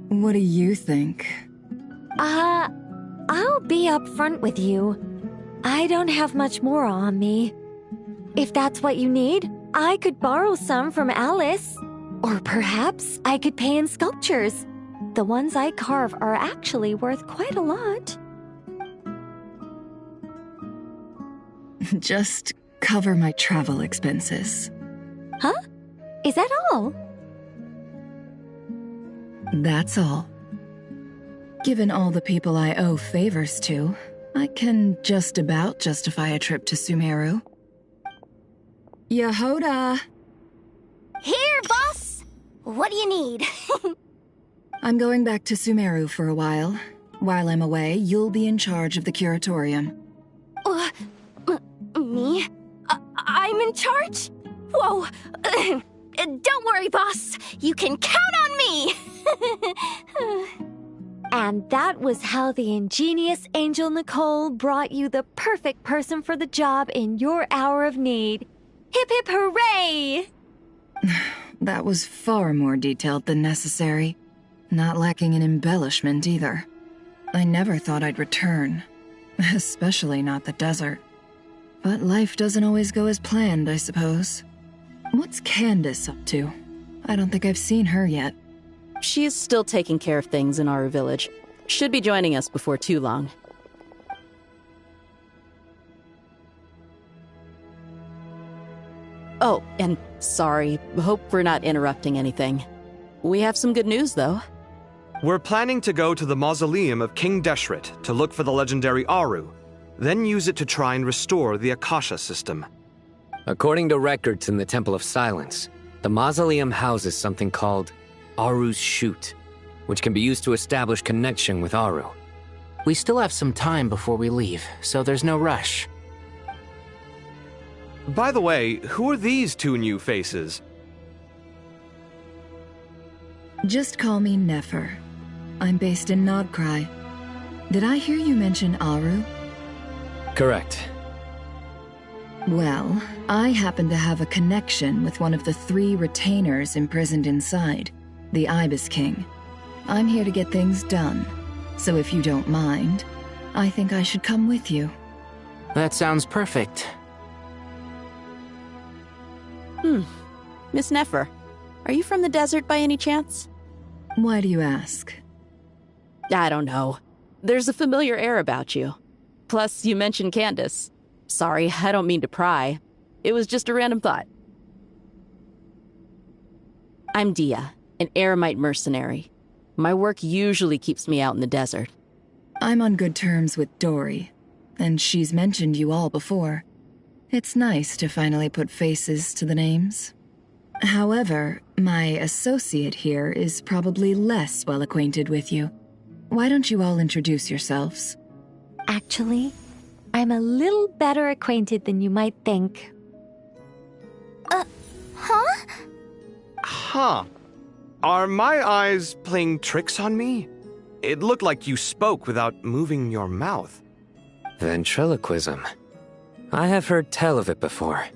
What do you think? I'll be upfront with you. I don't have much more on me. If that's what you need, I could borrow some from Alice. Or perhaps I could pay in sculptures. The ones I carve are actually worth quite a lot. Just cover my travel expenses. Huh? Is that all? That's all. Given all the people I owe favors to, I can just about justify a trip to Sumeru. Yehoda! Here, boss! What do you need? I'm going back to Sumeru for a while. While I'm away, you'll be in charge of the curatorium. Me? I'm in charge? Whoa! Don't worry, boss. You can count on me! And that was how the ingenious Angel Nicole brought you the perfect person for the job in your hour of need. Hip hip hooray! That was far more detailed than necessary. Not lacking in embellishment either. I never thought I'd return, especially not the desert. But life doesn't always go as planned, I suppose. What's Candace up to? I don't think I've seen her yet. She's still taking care of things in our village. Should be joining us before too long. Oh, and sorry. Hope we're not interrupting anything. We have some good news, though. We're planning to go to the mausoleum of King Deshret to look for the legendary Aru, then use it to try and restore the Akasha system. According to records in the Temple of Silence, the mausoleum houses something called Aru's Chute, which can be used to establish connection with Aru. We still have some time before we leave, so there's no rush. By the way, who are these two new faces? Just call me Nefer. I'm based in Nod-Krai. Did I hear you mention Aru? Correct. Well, I happen to have a connection with one of the 3 retainers imprisoned inside, the Ibis King. I'm here to get things done, so if you don't mind, I think I should come with you. That sounds perfect. Miss Nefer, are you from the desert by any chance? Why do you ask? I don't know. There's a familiar air about you. Plus, you mentioned Candace. Sorry, I don't mean to pry. It was just a random thought. I'm Dia, an eremite mercenary. My work usually keeps me out in the desert. I'm on good terms with Dory, and she's mentioned you all before. It's nice to finally put faces to the names. However, my associate here is probably less well acquainted with you. Why don't you all introduce yourselves? Actually, I'm a little better acquainted than you might think. Huh? Huh. Are my eyes playing tricks on me? It looked like you spoke without moving your mouth. Ventriloquism. I have heard tell of it before.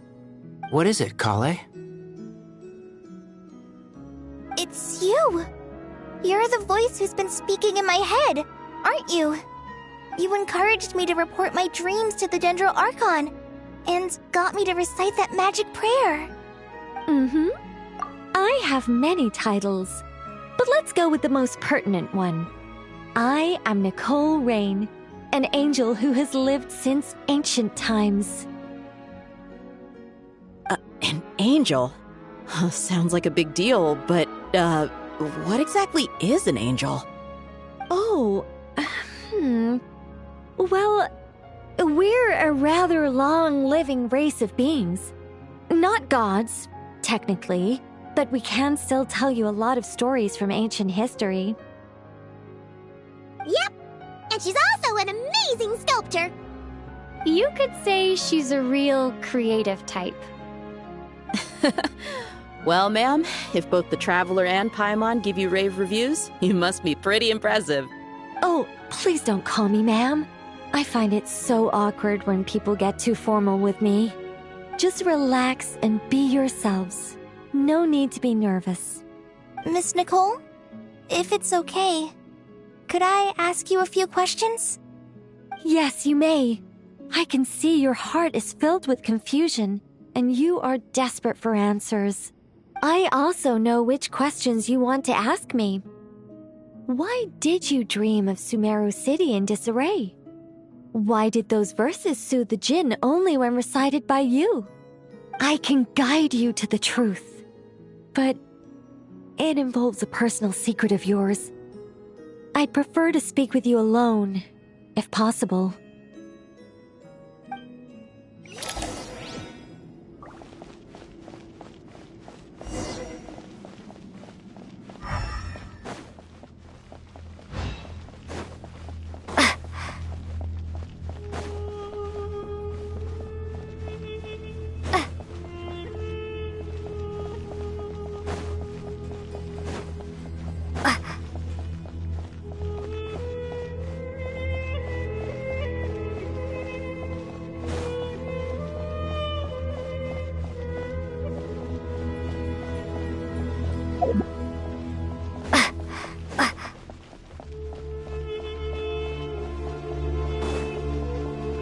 What is it, Kale? It's you! You're the voice who's been speaking in my head, aren't you? You encouraged me to report my dreams to the Dendro Archon, and got me to recite that magic prayer. Mm-hmm. I have many titles, but let's go with the most pertinent one. I am Nicole Rain, an angel who has lived since ancient times. An angel? Sounds like a big deal, but, what exactly is an angel? Oh, Well, we're a rather long-living race of beings. Not gods, technically, but we can still tell you a lot of stories from ancient history. Yep, and she's also an amazing sculptor. You could say she's a real creative type. Well, ma'am, if both the Traveler and Paimon give you rave reviews, you must be pretty impressive. Oh, please don't call me ma'am. I find it so awkward when people get too formal with me. Just relax and be yourselves. No need to be nervous. Miss Nicole, if it's okay, could I ask you a few questions? Yes, you may. I can see your heart is filled with confusion, and you are desperate for answers. I also know which questions you want to ask me. Why did you dream of Sumeru City in disarray? Why did those verses soothe the djinn only when recited by you? I can guide you to the truth, but it involves a personal secret of yours. I'd prefer to speak with you alone, if possible.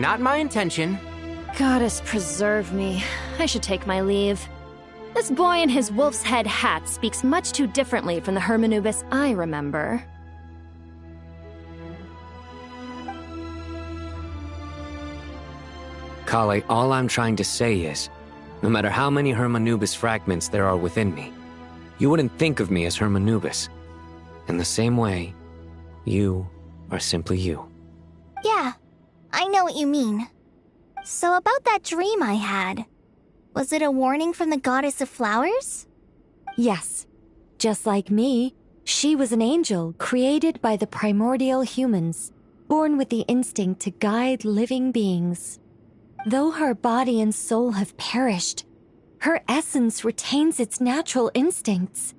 Not my intention. Goddess preserve me. I should take my leave. This boy in his wolf's head hat speaks much too differently from the Hermanubis I remember. Kale, all I'm trying to say is, no matter how many Hermanubis fragments there are within me, you wouldn't think of me as Hermanubis. In the same way, you are simply you. Yeah, I know what you mean. So about that dream I had, was it a warning from the Goddess of Flowers? Yes. Just like me, she was an angel created by the primordial humans, born with the instinct to guide living beings. Though her body and soul have perished, her essence retains its natural instincts.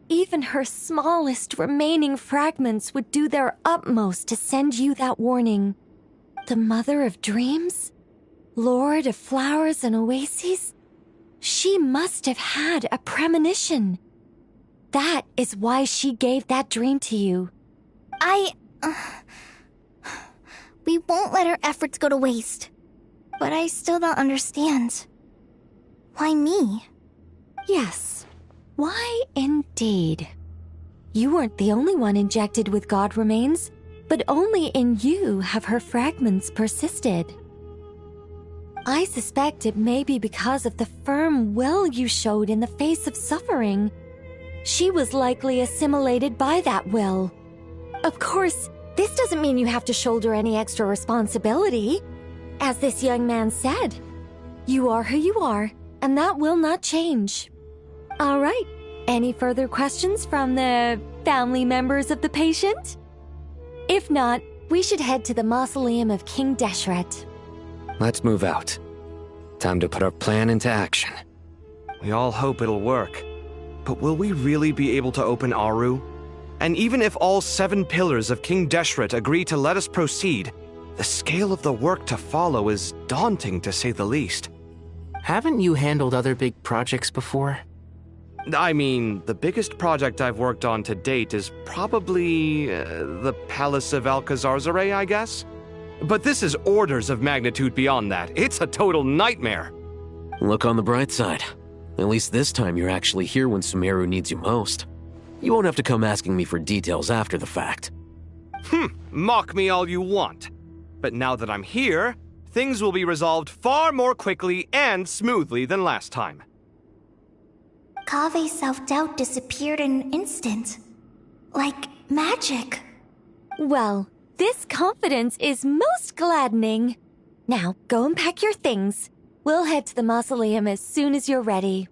Even her smallest remaining fragments would do their utmost to send you that warning. The Mother of Dreams? Lord of Flowers and Oases? She must have had a premonition. That is why she gave that dream to you. We won't let our efforts go to waste. But I still don't understand. Why me? Yes. Why indeed? You weren't the only one injected with God remains, but only in you have her fragments persisted. I suspect it may be because of the firm will you showed in the face of suffering. She was likely assimilated by that will. Of course, this doesn't mean you have to shoulder any extra responsibility. As this young man said, you are who you are, and that will not change. All right, any further questions from the family members of the patient? If not, we should head to the mausoleum of King Deshret. Let's move out. Time to put our plan into action. We all hope it'll work. But will we really be able to open Aru? And even if all 7 pillars of King Deshret agree to let us proceed, the scale of the work to follow is daunting, to say the least. Haven't you handled other big projects before? I mean, the biggest project I've worked on to date is probably the Palace of Alcazarzaray, I guess? But this is orders of magnitude beyond that. It's a total nightmare. Look on the bright side. At least this time you're actually here when Sumeru needs you most. You won't have to come asking me for details after the fact. Mock me all you want. But now that I'm here, things will be resolved far more quickly and smoothly than last time. Kave's self-doubt disappeared in an instant. Like magic. Well, this confidence is most gladdening. Now, go and pack your things. We'll head to the mausoleum as soon as you're ready.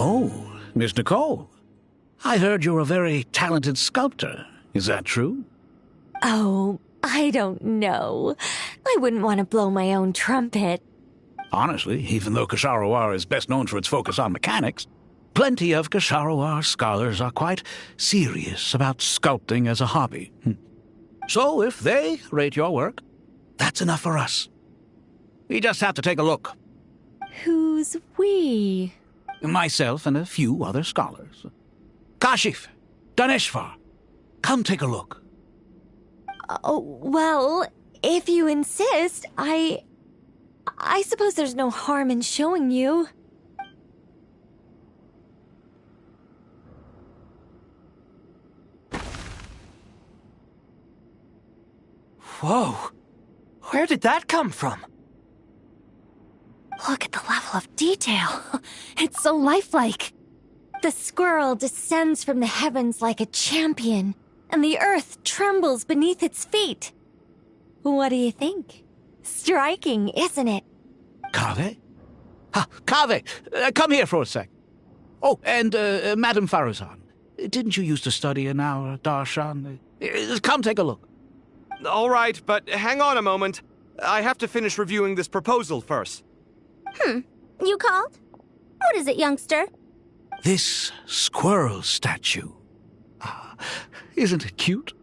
Oh, Miss Nicole. I heard you're a very talented sculptor. Is that true? Oh, I don't know. I wouldn't want to blow my own trumpet. Honestly, even though Ksharoar is best known for its focus on mechanics, plenty of Ksharoar scholars are quite serious about sculpting as a hobby. So if they rate your work, that's enough for us. We just have to take a look. Who's we? Myself and a few other scholars. Kashif, Daneshvar, come take a look. Oh, well, if you insist, I suppose there's no harm in showing you. Whoa! Where did that come from? Look at the level of detail. It's so lifelike. The squirrel descends from the heavens like a champion, and the earth trembles beneath its feet. What do you think? Striking, isn't it? Kaveh? Kaveh, come here for a sec. Oh, and Madame Faruzan, didn't you used to study in our darshan? Come take a look. All right, but hang on a moment. I have to finish reviewing this proposal first. You called? What is it, youngster? This squirrel statue. Isn't it cute?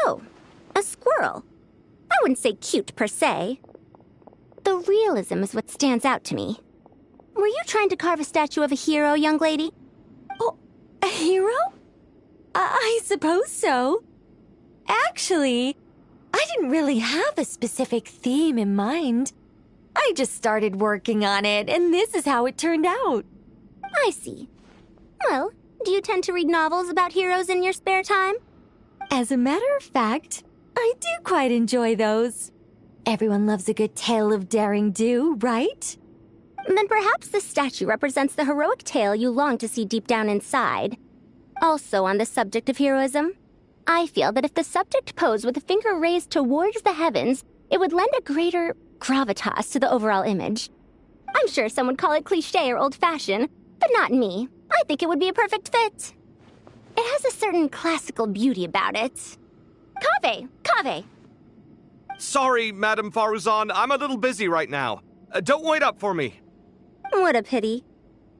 Oh, a squirrel. I wouldn't say cute per se. The realism is what stands out to me. Were you trying to carve a statue of a hero, young lady? Oh, a hero? I suppose so. Actually, I didn't really have a specific theme in mind. I just started working on it, and this is how it turned out. I see. Well, do you tend to read novels about heroes in your spare time? As a matter of fact, I do quite enjoy those. Everyone loves a good tale of daring do, right? Then perhaps this statue represents the heroic tale you long to see deep down inside. Also on the subject of heroism, I feel that if the subject posed with a finger raised towards the heavens, it would lend a greater gravitas to the overall image. I'm sure some would call it cliché or old-fashioned, but not me. I think it would be a perfect fit. It has a certain classical beauty about it. Kaveh! Sorry, Madame Faruzan, I'm a little busy right now. Don't wait up for me. What a pity.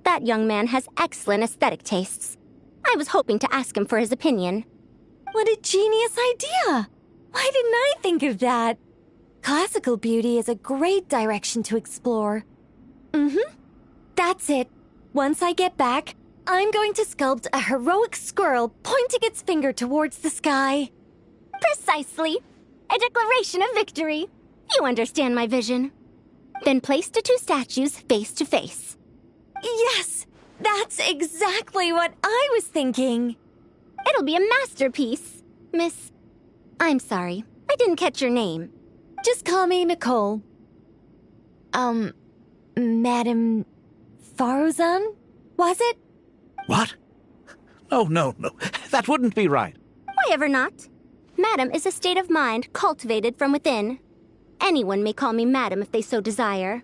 That young man has excellent aesthetic tastes. I was hoping to ask him for his opinion. What a genius idea! Why didn't I think of that? Classical beauty is a great direction to explore. That's it. Once I get back, I'm going to sculpt a heroic squirrel pointing its finger towards the sky. Precisely. A declaration of victory. You understand my vision. Then place the two statues face to face. Yes! That's exactly what I was thinking. It'll be a masterpiece. Miss... I'm sorry. I didn't catch your name. Just call me Nicole. Madame Faruzan? Was it? What? Oh, no. That wouldn't be right. Why ever not? Madam is a state of mind cultivated from within. Anyone may call me Madam if they so desire.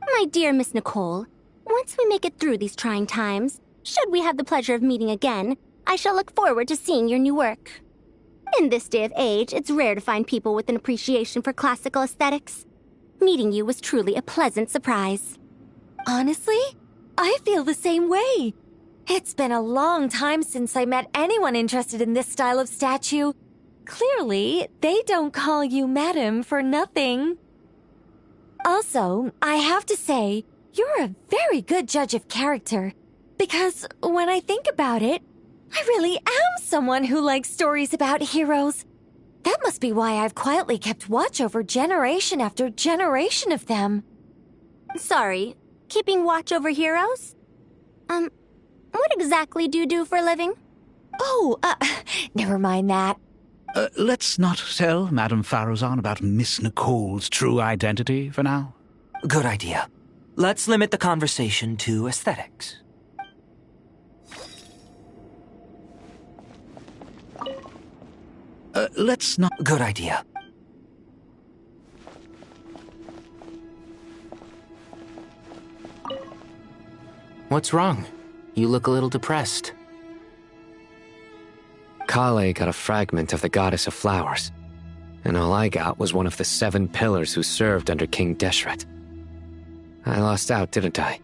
My dear Miss Nicole, once we make it through these trying times, should we have the pleasure of meeting again, I shall look forward to seeing your new work. In this day of age, it's rare to find people with an appreciation for classical aesthetics. Meeting you was truly a pleasant surprise. Honestly, I feel the same way. It's been a long time since I met anyone interested in this style of statue. Clearly, they don't call you Madam for nothing. Also, I have to say, you're a very good judge of character. Because when I think about it, I really am someone who likes stories about heroes. That must be why I've quietly kept watch over generation after generation of them. Sorry, keeping watch over heroes? What exactly do you do for a living? Oh, never mind that. Let's not tell Madame Faruzan about Miss Nicole's true identity for now. Good idea. Let's limit the conversation to aesthetics. Let's not... Good idea. What's wrong? You look a little depressed. Kale got a fragment of the Goddess of Flowers, and all I got was one of the 7 pillars who served under King Deshret. I lost out, didn't I?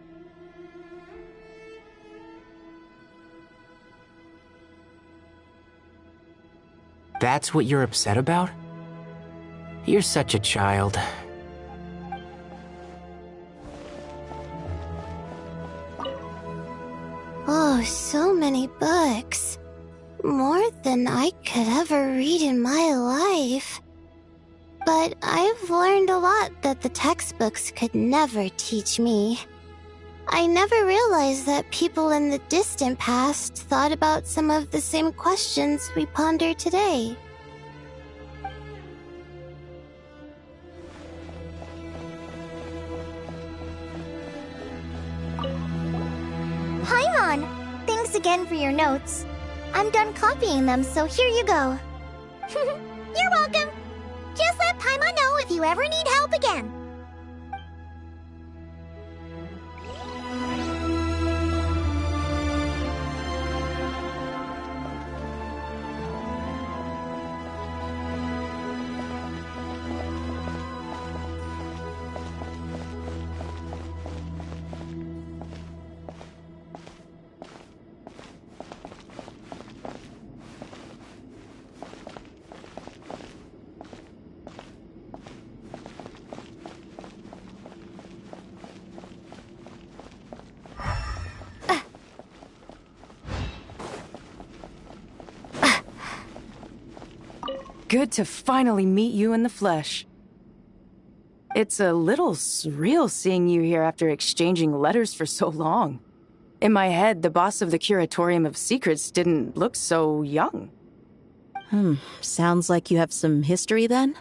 That's what you're upset about? You're such a child. Oh, so many books. More than I could ever read in my life. But I've learned a lot that the textbooks could never teach me. I never realized that people in the distant past thought about some of the same questions we ponder today. Paimon! Thanks again for your notes. I'm done copying them, so here you go. You're welcome. Just let Paimon know if you ever need help again. Good to finally meet you in the flesh. It's a little surreal seeing you here after exchanging letters for so long. In my head, the boss of the Curatorium of Secrets didn't look so young. Sounds like you have some history then?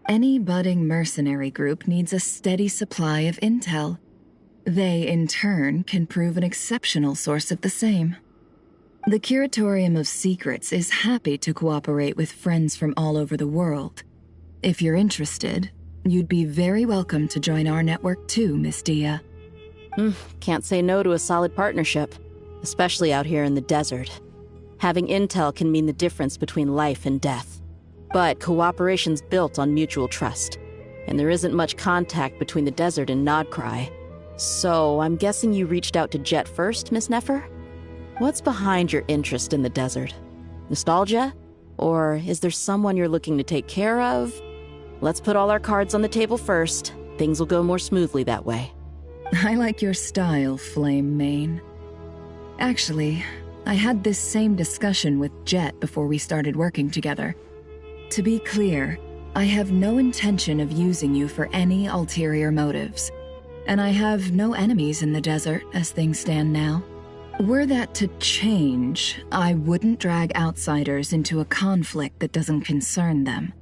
Any budding mercenary group needs a steady supply of intel. They, in turn, can prove an exceptional source of the same. The Curatorium of Secrets is happy to cooperate with friends from all over the world. If you're interested, you'd be very welcome to join our network too, Miss Dia. Can't say no to a solid partnership, especially out here in the desert. Having intel can mean the difference between life and death. But cooperation's built on mutual trust, and there isn't much contact between the desert and Nod-Krai. So I'm guessing you reached out to Jet first, Miss Nefer? What's behind your interest in the desert? Nostalgia? Or is there someone you're looking to take care of? Let's put all our cards on the table first. Things will go more smoothly that way. I like your style, Flame Mane. Actually, I had this same discussion with Jet before we started working together. To be clear, I have no intention of using you for any ulterior motives. And I have no enemies in the desert as things stand now. Were that to change, I wouldn't drag outsiders into a conflict that doesn't concern them.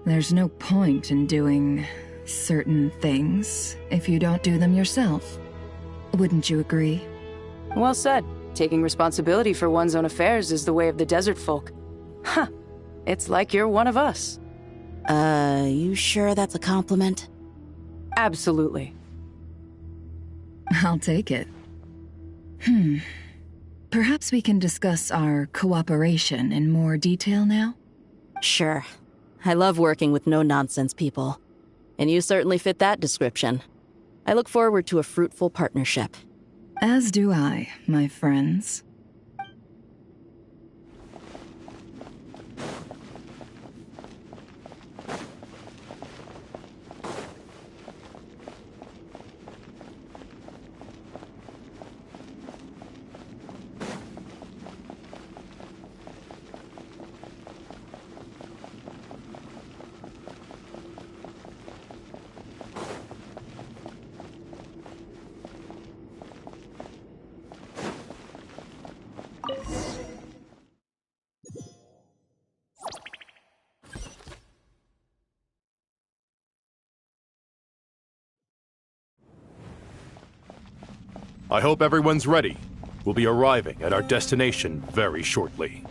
There's no point in doing certain things if you don't do them yourself. Wouldn't you agree? Well said. Taking responsibility for one's own affairs is the way of the desert folk. Huh. It's like you're one of us. You sure that's a compliment? Absolutely. I'll take it. Perhaps we can discuss our cooperation in more detail now? Sure. I love working with no-nonsense people. And you certainly fit that description. I look forward to a fruitful partnership. As do I, my friends. I hope everyone's ready. We'll be arriving at our destination very shortly.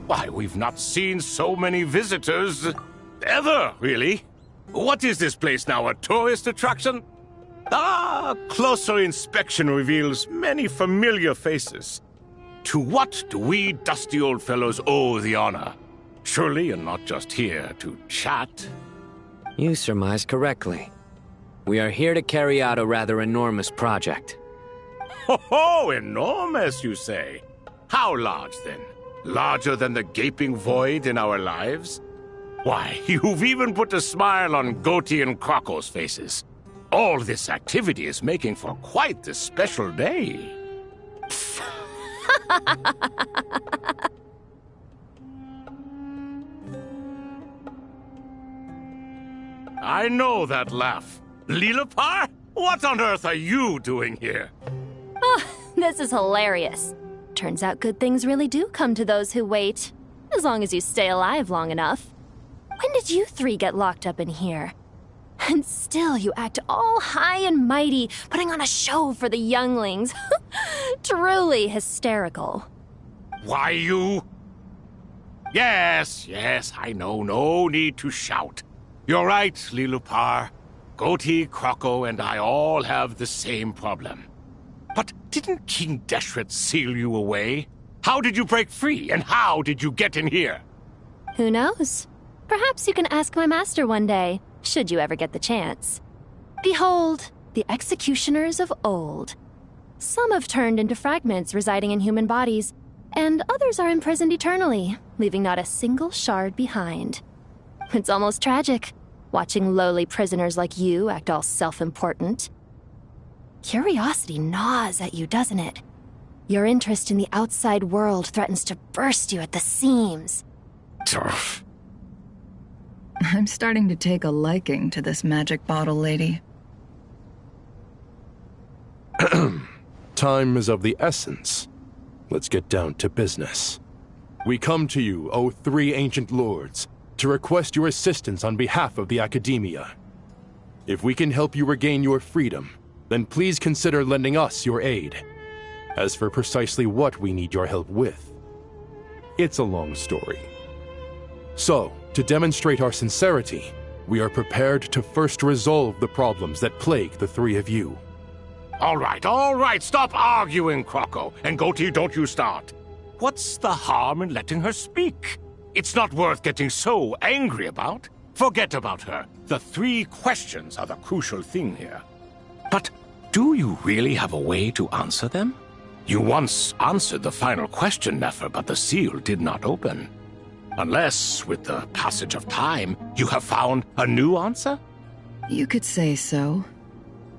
Why, we've not seen so many visitors ever, really. What is this place now, a tourist attraction? Closer inspection reveals many familiar faces. To what do we dusty old fellows owe the honor? Surely you're not just here to chat. You surmise correctly. We are here to carry out a rather enormous project. Oh, enormous, you say? How large, then? Larger than the gaping void in our lives? Why, you've even put a smile on Goatee and Crocco's faces. All this activity is making for quite the special day. I know that laugh. Lilipar? What on earth are you doing here? Oh, this is hilarious. Turns out good things really do come to those who wait. As long as you stay alive long enough. When did you three get locked up in here? And still you act all high and mighty, putting on a show for the younglings. Truly hysterical. Why, you... Yes, I know. No need to shout. You're right, Lilipar. Goatee, Crocco, and I all have the same problem. But didn't King Deshret seal you away? How did you break free, and how did you get in here? Who knows? Perhaps you can ask my master one day, should you ever get the chance. Behold, the executioners of old. Some have turned into fragments residing in human bodies, and others are imprisoned eternally, leaving not a single shard behind. It's almost tragic, watching lowly prisoners like you act all self-important. Curiosity gnaws at you, doesn't it? Your interest in the outside world threatens to burst you at the seams. Turf. I'm starting to take a liking to this magic bottle lady. Time is of the essence. Let's get down to business. We come to you, O three ancient lords, to request your assistance on behalf of the Academia. If we can help you regain your freedom, then please consider lending us your aid. As for precisely what we need your help with, it's a long story. So, to demonstrate our sincerity, we are prepared to first resolve the problems that plague the three of you. All right, stop arguing, Crocco. And Goatee, don't you start. What's the harm in letting her speak? It's not worth getting so angry about. Forget about her. The three questions are the crucial thing here. But do you really have a way to answer them? You once answered the final question, Nefer, but the seal did not open. Unless, with the passage of time, you have found a new answer? You could say so.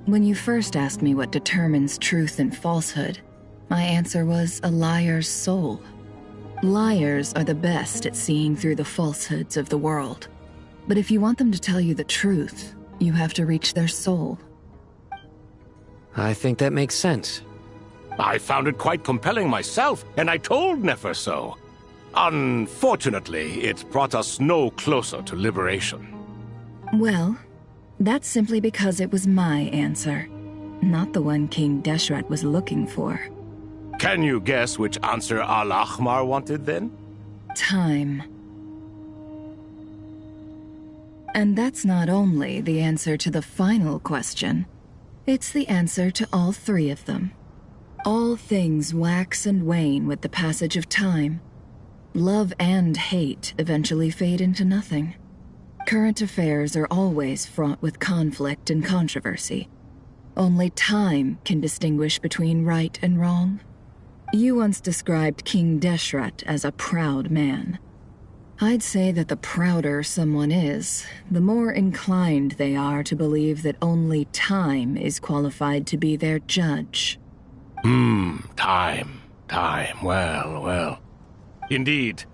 When you first asked me what determines truth and falsehood, my answer was a liar's soul. Liars are the best at seeing through the falsehoods of the world. But if you want them to tell you the truth, you have to reach their soul. I think that makes sense. I found it quite compelling myself, and I told Nefer so. Unfortunately, it brought us no closer to liberation. Well, that's simply because it was my answer, not the one King Deshret was looking for. Can you guess which answer Al-Ahmar wanted then? Time. And that's not only the answer to the final question, it's the answer to all three of them. All things wax and wane with the passage of time. Love and hate eventually fade into nothing. Current affairs are always fraught with conflict and controversy. Only time can distinguish between right and wrong. You once described King Deshret as a proud man. I'd say that the prouder someone is, the more inclined they are to believe that only time is qualified to be their judge. Time. Well. Indeed.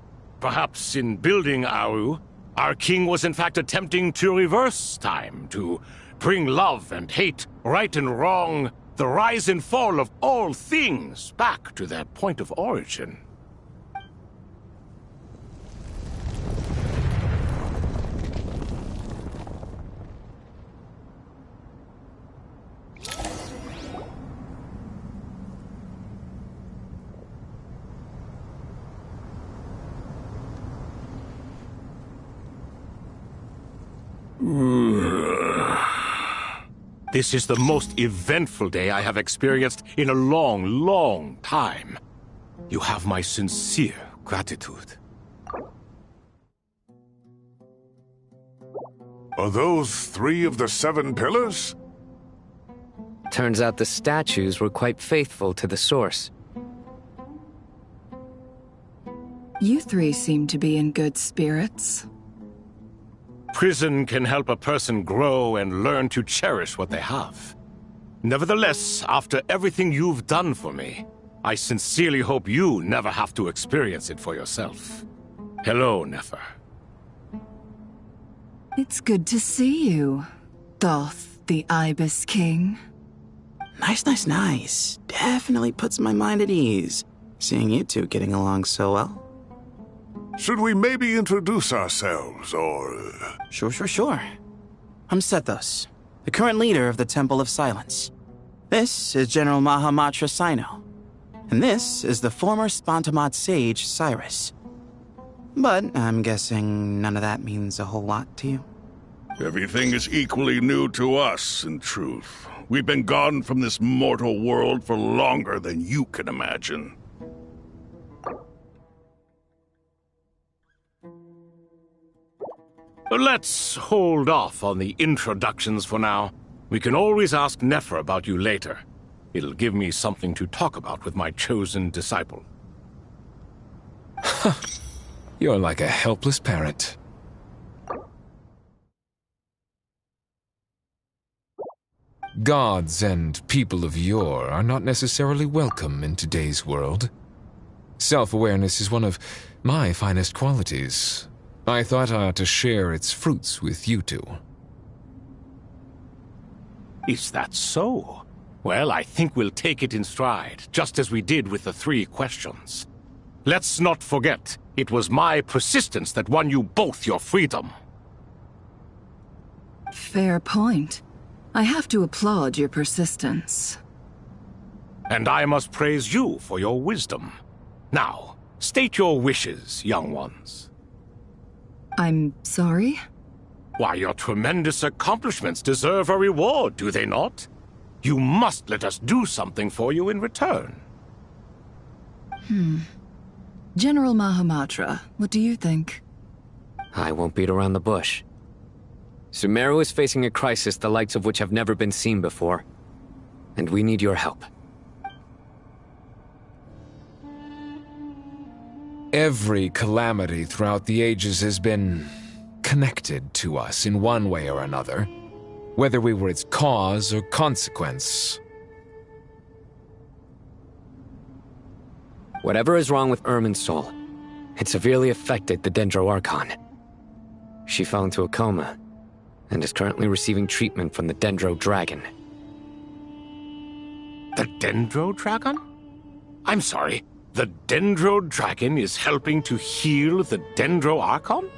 Perhaps in building Aru, our king was in fact attempting to reverse time, to bring love and hate, right and wrong, the rise and fall of all things back to their point of origin. This is the most eventful day I have experienced in a long time. You have my sincere gratitude. Are those 3 of the 7 pillars? Turns out the statues were quite faithful to the source. You three seem to be in good spirits. Prison can help a person grow and learn to cherish what they have. Nevertheless, after everything you've done for me, I sincerely hope you never have to experience it for yourself. Hello, Nefer. It's good to see you, Thoth the Ibis King. Nice. Definitely puts my mind at ease, seeing you two getting along so well. Should we maybe introduce ourselves, or... Sure. I'm Sethos, the current leader of the Temple of Silence. This is General Mahamatra Sino, and this is the former Spantamat sage, Cyrus. But I'm guessing none of that means a whole lot to you. Everything is equally new to us, in truth. We've been gone from this mortal world for longer than you can imagine. Let's hold off on the introductions for now. We can always ask Nefer about you later. It'll give me something to talk about with my chosen disciple. You're like a helpless parrot. Gods and people of yore are not necessarily welcome in today's world. Self-awareness is one of my finest qualities. I thought I ought to share its fruits with you two. Is that so? Well, I think we'll take it in stride, just as we did with the 3 questions. Let's not forget, it was my persistence that won you both your freedom. Fair point. I have to applaud your persistence. And I must praise you for your wisdom. Now, state your wishes, young ones. I'm sorry? Why, your tremendous accomplishments deserve a reward, do they not? You must let us do something for you in return. General Mahamatra, what do you think? I won't beat around the bush. Sumeru is facing a crisis the likes of which have never been seen before. And we need your help. Every calamity throughout the ages has been connected to us in one way or another, whether we were its cause or consequence. Whatever is wrong with Irminsul, it severely affected the Dendro Archon. She fell into a coma and is currently receiving treatment from the Dendro Dragon. The Dendro Dragon? I'm sorry, the Dendro Dragon is helping to heal the Dendro Archon?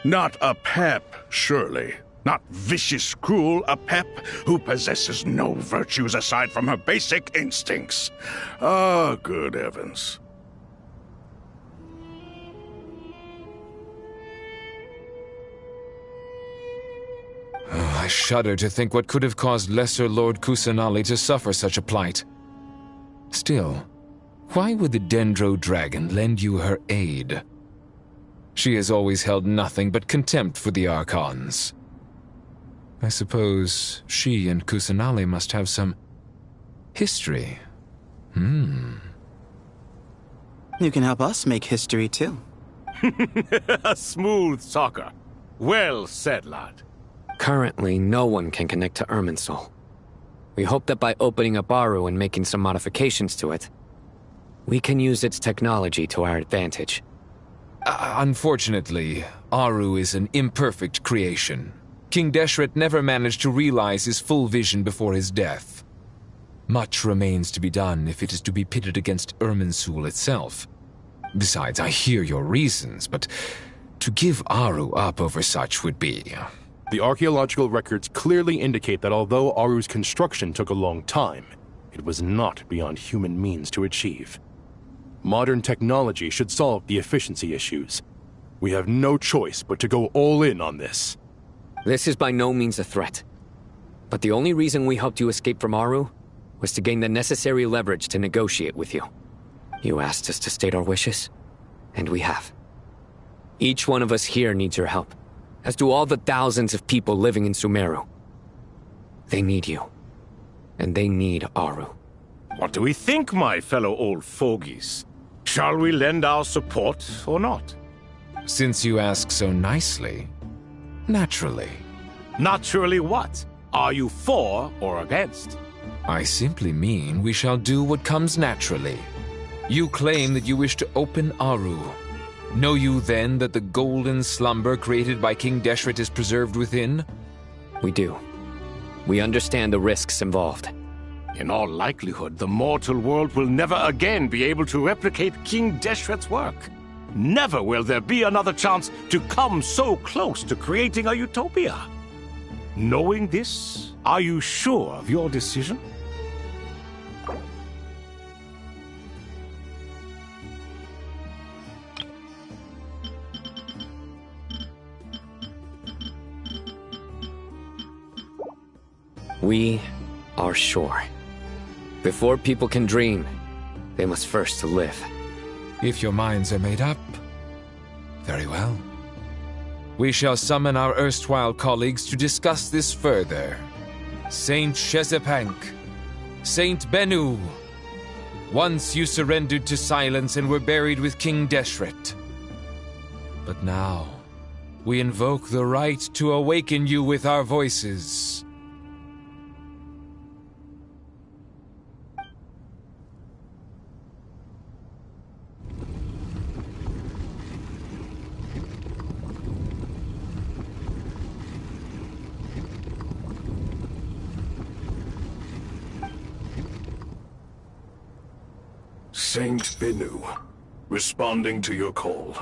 Not a pep, surely. Not vicious, cruel a pep who possesses no virtues aside from her basic instincts. Ah, good heavens. I shudder to think what could have caused Lesser Lord Kusanali to suffer such a plight. Still, why would the Dendro Dragon lend you her aid? She has always held nothing but contempt for the Archons. I suppose she and Kusanali must have some history. You can help us make history too. Smooth talker. Well said, lad. Currently, no one can connect to Irminsul. We hope that by opening up Aru and making some modifications to it, we can use its technology to our advantage. Unfortunately, Aru is an imperfect creation. King Deshret never managed to realize his full vision before his death. Much remains to be done if it is to be pitted against Irminsul itself. Besides, I hear your reasons, but to give Aru up over such would be... The archaeological records clearly indicate that although Aru's construction took a long time, it was not beyond human means to achieve. Modern technology should solve the efficiency issues. We have no choice but to go all in on this. This is by no means a threat. But the only reason we helped you escape from Aru was to gain the necessary leverage to negotiate with you. You asked us to state our wishes, and we have. Each one of us here needs your help, as do all the thousands of people living in Sumeru. They need you. And they need Aru. What do we think, my fellow old fogies? Shall we lend our support or not? Since you ask so nicely, naturally. Naturally what? Are you for or against? I simply mean we shall do what comes naturally. You claim that you wish to open Aru. Know you then that the golden slumber created by King Deshret is preserved within? We do. We understand the risks involved. In all likelihood, the mortal world will never again be able to replicate King Deshret's work. Never will there be another chance to come so close to creating a utopia. Knowing this, are you sure of your decision? We are sure. Before people can dream, they must first live. If your minds are made up, very well. We shall summon our erstwhile colleagues to discuss this further. Saint Shezepank, Saint Bennu, once you surrendered to silence and were buried with King Deshret. But now, we invoke the right to awaken you with our voices. Saint Bennu, responding to your call.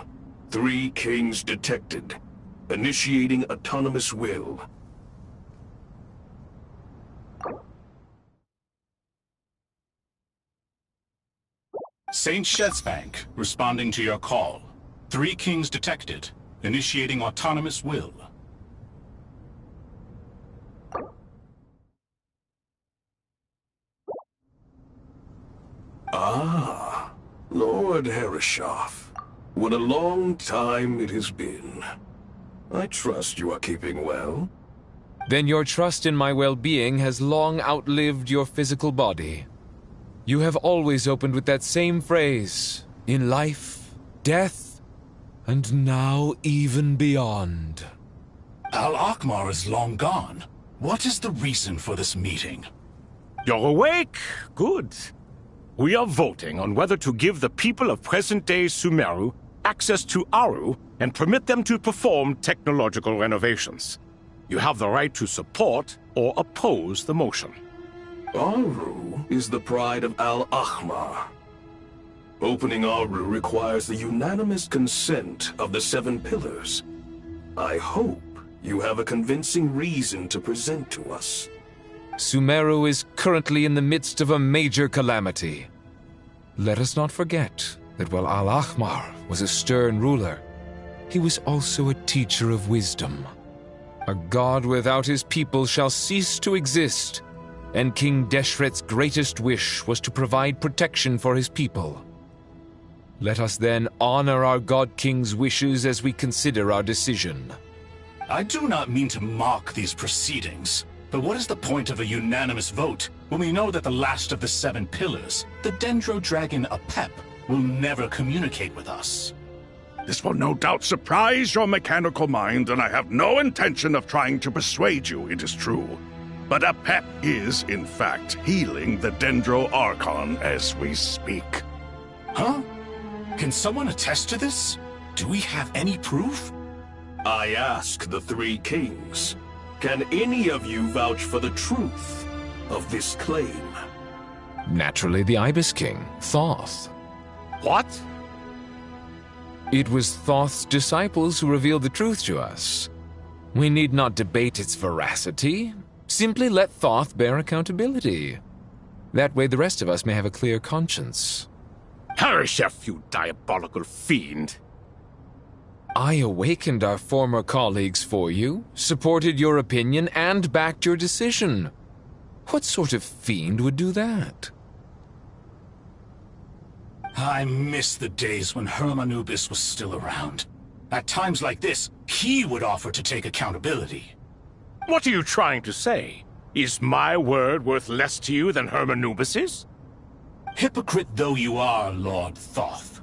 3 kings detected. Initiating autonomous will. Saint Shezepank, responding to your call. 3 kings detected. Initiating autonomous will. Ah, Lord Herreshoff. What a long time it has been. I trust you are keeping well. Then your trust in my well-being has long outlived your physical body. You have always opened with that same phrase, in life, death, and now even beyond. Al-Akhmar is long gone. What is the reason for this meeting? You're awake? Good. We are voting on whether to give the people of present-day Sumeru access to Aru and permit them to perform technological renovations. You have the right to support or oppose the motion. Aru is the pride of Al-Akhmar. Opening Aru requires the unanimous consent of the 7 pillars. I hope you have a convincing reason to present to us. Sumeru is currently in the midst of a major calamity. Let us not forget that while Al-Akhmar was a stern ruler, he was also a teacher of wisdom. A god without his people shall cease to exist, and King Deshret's greatest wish was to provide protection for his people. Let us then honor our God King's wishes as we consider our decision. I do not mean to mock these proceedings. But what is the point of a unanimous vote when we know that the last of the 7 pillars, the Dendro Dragon Apep, will never communicate with us? This will no doubt surprise your mechanical mind, and I have no intention of trying to persuade you it is true. But Apep is, in fact, healing the Dendro Archon as we speak. Huh? Can someone attest to this? Do we have any proof? I ask the 3 kings. Can any of you vouch for the truth of this claim? Naturally, the Ibis King, Thoth. What? It was Thoth's disciples who revealed the truth to us. We need not debate its veracity. Simply let Thoth bear accountability. That way the rest of us may have a clear conscience. Herreshoff, you diabolical fiend! I awakened our former colleagues for you, supported your opinion, and backed your decision. What sort of fiend would do that? I miss the days when Hermanubis was still around. At times like this, he would offer to take accountability. What are you trying to say? Is my word worth less to you than Hermanubis's? Hypocrite though you are, Lord Thoth,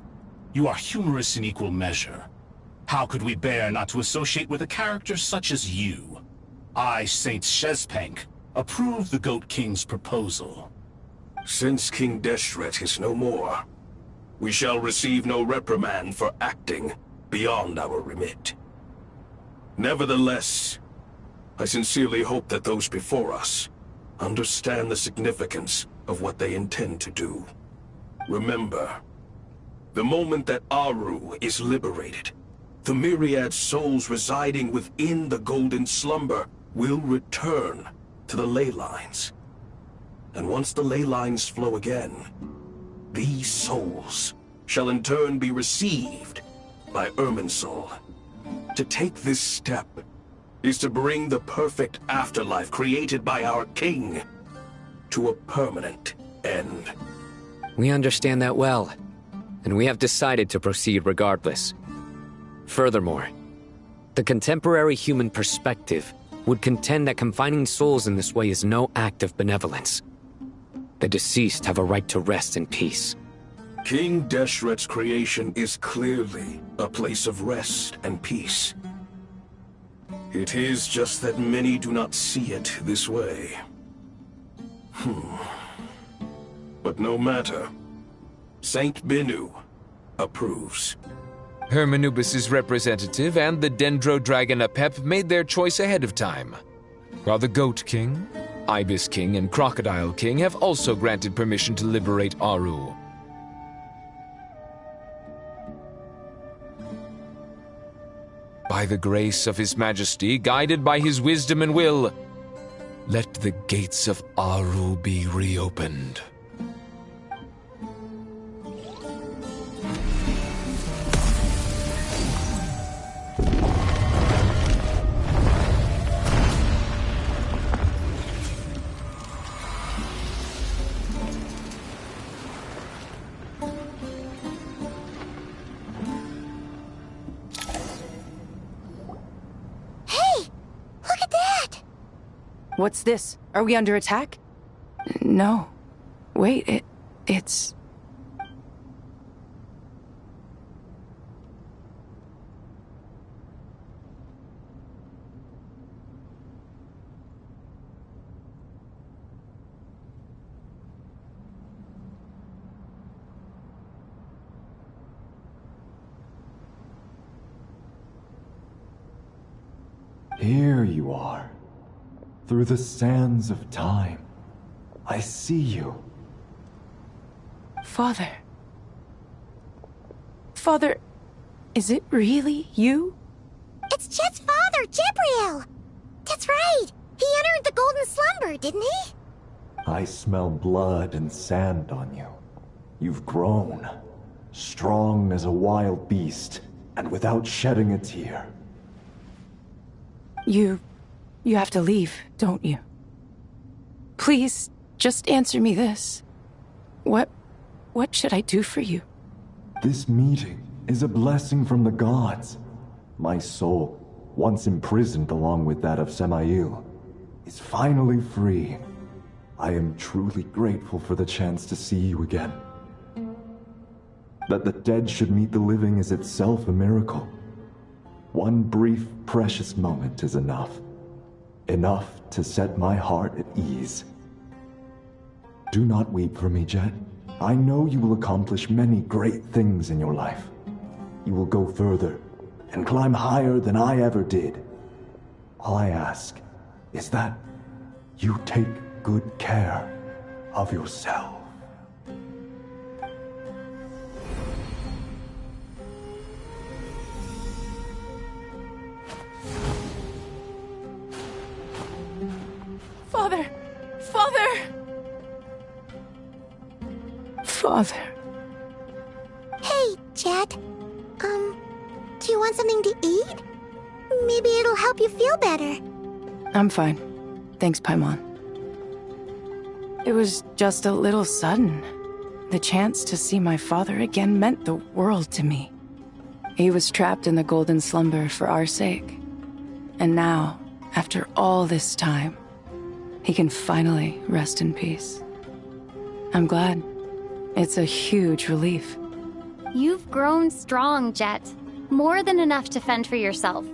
you are humorous in equal measure. How could we bear not to associate with a character such as you? I, Saint Shezpank, approve the Goat King's proposal. Since King Deshret is no more, we shall receive no reprimand for acting beyond our remit. Nevertheless, I sincerely hope that those before us understand the significance of what they intend to do. Remember, the moment that Aru is liberated, the myriad souls residing within the Golden Slumber will return to the ley lines. And once the ley lines flow again, these souls shall in turn be received by Irminsul. To take this step is to bring the perfect afterlife created by our king to a permanent end. We understand that well, and we have decided to proceed regardless. Furthermore, the contemporary human perspective would contend that confining souls in this way is no act of benevolence. The deceased have a right to rest in peace. King Deshret's creation is clearly a place of rest and peace. It is just that many do not see it this way. But no matter. Saint Binu approves. Hermanubis' representative and the Dendro Dragon Apep made their choice ahead of time, while the Goat King, Ibis King, and Crocodile King have also granted permission to liberate Aru. By the grace of His Majesty, guided by his wisdom and will, let the gates of Aru be reopened. What's this? Are we under attack? No. Wait, it's... Here you are. Through the sands of time, I see you. Father. Father, is it really you? It's Chet's father, Jibriel! That's right! He entered the Golden Slumber, didn't he? I smell blood and sand on you. You've grown, strong as a wild beast, and without shedding a tear. You have to leave, don't you? Please, just answer me this. What should I do for you? This meeting is a blessing from the gods. My soul, once imprisoned along with that of Samael, is finally free. I am truly grateful for the chance to see you again. That the dead should meet the living is itself a miracle. One brief, precious moment is enough. Enough to set my heart at ease. Do not weep for me, Jet. I know you will accomplish many great things in your life. You will go further and climb higher than I ever did. All I ask is that you take good care of yourself. Father! Father! Father. Hey, Jet. Do you want something to eat? Maybe it'll help you feel better. I'm fine. Thanks, Paimon. It was just a little sudden. The chance to see my father again meant the world to me. He was trapped in the Golden Slumber for our sake. And now, after all this time, he can finally rest in peace. I'm glad. It's a huge relief. You've grown strong, Jet. More than enough to fend for yourself.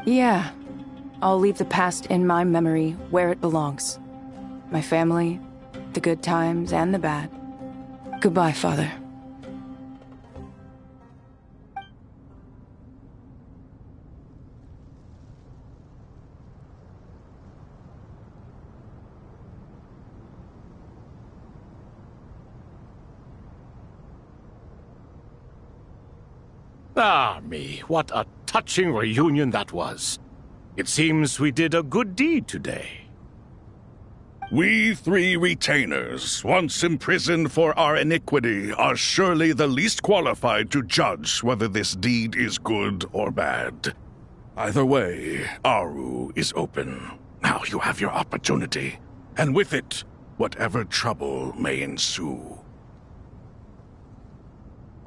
Yeah. I'll leave the past in my memory where it belongs. My family, the good times and the bad. Goodbye, Father. Ah, me, what a touching reunion that was. It seems we did a good deed today. We three retainers, once imprisoned for our iniquity, are surely the least qualified to judge whether this deed is good or bad. Either way, Aru is open. Now you have your opportunity, and with it, whatever trouble may ensue.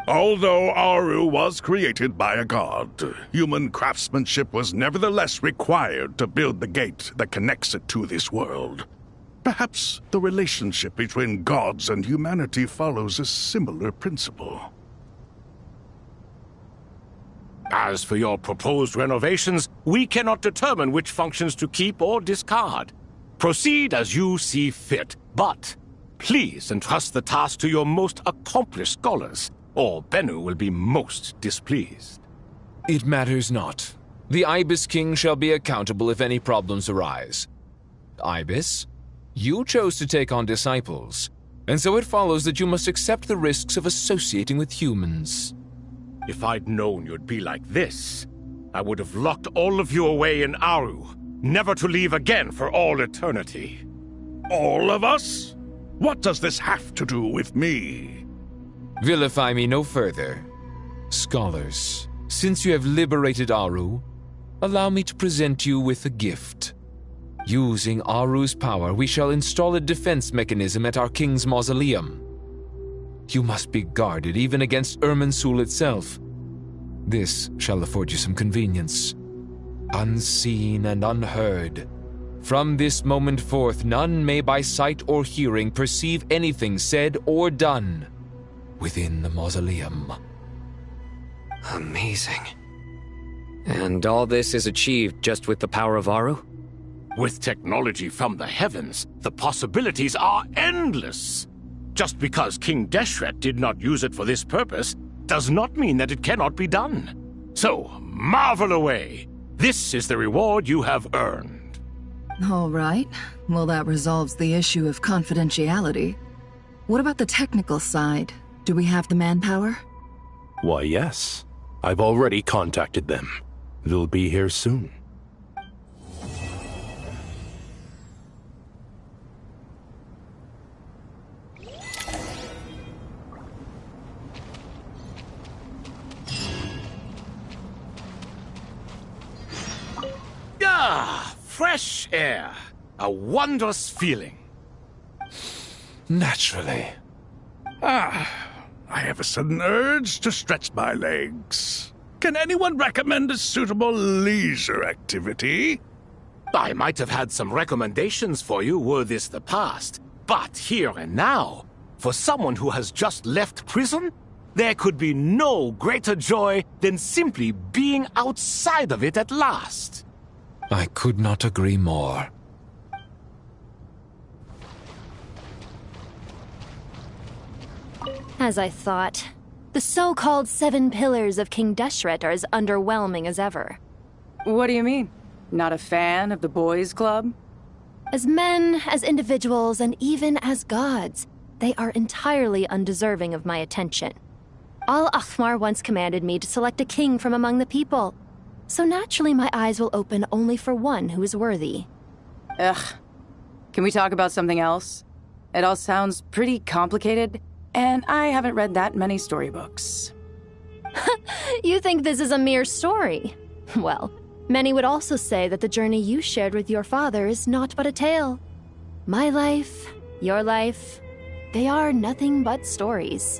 Although Aru was created by a god, human craftsmanship was nevertheless required to build the gate that connects it to this world. Perhaps the relationship between gods and humanity follows a similar principle. As for your proposed renovations, we cannot determine which functions to keep or discard. Proceed as you see fit, but please entrust the task to your most accomplished scholars, or Bennu will be most displeased. It matters not. The Ibis King shall be accountable if any problems arise. Ibis, you chose to take on disciples, and so it follows that you must accept the risks of associating with humans. If I'd known you'd be like this, I would have locked all of you away in Aru, never to leave again for all eternity. All of us? What does this have to do with me? Vilify me no further. Scholars, since you have liberated Aru, allow me to present you with a gift. Using Aru's power, we shall install a defense mechanism at our king's mausoleum. You must be guarded even against Irminsul itself. This shall afford you some convenience. Unseen and unheard. From this moment forth, none may by sight or hearing perceive anything said or done within the mausoleum. Amazing. And all this is achieved just with the power of Aru? With technology from the heavens, the possibilities are endless. Just because King Deshret did not use it for this purpose does not mean that it cannot be done. So, marvel away. This is the reward you have earned. All right. Well, that resolves the issue of confidentiality. What about the technical side? Do we have the manpower? Why, yes. I've already contacted them. They'll be here soon. Ah, fresh air. A wondrous feeling. Naturally. I have a sudden urge to stretch my legs. Can anyone recommend a suitable leisure activity? I might have had some recommendations for you were this the past, but here and now, for someone who has just left prison, there could be no greater joy than simply being outside of it at last. I could not agree more. As I thought, the so-called 7 pillars of King Deshret are as underwhelming as ever. What do you mean? Not a fan of the boys' club? As men, as individuals, and even as gods, they are entirely undeserving of my attention. Al-Ahmar once commanded me to select a king from among the people, so naturally my eyes will open only for one who is worthy. Ugh. Can we talk about something else? It all sounds pretty complicated, and I haven't read that many storybooks. You think this is a mere story? Well, many would also say that the journey you shared with your father is not but a tale. My life, your life, they are nothing but stories.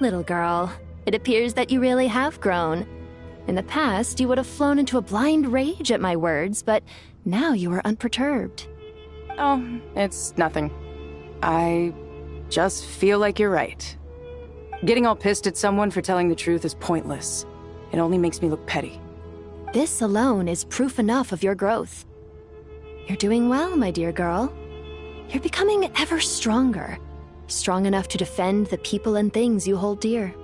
Little girl, it appears that you really have grown. In the past, you would have flown into a blind rage at my words, but Now you are unperturbed. Oh, it's nothing. I just feel like you're right. Getting all pissed at someone for telling the truth is pointless. It only makes me look petty. This alone is proof enough of your growth. You're doing well, my dear girl. You're becoming ever stronger. Strong enough to defend the people and things you hold dear.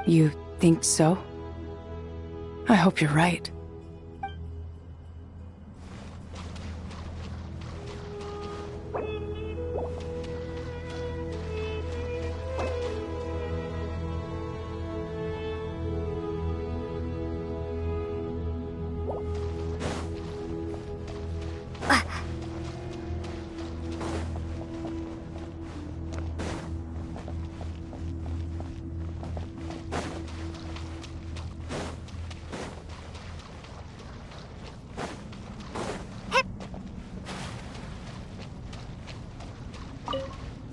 You think so? I hope you're right.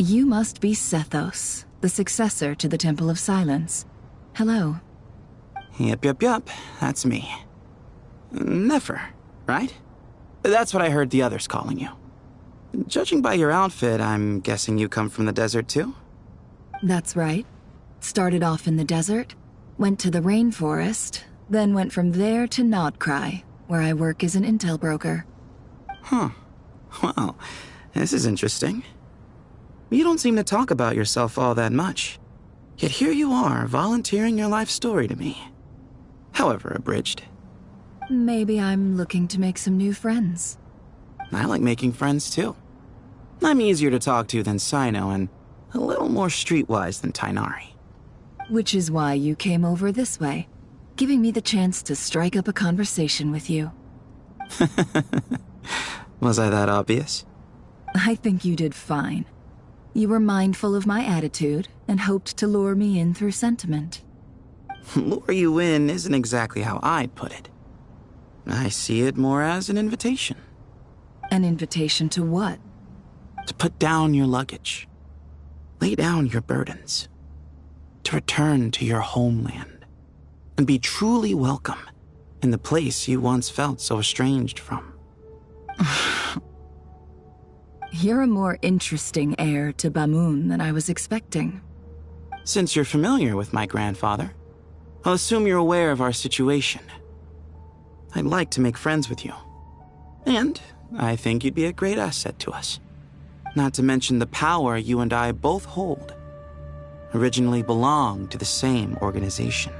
You must be Sethos, the successor to the Temple of Silence. Hello. Yep, that's me. Nefer, right? That's what I heard the others calling you. Judging by your outfit, I'm guessing you come from the desert too? That's right. Started off in the desert, went to the rainforest, then went from there to Nod-Krai, where I work as an intel broker. Huh. Well, this is interesting. You don't seem to talk about yourself all that much. Yet here you are, volunteering your life story to me. However abridged. Maybe I'm looking to make some new friends. I like making friends too. I'm easier to talk to than Sino and a little more streetwise than Tainari. Which is why you came over this way, giving me the chance to strike up a conversation with you. Was I that obvious? I think you did fine. You were mindful of my attitude and hoped to lure me in through sentiment. Lure you in isn't exactly how I'd put it. I see it more as an invitation. An invitation to what? To put down your luggage. Lay down your burdens. To return to your homeland. And be truly welcome in the place you once felt so estranged from. You're a more interesting heir to Bamun than I was expecting. Since you're familiar with my grandfather, I'll assume you're aware of our situation. I'd like to make friends with you. And I think you'd be a great asset to us. Not to mention the power you and I both hold. Originally belonged to the same organization.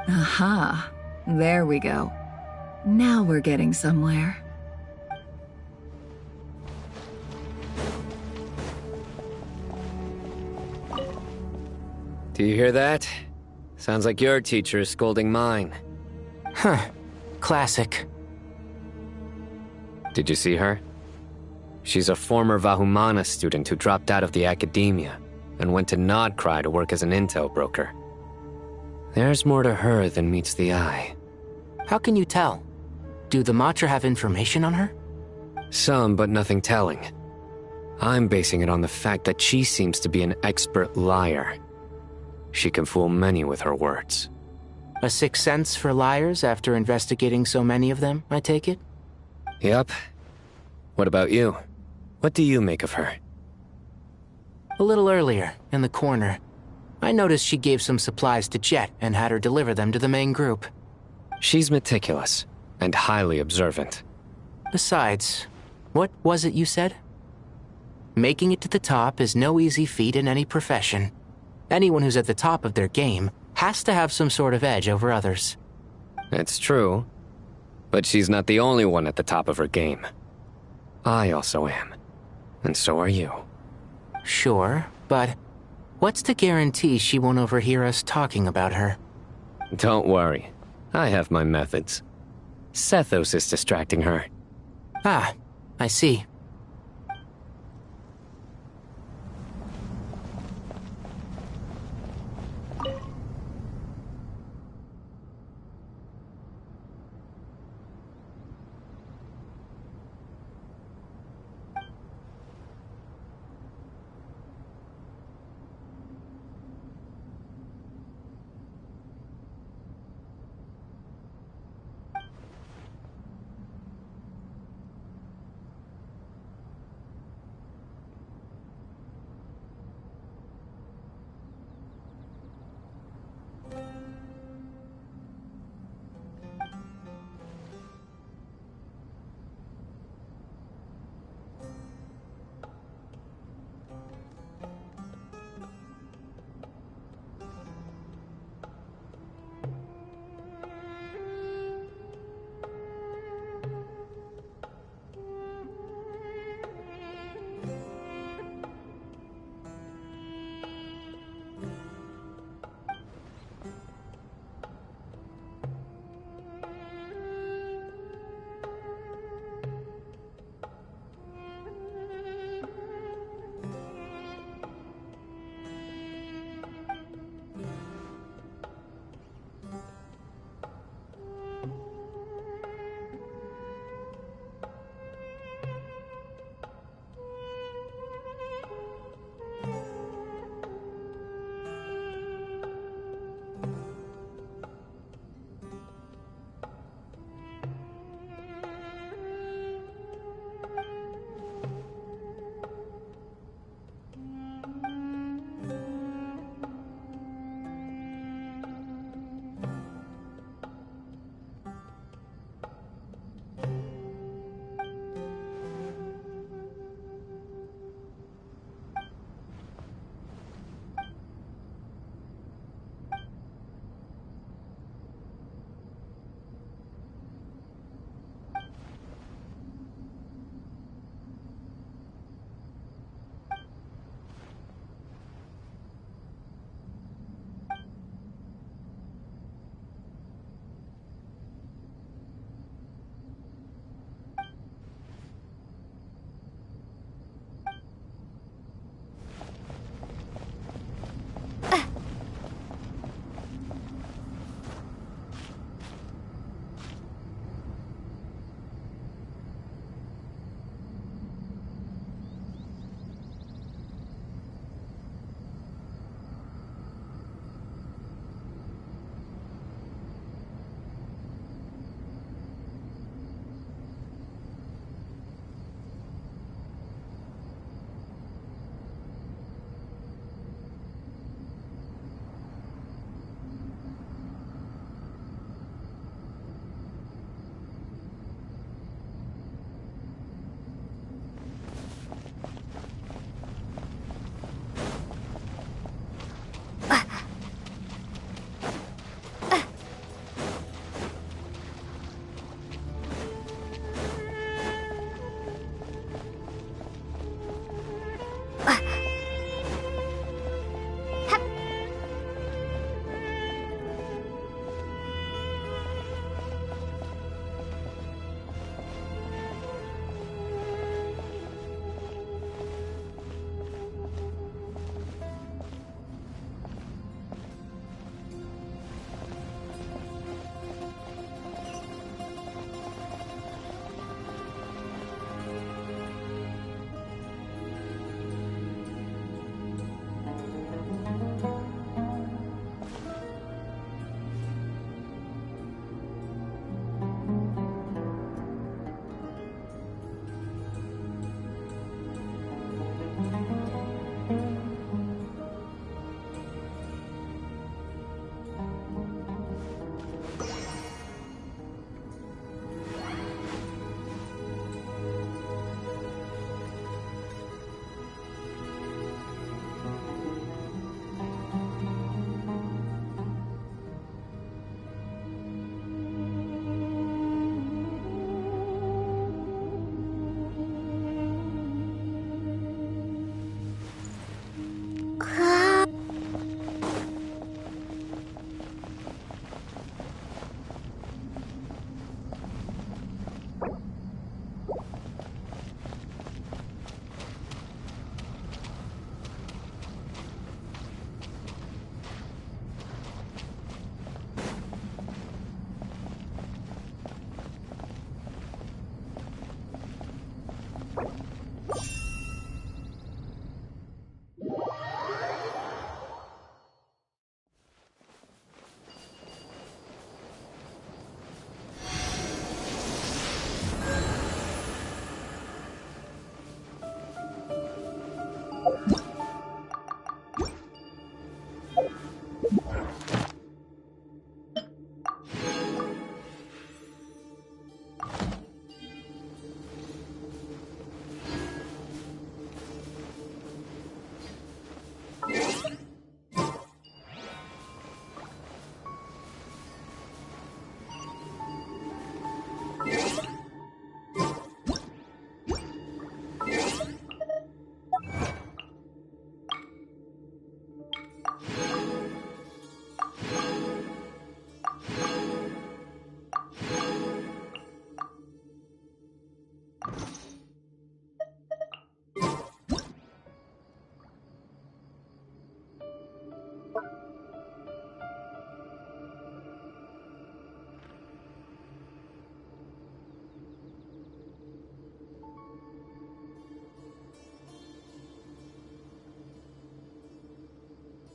Aha, there we go. Now we're getting somewhere. Do you hear that? Sounds like your teacher is scolding mine. Huh. Classic. Did you see her? She's a former Vahumana student who dropped out of the academia and went to Nod-Krai to work as an intel broker. There's more to her than meets the eye. How can you tell? Do the Matra have information on her? Some, but nothing telling. I'm basing it on the fact that she seems to be an expert liar. She can fool many with her words. A sixth sense for liars after investigating so many of them, I take it? Yep. What about you? What do you make of her? A little earlier, in the corner, I noticed she gave some supplies to Jet and had her deliver them to the main group. She's meticulous and highly observant. Besides, what was it you said? Making it to the top is no easy feat in any profession. Anyone who's at the top of their game has to have some sort of edge over others. It's true, but she's not the only one at the top of her game. I also am, and so are you. Sure, but what's to guarantee she won't overhear us talking about her? Don't worry, I have my methods. Sethos is distracting her. Ah, I see.